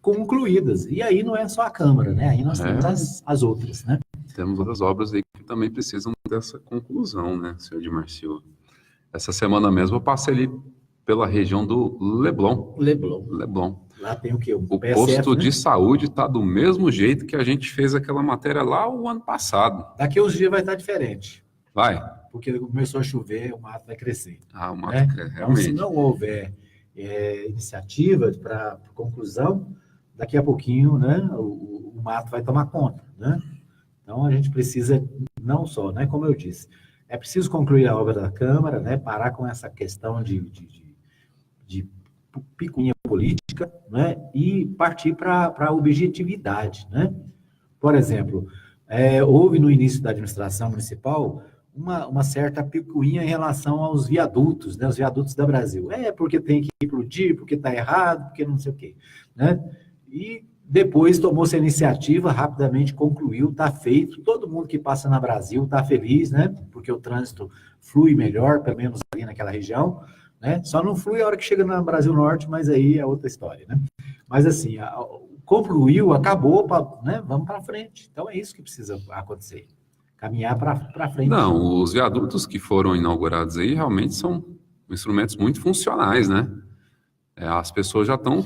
Speaker 1: concluídas. E aí não é só a Câmara, né? Aí nós temos as outras, né?
Speaker 2: Temos outras obras aí que também precisam dessa conclusão, né, senhor Edmar Silva? Essa semana mesmo eu passei ali pela região do Leblon.
Speaker 1: Lá tem o quê?
Speaker 2: O
Speaker 1: PSF,
Speaker 2: posto
Speaker 1: né?
Speaker 2: de saúde está do mesmo jeito que a gente fez aquela matéria lá o ano passado.
Speaker 1: Daqui uns dias vai estar diferente.
Speaker 2: Vai.
Speaker 1: Porque começou a chover, o mato vai crescer.
Speaker 2: O mato
Speaker 1: né?
Speaker 2: cresce,
Speaker 1: Então,
Speaker 2: realmente.
Speaker 1: se não houver iniciativa para conclusão, daqui a pouquinho, né, o mato vai tomar conta, né? Então, a gente precisa, não só, né, como eu disse, é preciso concluir a obra da Câmara, né, parar com essa questão de picuinha política, né, e partir para a objetividade, né? Por exemplo, houve no início da administração municipal uma certa picuinha em relação aos viadutos, né, os viadutos da Brasil. Porque tem que implodir, porque está errado, porque não sei o quê, né? E depois tomou-se a iniciativa, rapidamente concluiu, está feito, todo mundo que passa na Brasil está feliz, né? Porque o trânsito flui melhor, pelo menos ali naquela região, né? Só não flui a hora que chega no Brasil Norte, mas aí é outra história, né? Mas assim, concluiu, acabou, né? Vamos para frente. Então é isso que precisa acontecer, caminhar para frente.
Speaker 2: Não, os viadutos que foram inaugurados aí realmente são instrumentos muito funcionais, né? As pessoas já estão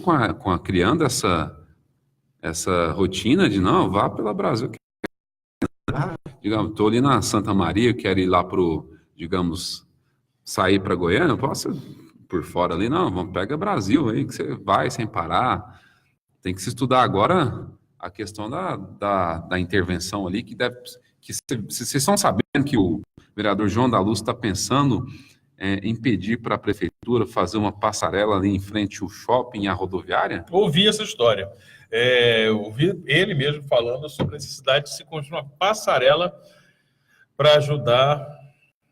Speaker 2: criando essa rotina de, não, vá pela Brasil. Digamos, estou ali na Santa Maria, quero ir lá digamos, sair para Goiânia, eu posso por fora ali, não, pega Brasil aí, que você vai sem parar. Tem que se estudar agora a questão da intervenção ali, que vocês estão sabendo que o vereador João da Luz está pensando em pedir para a prefeitura fazer uma passarela ali em frente ao shopping e à rodoviária?
Speaker 3: Ouvi essa história. Ouvi ele mesmo falando sobre a necessidade de se construir uma passarela para ajudar,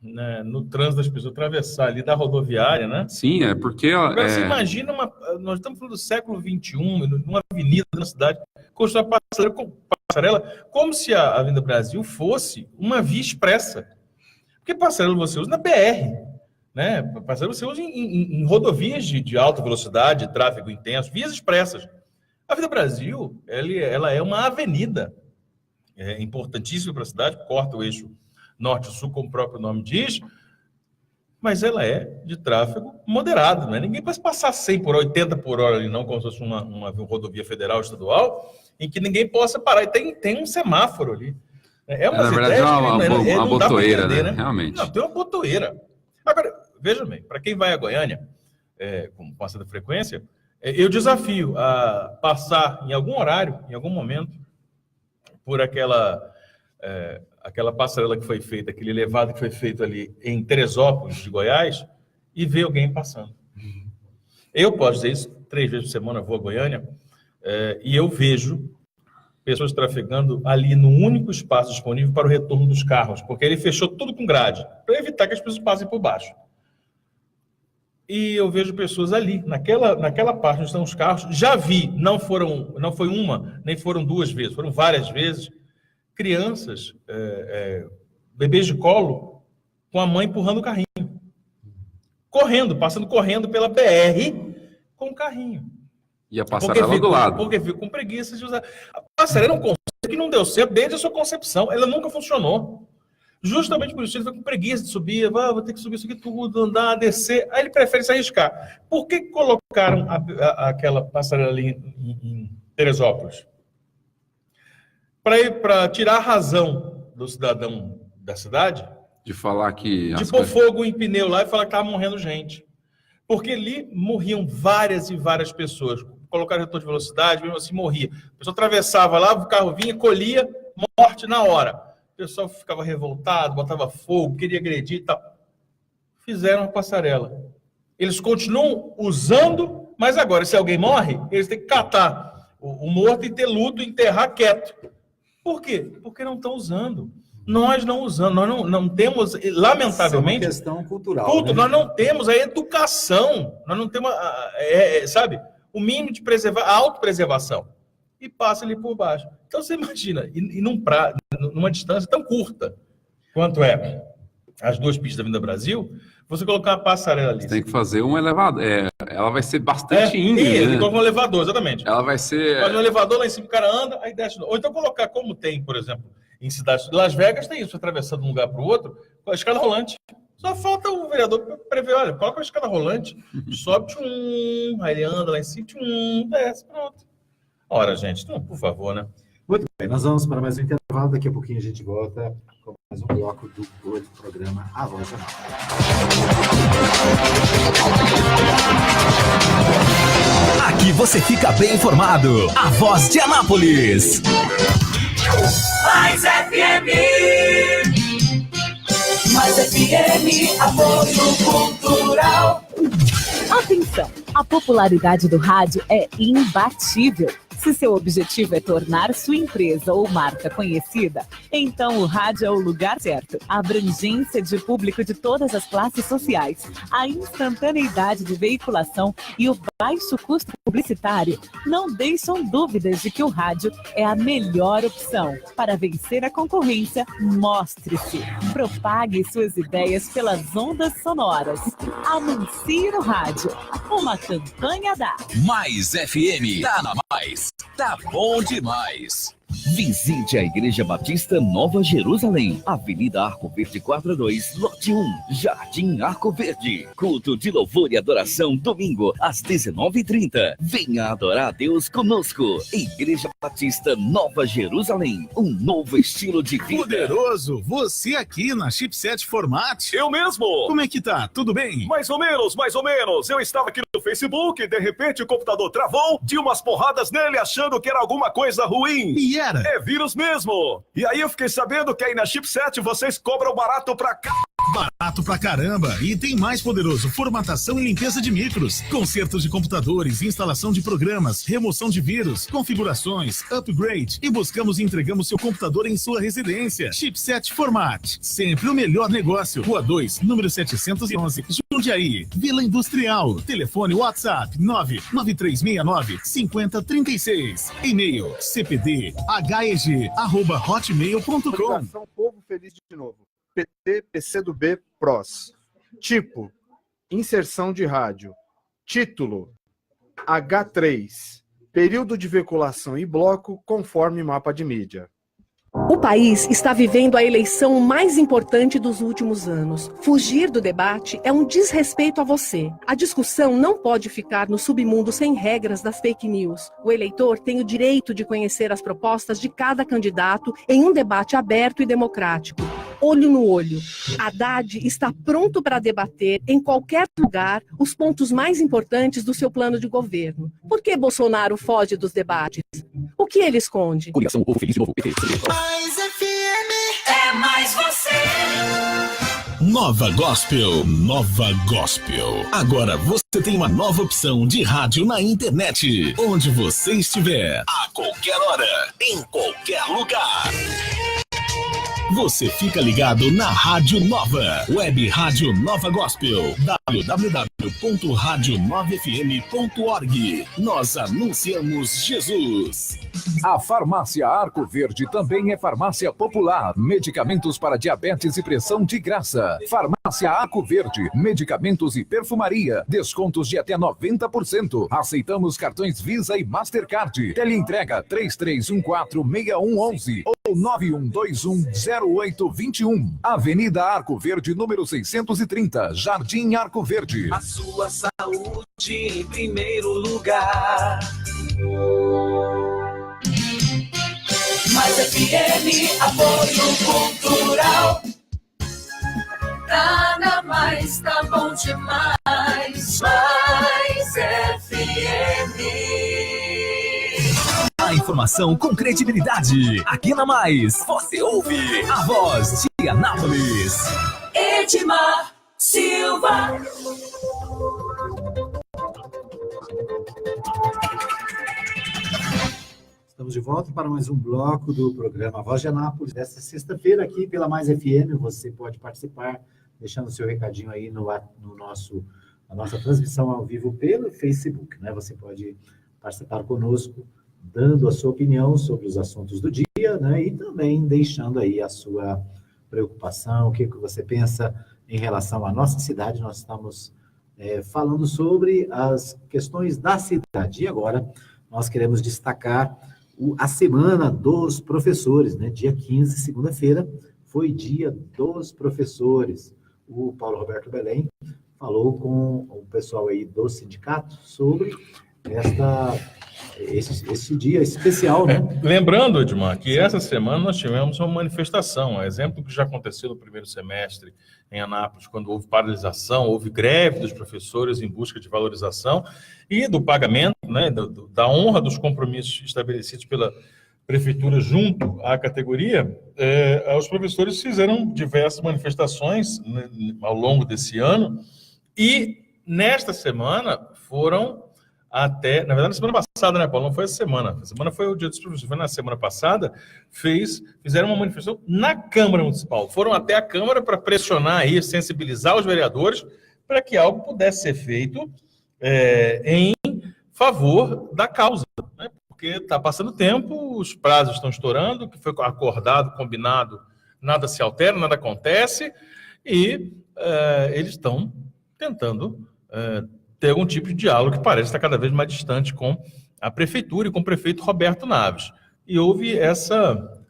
Speaker 3: né, no trânsito das pessoas, atravessar ali da rodoviária, né?
Speaker 2: Sim, porque...
Speaker 3: Agora, você imagina, nós estamos falando do século XXI, numa avenida na cidade, construir uma passarela como se a Avenida Brasil fosse uma via expressa. Porque passarela você usa na BR, né? Passarela você usa em rodovias de alta velocidade, tráfego intenso, vias expressas. A Avenida Brasil, ela é uma avenida importantíssima para a cidade, corta o eixo norte-sul, como o próprio nome diz, mas ela é de tráfego moderado, né? Ninguém pode passar 100 por hora, 80 por hora ali, não, como se fosse uma rodovia federal, estadual, em que ninguém possa parar. E tem um semáforo ali.
Speaker 2: Na verdade, é uma botoeira, né? Realmente.
Speaker 3: Não, tem uma botoeira. Agora, veja bem, para quem vai a Goiânia, com certa frequência, eu desafio a passar em algum horário, em algum momento, por aquela passarela que foi feita, aquele elevado que foi feito ali em Teresópolis, de Goiás, e ver alguém passando. Eu posso dizer isso, 3 vezes por semana eu vou a Goiânia, e eu vejo pessoas trafegando ali no único espaço disponível para o retorno dos carros, porque ele fechou tudo com grade, para evitar que as pessoas passem por baixo. E eu vejo pessoas ali, naquela parte onde estão os carros, já vi, não foi uma, nem foram 2 vezes, foram várias vezes, crianças, bebês de colo, com a mãe empurrando o carrinho. Passando correndo pela BR com o carrinho.
Speaker 2: E a passarela do lado.
Speaker 3: Porque fico com preguiça de usar. A passarela é um conceito que não deu certo desde a sua concepção. Ela nunca funcionou. Justamente por isso, ele foi com preguiça de subir, vou ter que subir isso aqui tudo, andar, descer. Aí ele prefere se arriscar. Por que colocaram aquela passarela ali em Teresópolis? Para tirar a razão do cidadão da cidade.
Speaker 2: De falar que...
Speaker 3: De pôr fogo em pneu lá e falar que estava morrendo gente. Porque ali morriam várias e várias pessoas. Colocaram retorno de velocidade, mesmo assim morria. A pessoa atravessava lá, o carro vinha, colhia, morte na hora. O pessoal ficava revoltado, botava fogo, queria agredir e tal. Fizeram uma passarela. Eles continuam usando, mas agora, se alguém morre, eles têm que catar o morto e ter luto, enterrar quieto. Por quê? Porque não estão usando. Nós não usamos, nós não temos, lamentavelmente...
Speaker 1: Isso é uma questão cultural. Né?
Speaker 3: Nós não temos a educação, nós não temos, sabe, o mínimo de a autopreservação. E passa ali por baixo. Então você imagina, numa distância tão curta quanto é as 2 pistas da Avenida Brasil, você colocar uma passarela ali.
Speaker 2: Você tem que fazer um elevador. Ela vai ser bastante íngreme.
Speaker 3: Tem que colocar um elevador, exatamente.
Speaker 2: Ela vai ser...
Speaker 3: Faz um elevador lá em cima, o cara anda, aí desce. Ou então colocar, como tem, por exemplo, em cidades de Las Vegas, tem isso, atravessando de um lugar para o outro, com a escada rolante. Só falta o vereador prever, olha, coloca a escada rolante, sobe, aí ele anda lá em cima, desce, pronto. Ora, gente, então, por favor, né?
Speaker 1: Muito bem, nós vamos para mais um intervalo, daqui a pouquinho a gente volta com mais um bloco do programa A Voz de Anápolis.
Speaker 15: Aqui você fica bem informado. A Voz de Anápolis.
Speaker 5: Mais FM. Mais FM, apoio cultural.
Speaker 6: Atenção! A popularidade do rádio é imbatível. Se seu objetivo é tornar sua empresa ou marca conhecida, então o rádio é o lugar certo. A abrangência de público de todas as classes sociais, a instantaneidade de veiculação e o baixo custo publicitário não deixam dúvidas de que o rádio é a melhor opção. Para vencer a concorrência, mostre-se. Propague suas ideias pelas ondas sonoras. Anuncie no rádio. Uma campanha da
Speaker 15: Mais FM. Tá na Mais. Tá bom demais.
Speaker 4: Visite a Igreja Batista Nova Jerusalém, Avenida Arco Verde 42, lote 1, Jardim Arco Verde. Culto de louvor e adoração, domingo, às 19h30. Venha adorar a Deus conosco. Igreja Batista Nova Jerusalém, um novo estilo de vida.
Speaker 8: Poderoso, você aqui na Chipset Format.
Speaker 9: Eu mesmo.
Speaker 8: Como é que tá? Tudo bem?
Speaker 9: Mais ou menos, mais ou menos. Eu estava aqui no Facebook e de repente o computador travou, tinha umas porradas nele achando que era alguma coisa ruim.
Speaker 8: E era?
Speaker 9: É vírus mesmo. E aí eu fiquei sabendo que aí na Chipset vocês cobram barato pra cá.
Speaker 8: Barato pra caramba! E tem mais poderoso: formatação e limpeza de micros, consertos de computadores, instalação de programas, remoção de vírus, configurações, upgrade, e buscamos e entregamos seu computador em sua residência. Chipset Format, sempre o melhor negócio. Rua 2, número 711, Jundiaí, Vila Industrial. Telefone WhatsApp 99369-5036. E-mail cpdheg@hotmail.com.
Speaker 13: Povo Feliz de Novo. PT, PCdoB, PROS. Tipo, inserção de rádio. Título, H3. Período de veiculação e bloco conforme mapa de mídia.
Speaker 14: O país está vivendo a eleição mais importante dos últimos anos. Fugir do debate é um desrespeito a você. A discussão não pode ficar no submundo sem regras das fake news. O eleitor tem o direito de conhecer as propostas de cada candidato em um debate aberto e democrático. Olho no olho. Haddad está pronto para debater em qualquer lugar os pontos mais importantes do seu plano de governo. Por que Bolsonaro foge dos debates? O que ele esconde?
Speaker 4: Coligação Povo Feliz de Novo, PT.
Speaker 5: Mais FM é mais você.
Speaker 8: Nova Gospel, Nova Gospel. Agora você tem uma nova opção de rádio na internet, onde você estiver, a qualquer hora, em qualquer lugar. Você fica ligado na Rádio Nova, Web Rádio Nova Gospel, www.radionovafm.org. Nós anunciamos Jesus.
Speaker 19: A Farmácia Arco Verde também é farmácia popular. Medicamentos para diabetes e pressão de graça. Farmácia Arco Verde, medicamentos e perfumaria. Descontos de até 90%. Aceitamos cartões Visa e Mastercard. Teleentrega 3314-6111 ou 9121-0821. Avenida Arco Verde, número 630, Jardim Arco Verde.
Speaker 5: A sua saúde em primeiro lugar. Mais FM, apoio cultural. Tá na Mais, tá bom demais. Mais FM.
Speaker 15: A informação com credibilidade. Aqui na Mais, você ouve a Voz de Anápolis.
Speaker 5: Edmar Silva.
Speaker 1: Estamos de volta para mais um bloco do programa Voz de Anápolis. Desta sexta-feira aqui pela Mais FM, você pode participar, deixando seu recadinho aí na nossa transmissão ao vivo pelo Facebook, né? Você pode participar conosco, dando a sua opinião sobre os assuntos do dia, né? E também deixando aí a sua preocupação, o que você pensa em relação à nossa cidade. Nós estamos falando sobre as questões da cidade. E agora nós queremos destacar a Semana dos Professores, né? Dia 15, segunda-feira, foi Dia dos Professores. O Paulo Roberto Belém falou com o pessoal aí do sindicato sobre esse dia especial, né?
Speaker 3: Lembrando, Edmar, que essa semana nós tivemos uma manifestação, exemplo que já aconteceu no primeiro semestre em Anápolis, quando houve paralisação, houve greve dos professores em busca de valorização e do pagamento, né, da honra dos compromissos estabelecidos pela prefeitura junto à categoria. Os professores fizeram diversas manifestações, né, ao longo desse ano, e nesta semana foram até, na verdade, na semana passada, né, Paulo? Não foi essa semana. A semana foi o Dia dos Professores. Foi na semana passada, fizeram uma manifestação na Câmara Municipal. Foram até a Câmara para pressionar aí, sensibilizar os vereadores para que algo pudesse ser feito em favor da causa, né? Porque está passando tempo, os prazos estão estourando, o que foi acordado, combinado, nada se altera, nada acontece, e eles estão tentando ter algum tipo de diálogo que parece estar cada vez mais distante com a prefeitura e com o prefeito Roberto Naves. E houve essa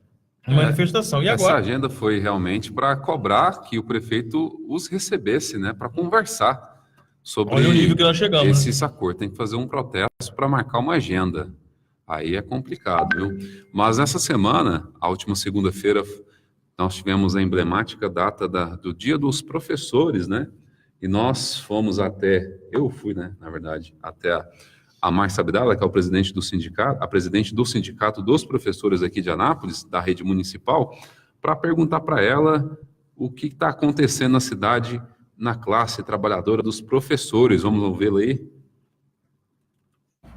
Speaker 3: manifestação. E
Speaker 2: essa
Speaker 3: agora...
Speaker 2: agenda foi realmente para cobrar que o prefeito os recebesse, né, para conversar sobre
Speaker 3: Olha o nível que nós chegamos,
Speaker 2: esses acordos. Tem que fazer um protesto para marcar uma agenda. Aí é complicado, viu? Mas essa semana, a última segunda-feira, nós tivemos a emblemática data do Dia dos Professores, né? E nós fomos eu fui, né, na verdade, até a Márcia Abdala, que é o presidente do sindicato, a presidente do Sindicato dos Professores aqui de Anápolis, da rede municipal, para perguntar para ela o que está acontecendo na cidade, na classe trabalhadora dos professores. Vamos ouvi-la aí?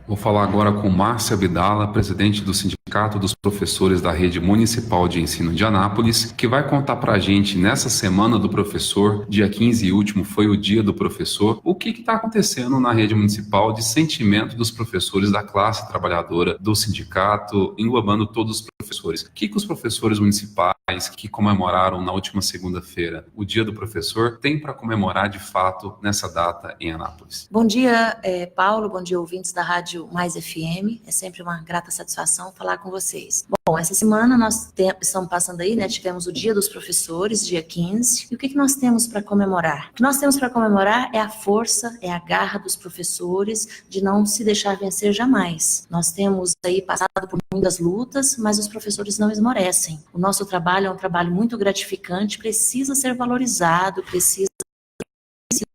Speaker 2: Vou falar agora com Márcia Abdala, presidente do Sindicato dos Professores da Rede Municipal de Ensino de Anápolis, que vai contar para a gente, nessa Semana do Professor, dia 15 e último foi o Dia do Professor, o que está acontecendo na rede municipal de sentimento dos professores da classe trabalhadora do sindicato, englobando todos os professores. O que os professores municipais que comemoraram na última segunda-feira o Dia do Professor têm para comemorar de fato nessa data em Anápolis?
Speaker 7: Bom dia, Paulo, bom dia, ouvintes da Rádio Mais FM, é sempre uma grata satisfação falar com vocês. Bom, essa semana nós estamos passando aí, né, tivemos o Dia dos Professores, dia 15, e o que nós temos para comemorar? O que nós temos para comemorar é a força, é a garra dos professores de não se deixar vencer jamais. Nós temos aí passado por muitas lutas, mas os professores não esmorecem. O nosso trabalho é um trabalho muito gratificante, precisa ser valorizado, precisa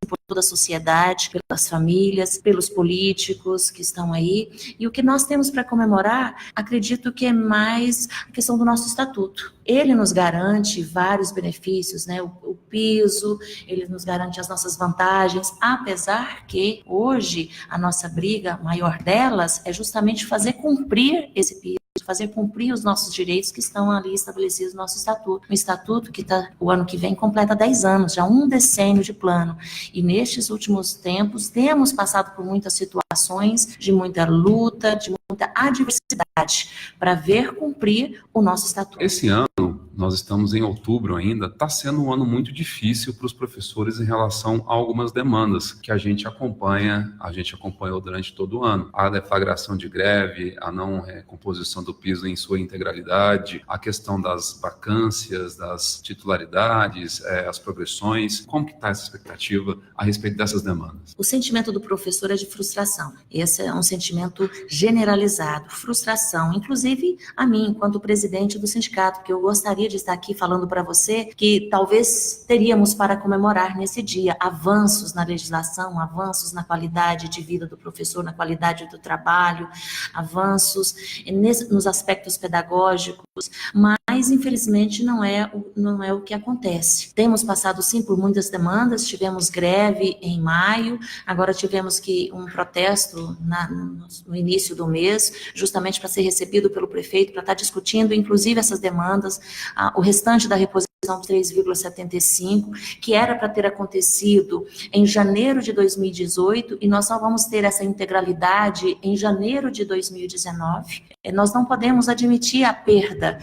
Speaker 7: por toda a sociedade, pelas famílias, pelos políticos que estão aí. E o que nós temos para comemorar, acredito que é mais a questão do nosso estatuto. Ele nos garante vários benefícios, né? O piso, ele nos garante as nossas vantagens, apesar que hoje a nossa briga maior delas é justamente fazer cumprir esse piso, fazer cumprir os nossos direitos que estão ali estabelecidos no nosso estatuto. Um estatuto que o ano que vem completa 10 anos, já um decênio de plano. E nestes últimos tempos temos passado por muitas situações de muita luta, de muita adversidade para ver cumprir o nosso estatuto.
Speaker 2: Esse ano, nós estamos em outubro ainda, está sendo um ano muito difícil para os professores em relação a algumas demandas que a gente acompanhou durante todo o ano. A deflagração de greve, a não recomposição do piso em sua integralidade, a questão das vacâncias, das titularidades, as progressões. Como que está essa expectativa a respeito dessas demandas?
Speaker 7: O sentimento do professor é de frustração. Esse é um sentimento generalizado, frustração. Inclusive a mim, enquanto presidente do sindicato, que eu gostaria de estar aqui falando para você que talvez teríamos para comemorar nesse dia avanços na legislação, avanços na qualidade de vida do professor, na qualidade do trabalho, avanços nos aspectos pedagógicos, mas mas infelizmente não é o que acontece. Temos passado sim por muitas demandas, tivemos greve em maio, agora tivemos um protesto no início do mês, justamente para ser recebido pelo prefeito, para estar discutindo inclusive essas demandas, o restante da reposição 3,75, que era para ter acontecido em janeiro de 2018, e nós só vamos ter essa integralidade em janeiro de 2019. Nós não podemos admitir a perda.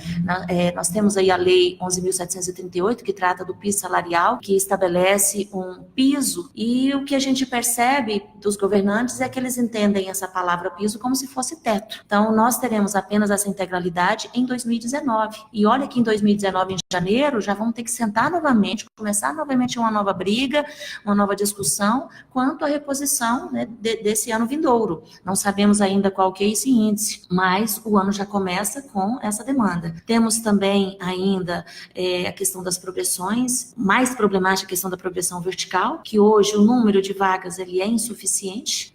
Speaker 7: Nós temos aí a Lei 11.738, que trata do piso salarial, que estabelece um piso, e o que a gente percebe dos governantes é que eles entendem essa palavra piso como se fosse teto. Então, nós teremos apenas essa integralidade em 2019. E olha que em 2019, em janeiro, já vamos ter que sentar novamente, começar novamente uma nova briga, uma nova discussão quanto à reposição, né, desse ano vindouro. Não sabemos ainda qual que é esse índice, mas o ano já começa com essa demanda. Temos também ainda a questão das progressões, mais problemática a questão da progressão vertical, que hoje o número de vagas ele é insuficiente.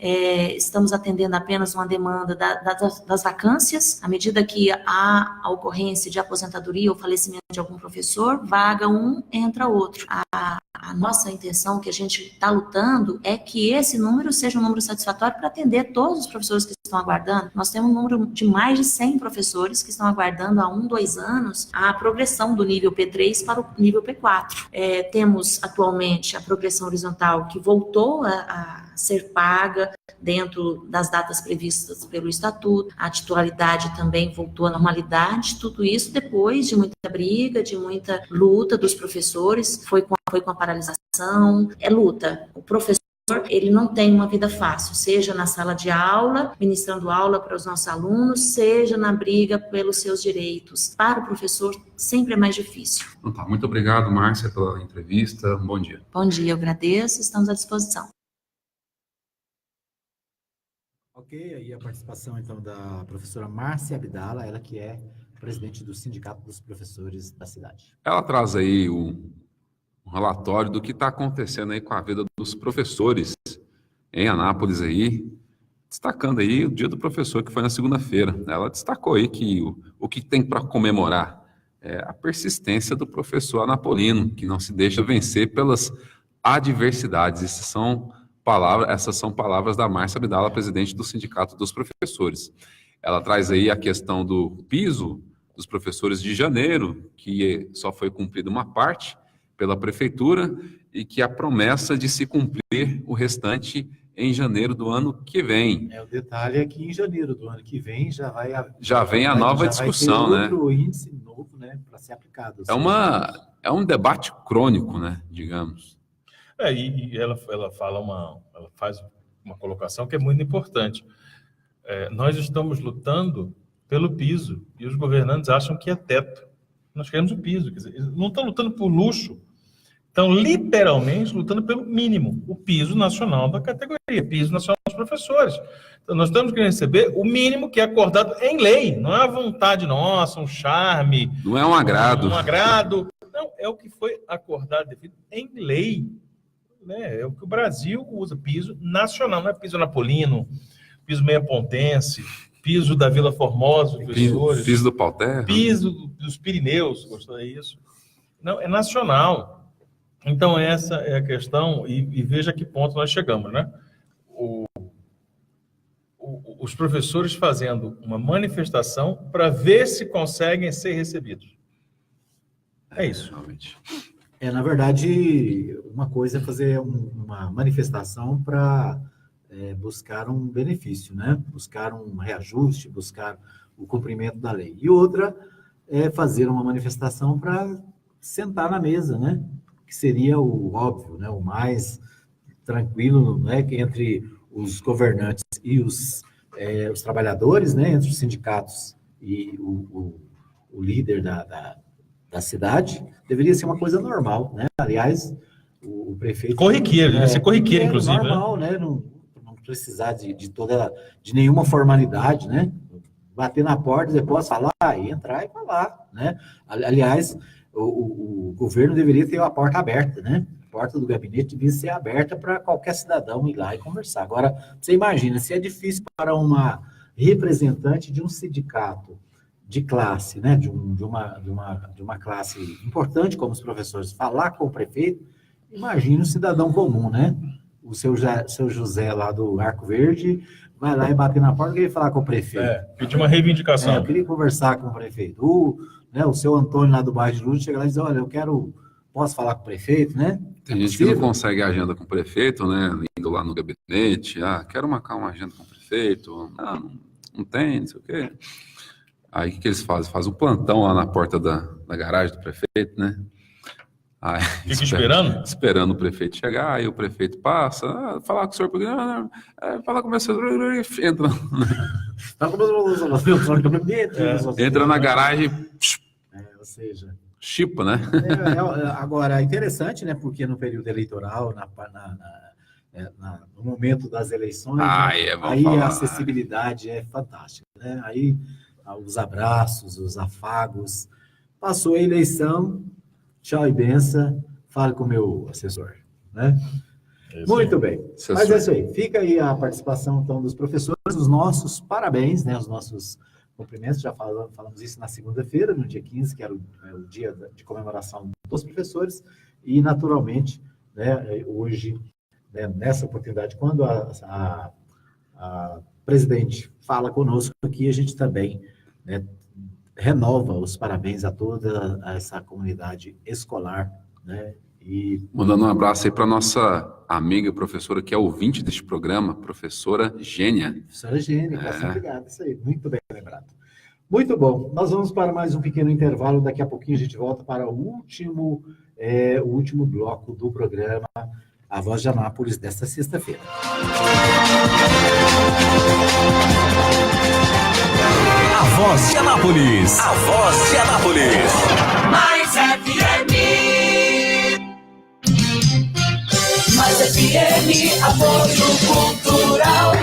Speaker 7: Estamos atendendo apenas uma demanda das vacâncias. À medida que há a ocorrência de aposentadoria ou falecimento de algum professor, vaga um, entra outro. A nossa intenção, que a gente está lutando, é que esse número seja um número satisfatório para atender todos os professores que estão aguardando. Nós temos um número de mais de 100 professores que estão aguardando há 2 anos a progressão do nível P3 para o nível P4. Temos atualmente a progressão horizontal, que voltou a ser paga dentro das datas previstas pelo Estatuto. A titularidade também voltou à normalidade. Tudo isso depois de muita briga, de muita luta dos professores. Foi com a paralisação. É luta. O professor, ele não tem uma vida fácil, seja na sala de aula, ministrando aula para os nossos alunos, seja na briga pelos seus direitos. Para o professor, sempre é mais difícil.
Speaker 2: Então tá, muito obrigado, Márcia, pela entrevista. Bom dia.
Speaker 7: Bom dia, eu agradeço. Estamos à disposição.
Speaker 1: Ok, aí a participação, então, da professora Márcia Abdala, ela que é presidente do Sindicato dos Professores da cidade.
Speaker 2: Ela traz aí um relatório do que está acontecendo aí com a vida dos professores em Anápolis aí, destacando aí o Dia do Professor, que foi na segunda-feira. Ela destacou aí que o que tem para comemorar é a persistência do professor anapolino, que não se deixa vencer pelas adversidades. Essas são palavras da Márcia Abdala, presidente do Sindicato dos Professores. Ela traz aí a questão do piso dos professores de janeiro, que só foi cumprida uma parte pela prefeitura e que a promessa de se cumprir o restante em janeiro do ano que vem.
Speaker 1: O detalhe é que em janeiro do ano que vem
Speaker 2: já vem a nova discussão, né?
Speaker 1: Outro índice novo, né, para ser aplicado.
Speaker 2: É um debate crônico, né, digamos.
Speaker 3: E ela faz uma colocação que é muito importante. Nós estamos lutando pelo piso e os governantes acham que é teto. Nós queremos o piso. Quer dizer, eles não estão lutando por luxo, estão literalmente lutando pelo mínimo, o piso nacional da categoria, piso nacional dos professores. Então, nós temos que receber o mínimo que é acordado em lei, não é a vontade nossa, um charme.
Speaker 2: Não é um agrado.
Speaker 3: Um agrado. Não, é o que foi acordado, definido em lei. Né? É o que o Brasil usa, piso nacional, não é piso napolino, piso meia-pontense, piso da Vila Formosa, professores.
Speaker 2: Piso do Pau-Terra.
Speaker 3: Piso dos Pirineus, gostou disso? Não, é nacional. Então, essa é a questão, e veja a que ponto nós chegamos, né? Os professores fazendo uma manifestação para ver se conseguem ser recebidos. É isso.
Speaker 2: Realmente.
Speaker 1: Na verdade, uma coisa é fazer uma manifestação para buscar um benefício, né? Buscar um reajuste, buscar o cumprimento da lei. E outra é fazer uma manifestação para sentar na mesa, né? Que seria o óbvio, né? O mais tranquilo, né? Que entre os governantes e os trabalhadores, né? Entre os sindicatos e o líder da cidade, deveria ser uma coisa normal, né? Aliás, o prefeito...
Speaker 3: Corriqueiro, deveria ser corriqueiro, inclusive.
Speaker 1: Normal, né? Não precisar de nenhuma formalidade, né? Bater na porta, depois falar, entrar e falar, né? Aliás, o governo deveria ter a porta aberta, né? A porta do gabinete devia ser aberta para qualquer cidadão ir lá e conversar. Agora, você imagina, se é difícil para uma representante de um sindicato de classe, né, de uma classe importante como os professores, falar com o prefeito, imagine o cidadão comum, né? O seu José lá do Arco Verde vai lá e bater na porta e queria falar com o prefeito.
Speaker 3: Pedir uma reivindicação.
Speaker 1: Eu queria conversar com o prefeito. O seu Antônio lá do bairro de Luz chega lá e diz, olha, posso falar com o prefeito, né?
Speaker 2: Tem gente que não consegue a agenda com o prefeito, né? Indo lá no gabinete, quero marcar uma agenda com o prefeito, não tem, não sei o quê. Aí o que eles fazem? Fazem um plantão lá na porta da garagem do prefeito, né? Aí,
Speaker 3: fica esperando?
Speaker 2: Esperando o prefeito chegar, aí o prefeito passa, falar com o senhor, falar com o meu senhor, entra. Entra na garagem,
Speaker 1: ou seja...
Speaker 2: chipa, né?
Speaker 1: Agora, é interessante, né? Porque no período eleitoral, no momento das eleições, aí a acessibilidade é fantástica, né? Aí os abraços, os afagos, passou a eleição, tchau e benção, fale com o meu assessor, né? Muito bem. Mas é isso aí. Fica aí a participação, então, dos professores, os nossos parabéns, né? Os nossos cumprimentos, já falamos isso na segunda-feira, no dia 15, que era o dia de comemoração dos professores, e, naturalmente, né, hoje, né, nessa oportunidade, quando a presidente fala conosco aqui, a gente também, né, renova os parabéns a toda essa comunidade escolar, né? E
Speaker 2: mandando um abraço aí para nossa amiga professora que é ouvinte deste programa, professora Gênia.
Speaker 1: Professora Gênia, obrigado, isso aí, muito bem lembrado. Muito bom, nós vamos para mais um pequeno intervalo, daqui a pouquinho a gente volta para o último bloco do programa A Voz de Anápolis desta sexta-feira.
Speaker 15: A Voz de Anápolis. A Voz de Anápolis.
Speaker 5: Mais FM. Mais FM, apoio cultural.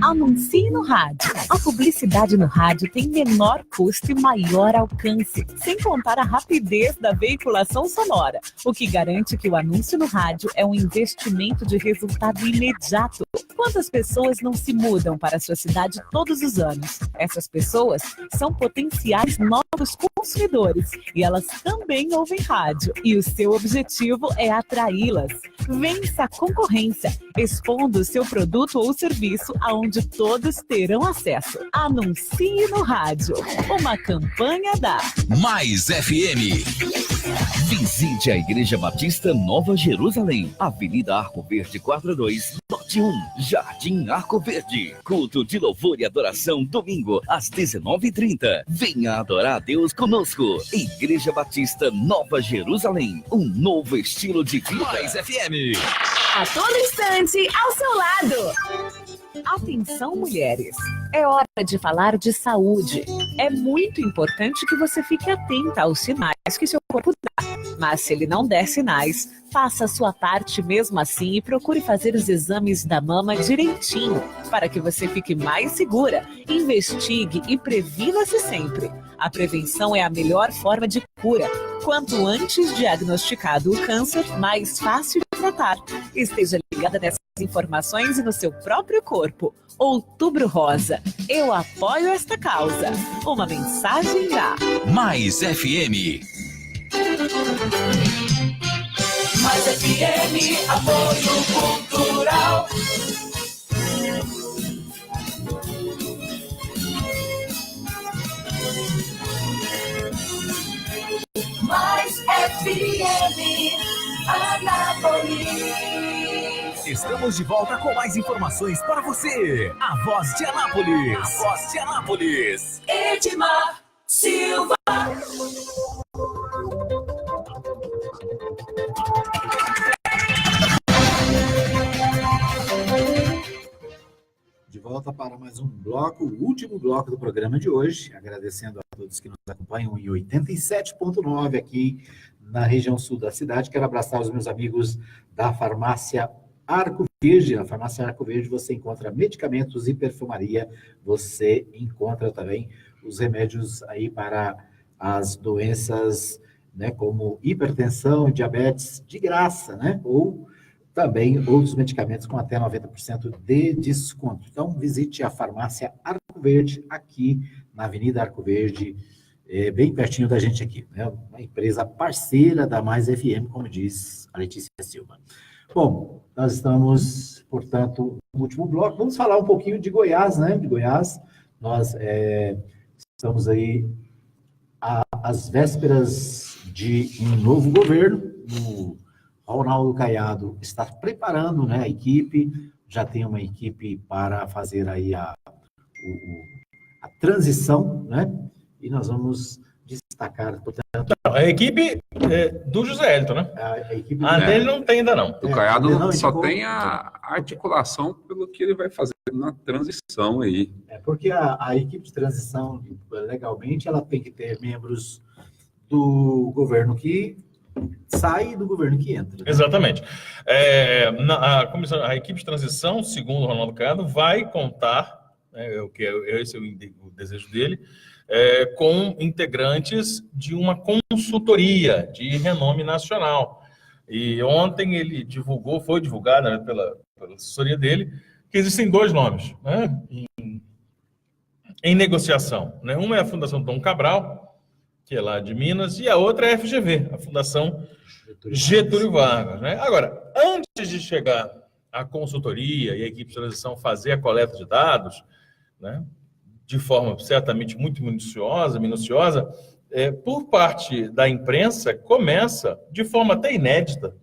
Speaker 6: Anuncie no rádio. A publicidade no rádio tem menor custo e maior alcance, sem contar a rapidez da veiculação sonora, o que garante que o anúncio no rádio é um investimento de resultado imediato. Quantas pessoas não se mudam para a sua cidade todos os anos? Essas pessoas são potenciais novos consumidores e elas também ouvem rádio. E o seu objetivo é atraí-las. Vença a concorrência, expondo o seu produto ou serviço aonde todos terão acesso. Anuncie no rádio. Uma campanha da
Speaker 4: Mais FM. Visite a Igreja Batista Nova Jerusalém, Avenida Arco Verde 42, Lote 1, Jardim Arco Verde. Culto de louvor e adoração, domingo, às 19h30. Venha adorar a Deus conosco. Igreja Batista Nova Jerusalém, um novo estilo de vida.
Speaker 15: Mais FM.
Speaker 6: A todo instante, ao seu lado. Atenção, mulheres. É hora de falar de saúde. É muito importante que você fique atenta aos sinais que seu corpo dá. Mas se ele não der sinais, faça a sua parte mesmo assim e procure fazer os exames da mama direitinho, para que você fique mais segura. Investigue e previna-se sempre. A prevenção é a melhor forma de cura. Quanto antes diagnosticado o câncer, mais fácil de tratar. Esteja ligada nessas informações e no seu próprio corpo. Outubro Rosa. Eu apoio esta causa. Uma mensagem da
Speaker 15: Mais FM.
Speaker 5: Mais FM, apoio cultural. Mais FM, Anápolis.
Speaker 15: Estamos de volta com mais informações para você. A Voz de Anápolis. A Voz de Anápolis.
Speaker 5: Edmar Silva.
Speaker 1: De volta para mais um bloco, o último bloco do programa de hoje, agradecendo a todos que nos acompanham em 87.9 aqui na região sul da cidade. Quero abraçar os meus amigos da farmácia Arco Verde. Na farmácia Arco Verde você encontra medicamentos e perfumaria, você encontra também os remédios aí para as doenças, né, como hipertensão, diabetes, de graça, né, ou também outros medicamentos com até 90% de desconto. Então, visite a farmácia Arco Verde aqui na Avenida Arco Verde, bem pertinho da gente aqui, né? Uma empresa parceira da Mais FM, como diz a Letícia Silva. Bom, nós estamos, portanto, no último bloco. Vamos falar um pouquinho de Goiás, né? De Goiás. Nós estamos aí às vésperas de um novo governo. O Ronaldo Caiado está preparando, né, a equipe. Já tem uma equipe para fazer aí a transição, né? E nós vamos destacar, portanto...
Speaker 3: A equipe do José Hélito, né?
Speaker 1: A equipe
Speaker 3: dele não tem ainda, não.
Speaker 2: O Caiado só tem a articulação pelo que ele vai fazer na transição aí.
Speaker 1: Porque a equipe de transição, legalmente, ela tem que ter membros do governo que sai e do governo que entra. Né?
Speaker 3: Exatamente. A equipe de transição, segundo o Ronaldo Caiado, vai contar, esse é o desejo dele, com integrantes de uma consultoria de renome nacional. E ontem ele foi divulgado, né, pela assessoria dele, que existem 2 nomes, né, em negociação. Né? Uma é a Fundação Dom Cabral, que é lá de Minas, e a outra é a FGV, a Fundação Getúlio Vargas. Né? Agora, antes de chegar a consultoria e a equipe de transição fazer a coleta de dados, né, de forma certamente muito minuciosa, por parte da imprensa, começa, de forma até inédita,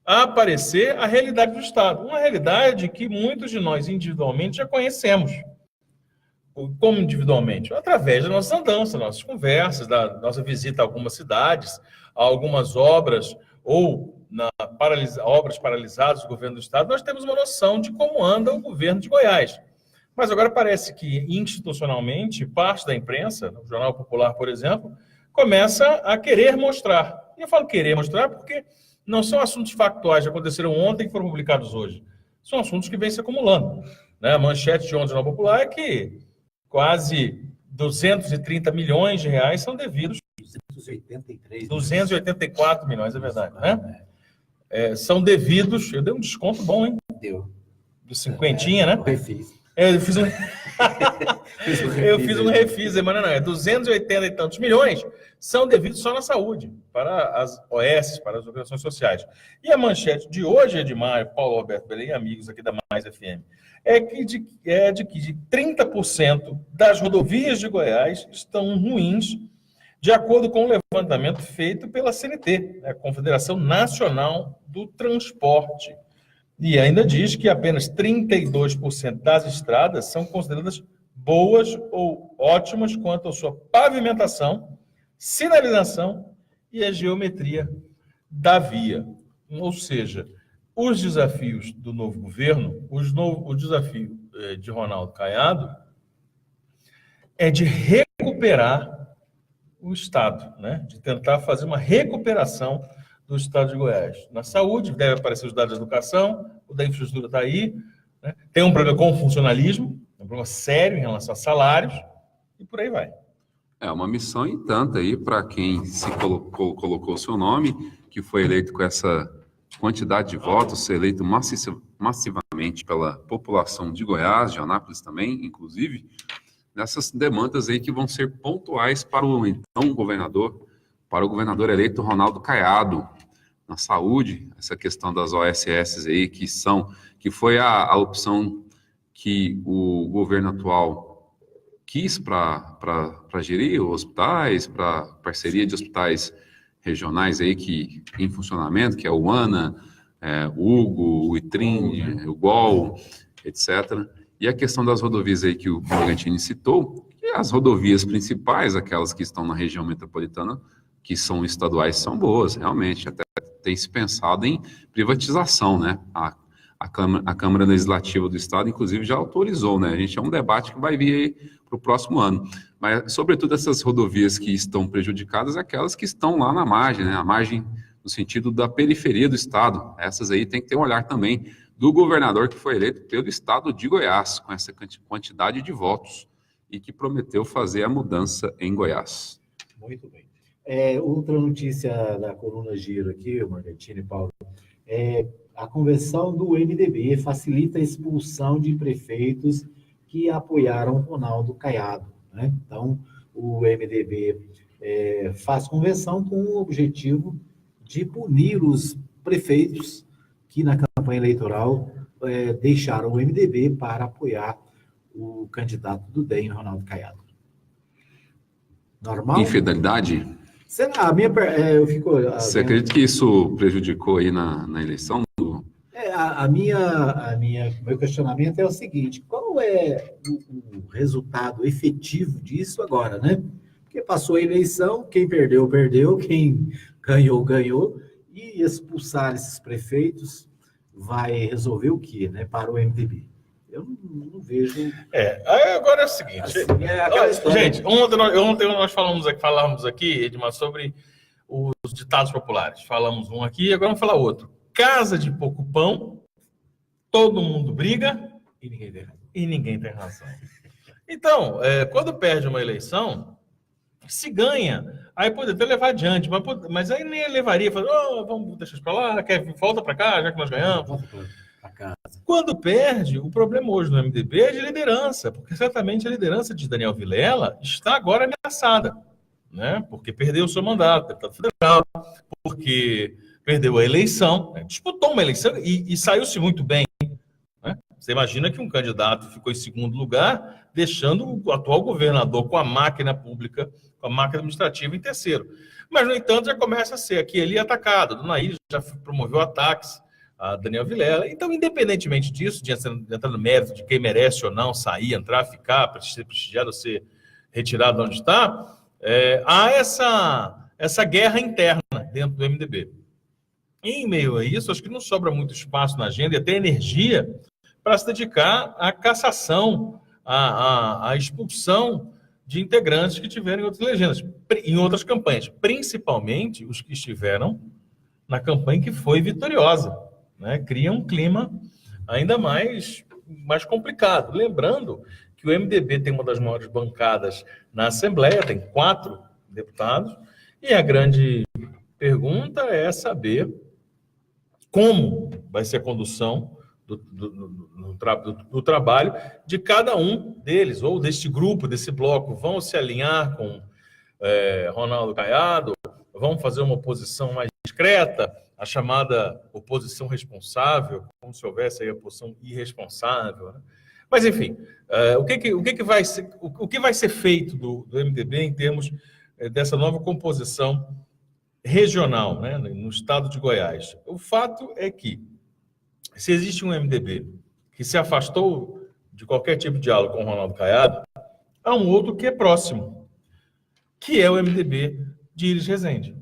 Speaker 3: a aparecer a realidade do Estado. Uma realidade que muitos de nós individualmente já conhecemos. Como individualmente? Através da nossa andança, nossas conversas, da nossa visita a algumas cidades, a algumas obras, ou obras paralisadas do governo do Estado, nós temos uma noção de como anda o governo de Goiás. Mas agora parece que, institucionalmente, parte da imprensa, o Jornal Popular, por exemplo, começa a querer mostrar. E eu falo querer mostrar porque não são assuntos factuais que aconteceram ontem e foram publicados hoje. São assuntos que vêm se acumulando. Né? A manchete de ontem do Jornal Popular é que quase 230 milhões de reais são devidos. 284 milhões, é verdade, né? São devidos. Eu dei um desconto bom, hein?
Speaker 1: Deu.
Speaker 3: Do cinquentinha, né?
Speaker 1: Refis.
Speaker 3: Eu fiz um refis, mas não, 280 e tantos milhões são devidos só na saúde, para as OS, para as organizações sociais. E a manchete de hoje, Edmar, Paulo Roberto Belém, amigos aqui da Mais FM, é de que 30% das rodovias de Goiás estão ruins, de acordo com o levantamento feito pela CNT, a Confederação Nacional do Transporte. E ainda diz que apenas 32% das estradas são consideradas boas ou ótimas quanto à sua pavimentação, sinalização e a geometria da via. Ou seja, os desafios do novo governo, o desafio de Ronaldo Caiado é de recuperar o Estado, né? De tentar fazer uma recuperação do Estado de Goiás. Na saúde, deve aparecer os dados da educação, o da infraestrutura está aí, né? Tem um problema com o funcionalismo, um problema sério em relação a salários, e por aí vai.
Speaker 2: É uma missão em tanto aí para quem se colocou o seu nome, que foi eleito com essa quantidade de votos, ser eleito massivamente pela população de Goiás, de Anápolis também, inclusive, nessas demandas aí que vão ser pontuais para o então governador, para o governador eleito Ronaldo Caiado. Na saúde, essa questão das OSS aí, que foi a opção que o governo atual quis para gerir hospitais, para parceria de hospitais regionais aí que em funcionamento, que é o ANA, o Hugo, o ITRIN, o GOL, etc. E a questão das rodovias aí que o Bragantini citou, que as rodovias principais, aquelas que estão na região metropolitana, que são estaduais, são boas, realmente. Até tem se pensado em privatização, né? A Câmara Legislativa do Estado, inclusive, já autorizou, né? A gente é um debate que vai vir aí para o próximo ano. Mas, sobretudo, essas rodovias que estão prejudicadas, aquelas que estão lá na margem, né? A margem no sentido da periferia do Estado. Essas aí tem que ter um olhar também do governador que foi eleito pelo Estado de Goiás, com essa quantidade de votos, e que prometeu fazer a mudança em Goiás.
Speaker 1: Muito bem. Outra notícia da coluna Giro aqui, Margartini e Paulo, a convenção do MDB facilita a expulsão de prefeitos que apoiaram Ronaldo Caiado. né? Então, o MDB faz convenção com o objetivo de punir os prefeitos que na campanha eleitoral deixaram o MDB para apoiar o candidato do DEM, Ronaldo Caiado. Normal?
Speaker 2: Infidelidade?
Speaker 1: Sei lá,
Speaker 2: Você acredita que isso prejudicou aí na eleição?
Speaker 1: Meu questionamento é o seguinte: qual é o resultado efetivo disso agora, né? Porque passou a eleição, quem perdeu, perdeu, quem ganhou, ganhou, e expulsar esses prefeitos vai resolver o quê, né, para o MDB? Eu não vejo...
Speaker 3: Agora é o seguinte... Assim, gente, ontem nós falamos aqui, Edmar, sobre os ditados populares. Falamos um aqui, agora vamos falar outro. Casa de pouco pão, todo mundo briga e ninguém tem razão. Então, quando perde uma eleição, se ganha, aí pode até levar adiante, mas aí nem levaria, vamos deixar isso para lá, volta para cá, já que nós ganhamos. Quando perde, o problema hoje no MDB é de liderança, porque certamente a liderança de Daniel Vilela está agora ameaçada, né? Porque perdeu o seu mandato, deputado federal, porque perdeu a eleição, né? Disputou uma eleição e saiu-se muito bem, né? Você imagina que um candidato ficou em segundo lugar, deixando o atual governador com a máquina pública, com a máquina administrativa em terceiro. Mas, no entanto, já começa a ser aqui ali atacado. A Dona Iris já promoveu ataques a Daniel Vilela. Então, independentemente disso, de entrar no mérito de quem merece ou não sair, entrar, ficar, para ser prestigiado ou ser retirado de onde está, há essa guerra interna dentro do MDB. E, em meio a isso, acho que não sobra muito espaço na agenda e até energia para se dedicar à cassação, à expulsão de integrantes que tiveram em outras legendas, em outras campanhas, principalmente os que estiveram na campanha que foi vitoriosa, né? Cria um clima ainda mais complicado. Lembrando que o MDB tem uma das maiores bancadas na Assembleia, tem 4 deputados, e a grande pergunta é saber como vai ser a condução do trabalho de cada um deles, ou deste grupo, desse bloco. Vão se alinhar com Ronaldo Caiado? Vão fazer uma oposição mais discreta, a chamada oposição responsável, como se houvesse aí a oposição irresponsável, né? Mas, enfim, o que vai ser feito do MDB em termos dessa nova composição regional, né, no estado de Goiás? O fato é que, se existe um MDB que se afastou de qualquer tipo de diálogo com o Ronaldo Caiado, há um outro que é próximo, que é o MDB de Iris Rezende.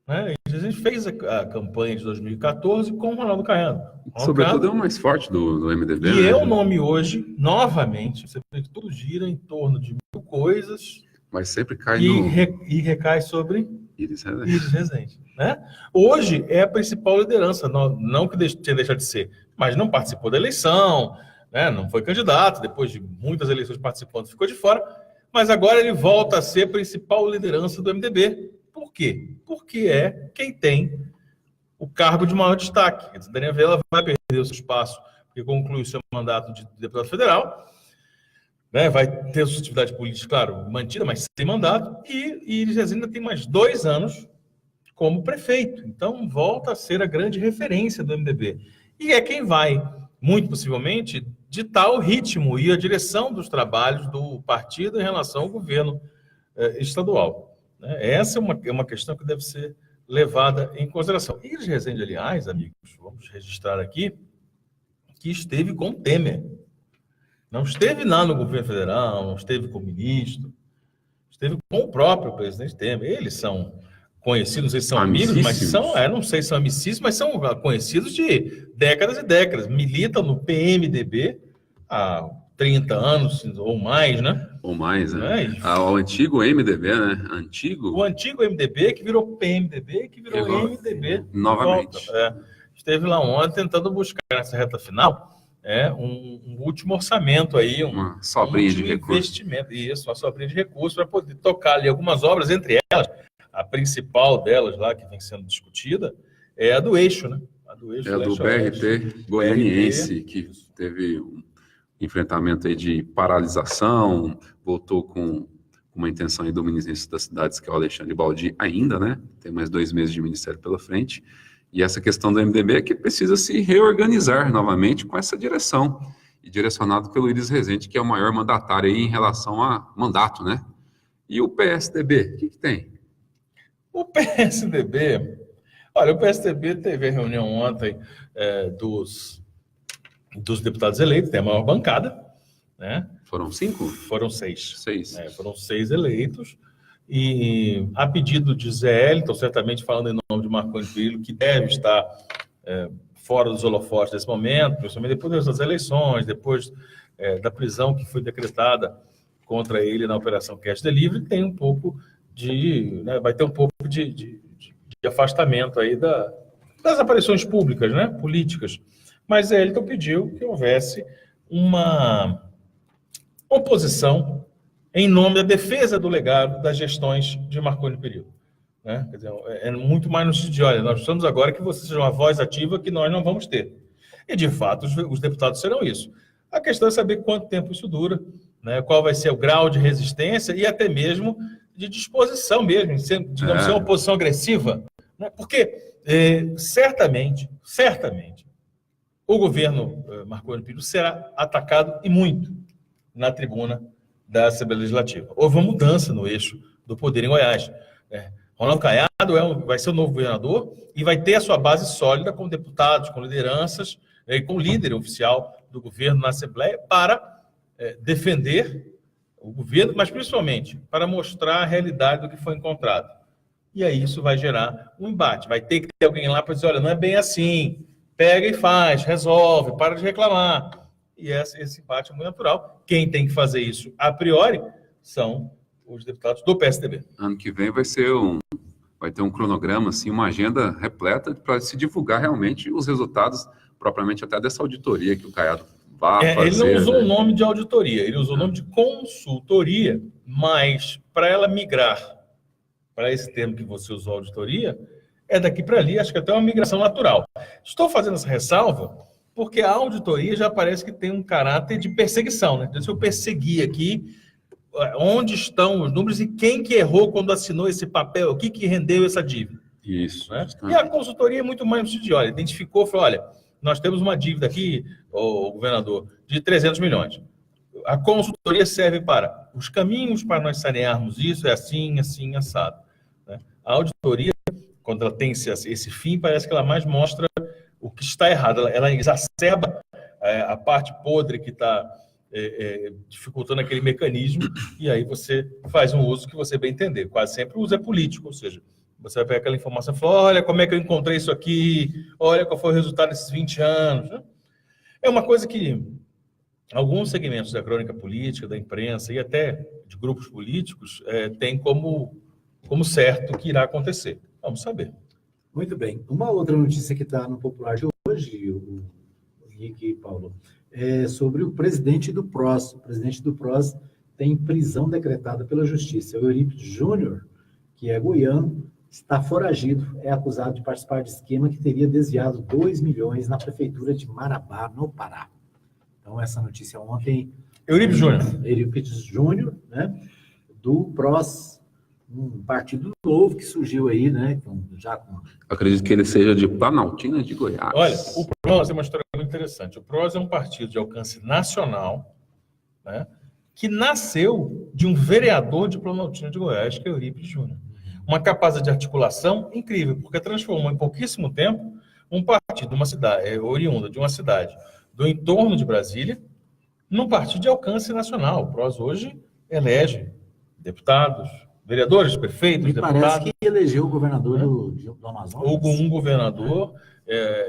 Speaker 3: Né? Iris Rezende fez a campanha de 2014 com o Ronaldo Caiado.
Speaker 2: Sobretudo é o mais forte do MDB.
Speaker 3: E
Speaker 2: né?
Speaker 3: é o nome hoje, novamente, você vê que tudo gira em torno de 1000 coisas.
Speaker 2: Mas sempre cai
Speaker 3: e recai sobre Iris Rezende. Né? Hoje é a principal liderança, não que tenha deixado de ser, mas não participou da eleição, né? Não foi candidato, depois de muitas eleições participando, ficou de fora, mas agora ele volta a ser a principal liderança do MDB. Por quê? Porque é quem tem o cargo de maior destaque. Daniel Vilela vai perder o seu espaço, porque conclui o seu mandato de deputado federal, né? Vai ter sua atividade política, claro, mantida, mas sem mandato, e Iris Rezende tem mais 2 anos como prefeito. Então, volta a ser a grande referência do MDB. E é quem vai, muito possivelmente, ditar o ritmo e a direção dos trabalhos do partido em relação ao governo estadual. Essa é uma questão que deve ser levada em consideração. Iris Rezende, aliás, amigos, vamos registrar aqui, que esteve com Temer. Não esteve lá no governo federal, não esteve com o ministro, esteve com o próprio presidente Temer. Eles são conhecidos, não sei se são amigos, mas são, não sei se são amicíssimos, mas são conhecidos de décadas e décadas. Militam no PMDB há 30 anos ou mais, né?
Speaker 2: Ou mais, né? O antigo MDB, né?
Speaker 3: O antigo MDB que virou PMDB, que virou MDB.
Speaker 2: Novamente.
Speaker 3: Esteve lá ontem tentando buscar nessa reta final um último orçamento aí,
Speaker 2: uma sobrinha de
Speaker 3: investimento. Isso, uma sobrinha de recursos para poder tocar ali algumas obras, entre elas, a principal delas lá que vem sendo discutida é a do eixo, né?
Speaker 2: do BRT goianiense, que teve enfrentamento aí de paralisação, voltou com uma intenção aí do ministro das cidades, que é o Alexandre Baldi, ainda, né? Tem mais 2 meses de ministério pela frente. E essa questão do MDB é que precisa se reorganizar novamente com essa direção, e direcionado pelo Iris Rezende, que é o maior mandatário aí em relação a mandato, né? E o PSDB, o que tem?
Speaker 3: O PSDB... Olha, o PSDB teve a reunião ontem dos deputados eleitos, tem a maior bancada, né?
Speaker 2: Foram 5?
Speaker 3: Foram 6.
Speaker 2: 6.
Speaker 3: Foram 6 eleitos. E a pedido de Zé Elton, certamente falando em nome de Marconi Perillo, que deve estar fora dos holofotes nesse momento, principalmente depois das eleições, depois da prisão que foi decretada contra ele na Operação Cash Delivery, tem um pouco vai ter um pouco de afastamento aí das aparições públicas, né, políticas. Mas Zé Elton pediu que houvesse uma oposição em nome da defesa do legado das gestões de Marconi Perillo. Né? Quer dizer, é muito mais no sentido de, olha, nós precisamos agora que você seja uma voz ativa que nós não vamos ter. E, de fato, os deputados serão isso. A questão é saber quanto tempo isso dura, né? Qual vai ser o grau de resistência e até mesmo de disposição mesmo, digamos, ser uma oposição agressiva. Né? Porque, certamente, o governo Marconi Perillo será atacado e muito na tribuna da Assembleia Legislativa. Houve uma mudança no eixo do poder em Goiás. Ronaldo Caiado vai ser o novo governador e vai ter a sua base sólida com deputados, com lideranças, e com o líder oficial do governo na Assembleia para defender o governo, mas principalmente para mostrar a realidade do que foi encontrado. E aí isso vai gerar um embate. Vai ter que ter alguém lá para dizer, olha, não é bem assim, pega e faz, resolve, para de reclamar. E esse embate é muito natural. Quem tem que fazer isso, a priori, são os deputados do PSDB.
Speaker 2: Ano que vem vai ter um cronograma, assim, uma agenda repleta para se divulgar realmente os resultados, propriamente até dessa auditoria que o Caiado vai fazer.
Speaker 3: Ele não usou o nome de auditoria, ele usou o nome de consultoria, mas para ela migrar para esse termo que você usou, auditoria, é daqui para ali, acho que até uma migração natural. Estou fazendo essa ressalva porque a auditoria já parece que tem um caráter de perseguição, né? Então, se eu perseguir aqui onde estão os números e quem que errou quando assinou esse papel, o que rendeu essa dívida.
Speaker 2: Isso.
Speaker 3: Né? E a consultoria é muito mais no sentido de, olha, identificou, falou, olha, nós temos uma dívida aqui, o governador, de 300 milhões. A consultoria serve para os caminhos para nós sanearmos isso, é assim, assim, assado. Né? A auditoria, quando ela tem esse fim, parece que ela mais mostra o que está errado. Ela exacerba a parte podre que está dificultando aquele mecanismo, e aí você faz um uso que você bem entender. Quase sempre o uso é político, ou seja, você vai pegar aquela informação e falar, olha como é que eu encontrei isso aqui, olha qual foi o resultado desses 20 anos. Né? É uma coisa que alguns segmentos da crônica política, da imprensa e até de grupos políticos têm como certo que irá acontecer. Vamos saber.
Speaker 1: Muito bem. Uma outra notícia que está no Popular de hoje, o Henrique e Paulo, é sobre o presidente do PROS. O presidente do PROS tem prisão decretada pela Justiça. O Eurípides Júnior, que é goiano, está foragido, é acusado de participar de esquema que teria desviado 2 milhões na prefeitura de Marabá, no Pará. Então, essa notícia ontem...
Speaker 3: Eurípides Júnior.
Speaker 1: Eurípides Júnior, né? Do PROS, um partido novo que surgiu aí, né?
Speaker 2: Acredito que ele seja de Planaltina de Goiás.
Speaker 3: Olha, o PROS é uma história muito interessante. O PROS é um partido de alcance nacional, né? Que nasceu de um vereador de Planaltina de Goiás, que é Eurípides Júnior. Uma capacidade de articulação incrível, porque transformou em pouquíssimo tempo um partido, uma cidade, oriunda de uma cidade do entorno de Brasília, num partido de alcance nacional. O PROS hoje elege deputados, vereadores, prefeitos, deputados.
Speaker 1: Parece que elegeu o governador do Amazonas.
Speaker 3: Um governador.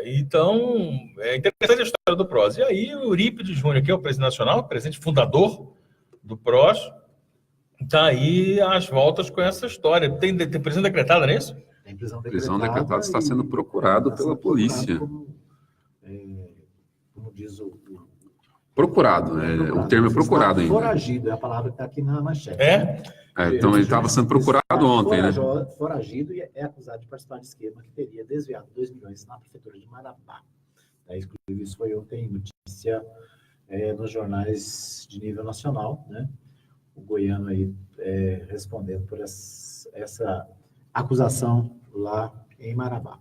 Speaker 3: Então, é interessante a história do PROS. E aí, o Eurípides Júnior, que é o presidente nacional, o presidente fundador do PROS, está aí às voltas com essa história. Tem prisão decretada, não é isso?
Speaker 1: Tem prisão
Speaker 2: decretada, está sendo procurado pela polícia.
Speaker 1: Como diz o...
Speaker 2: Procurado, o termo é procurado ainda.
Speaker 1: Foragido, é a palavra que está aqui na manchete.
Speaker 2: Então ele estava sendo procurado ontem, né?
Speaker 1: Foragido e é acusado de participar de esquema que teria desviado 2 milhões na prefeitura de Marabá. Inclusive, isso foi ontem notícia nos jornais de nível nacional, né? O goiano aí respondendo por essa acusação lá em Marabá.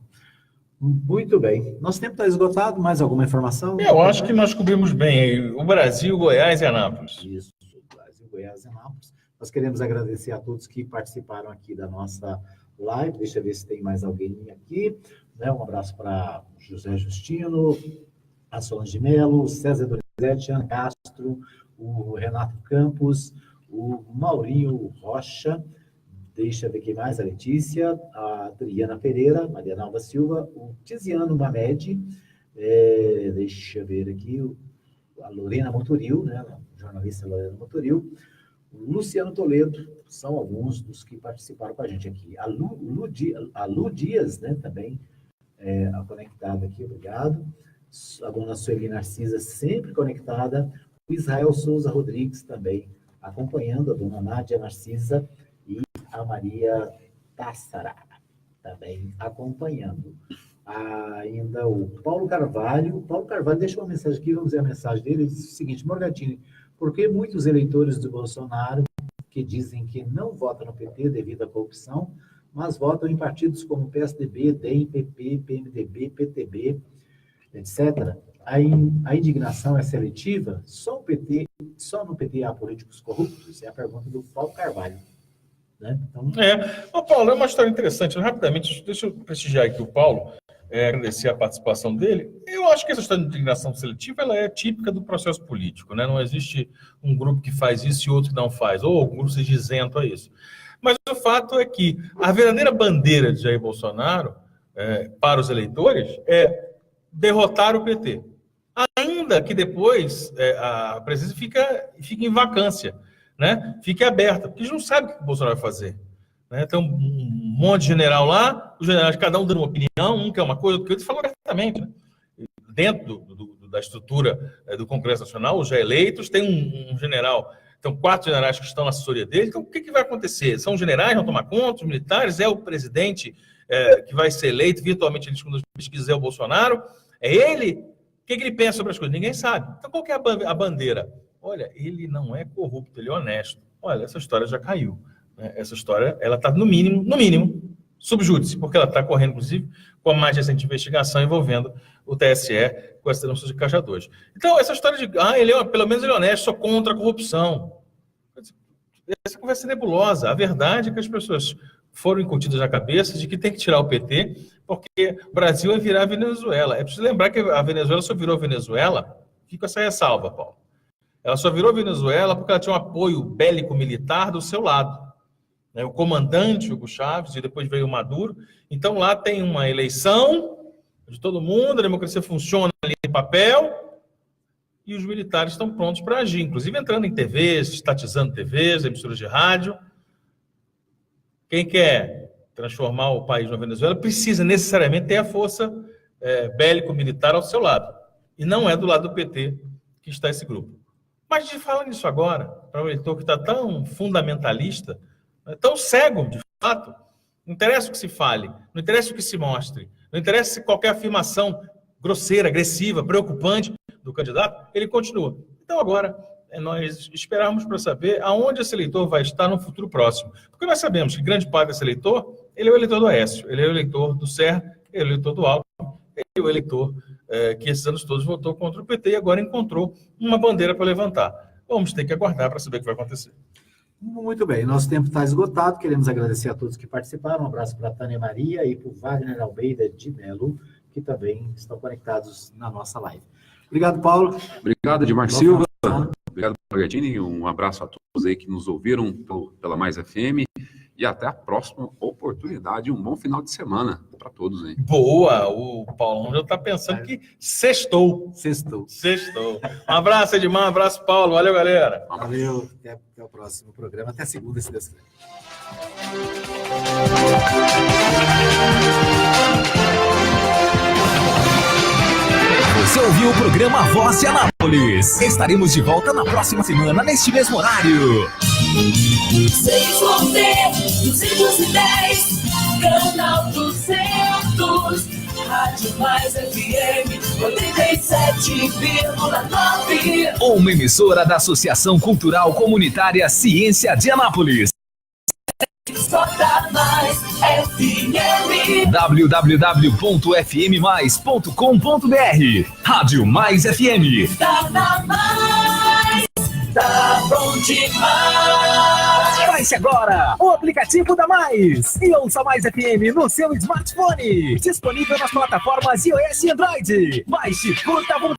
Speaker 1: Muito bem. Nosso tempo está esgotado. Mais alguma informação?
Speaker 3: Eu acho que nós cobrimos bem aí o Brasil, Goiás e Anápolis.
Speaker 1: Isso, Brasil, Goiás e Anápolis. Nós queremos agradecer a todos que participaram aqui da nossa live. Deixa eu ver se tem mais alguém aqui. Né? Um abraço para José Justino, a Solange Melo, César Donizete, Ana Castro, o Renato Campos, o Maurinho Rocha, deixa eu ver quem mais, a Letícia, a Adriana Pereira, Mariana Alva Silva, o Tiziano Mamed, deixa eu ver aqui, a Lorena Motoril, né, a jornalista Lorena Motoril, o Luciano Toledo, são alguns dos que participaram com a gente aqui. A Lu Dias, né, também conectada aqui, obrigado. A dona Sueli Narcisa, sempre conectada. O Israel Souza Rodrigues também acompanhando, a dona Nádia Narcisa e a Maria Tassara também acompanhando. Ainda o Paulo Carvalho. Paulo Carvalho deixou uma mensagem aqui, vamos ver a mensagem dele. Ele diz o seguinte: Morgatini, por que muitos eleitores do Bolsonaro que dizem que não votam no PT devido à corrupção, mas votam em partidos como PSDB, DEM, PP, PMDB, PTB, etc., a indignação é seletiva? Só no PT há políticos corruptos? É a pergunta do Paulo Carvalho. Né? Então...
Speaker 3: Paulo, é uma história interessante. Rapidamente, deixa eu prestigiar aqui o Paulo, agradecer a participação dele. Eu acho que essa história de indignação seletiva ela é típica do processo político. Né? Não existe um grupo que faz isso e outro que não faz, ou um grupo seja isento a isso. Mas o fato é que a verdadeira bandeira de Jair Bolsonaro para os eleitores é derrotar o PT. Ainda que depois a presença fique em vacância, né? Fique aberta, porque a gente não sabe o que o Bolsonaro vai fazer. Né? Tem um monte de general lá, os generais, cada um dando uma opinião, um quer uma coisa, outro quer outra, falou abertamente. Né? Dentro da estrutura do Congresso Nacional, os já eleitos, tem um general, então 4 generais que estão na assessoria dele, então o que vai acontecer? São os generais, vão tomar conta, os militares, é o presidente que vai ser eleito, virtualmente ele segundo as pesquisas é o Bolsonaro, é ele? O que ele pensa sobre as coisas? Ninguém sabe. Então, qual que é a bandeira? Olha, ele não é corrupto, ele é honesto. Olha, essa história já caiu. Né? Essa história, ela está, no mínimo, subjúdice, porque ela está correndo, inclusive, com a mais recente investigação envolvendo o TSE com as denúncias de Caixa 2. Então, essa história de, pelo menos ele é honesto, sou contra a corrupção. Essa conversa é nebulosa. A verdade é que as pessoas foram incutidas na cabeça de que tem que tirar o PT, porque o Brasil vai virar a Venezuela. É preciso lembrar que a Venezuela só virou Venezuela, fica essa ressalva, Paulo. Ela só virou Venezuela porque ela tinha um apoio bélico-militar do seu lado. Né? O comandante Hugo Chávez, e depois veio o Maduro. Então lá tem uma eleição de todo mundo, a democracia funciona ali em papel, e os militares estão prontos para agir, inclusive entrando em TVs, estatizando TVs, emissoras de rádio. Quem quer transformar o país na Venezuela precisa necessariamente ter a força bélico-militar ao seu lado. E não é do lado do PT que está esse grupo. Mas de falar nisso agora, para um eleitor que está tão fundamentalista, tão cego, de fato, não interessa o que se fale, não interessa o que se mostre, não interessa qualquer afirmação grosseira, agressiva, preocupante do candidato, ele continua. Então agora nós esperamos para saber aonde esse eleitor vai estar no futuro próximo. Porque nós sabemos que grande parte desse eleitor, ele é o eleitor do Aécio, ele é o eleitor do Serra, ele é o eleitor do Alckmin, ele é o eleitor que esses anos todos votou contra o PT e agora encontrou uma bandeira para levantar. Vamos ter que aguardar para saber o que vai acontecer.
Speaker 1: Muito bem, nosso tempo está esgotado, queremos agradecer a todos que participaram, um abraço para a Tânia Maria e para o Wagner Almeida de Melo, que também estão conectados na nossa live. Obrigado, Paulo.
Speaker 2: Obrigado, Edmar Silva. Obrigado, Morgatini. Um abraço a todos aí que nos ouviram pela Mais FM e até a próxima oportunidade. Um bom final de semana para todos aí.
Speaker 3: Boa! O Paulão já está pensando que sextou. Um abraço, Edmar. Um abraço, Paulo. Valeu, galera.
Speaker 1: Valeu. Até o próximo programa. Até segunda, se Deus quiser.
Speaker 15: Você ouviu o programa Voz de Anápolis. Estaremos de volta na próxima semana, neste mesmo horário.
Speaker 5: 6 210, canal 200, Rádio Mais FM 87,9.
Speaker 15: Uma emissora da Associação Cultural Comunitária Ciência de Anápolis.
Speaker 5: Escuta Mais FM.
Speaker 15: www.fmmais.com.br. Rádio Mais FM.
Speaker 5: Tá na Mais, tá bom demais.
Speaker 15: Baixe agora o aplicativo da Mais e ouça Mais FM no seu smartphone. Disponível nas plataformas iOS e Android. Baixe, curta,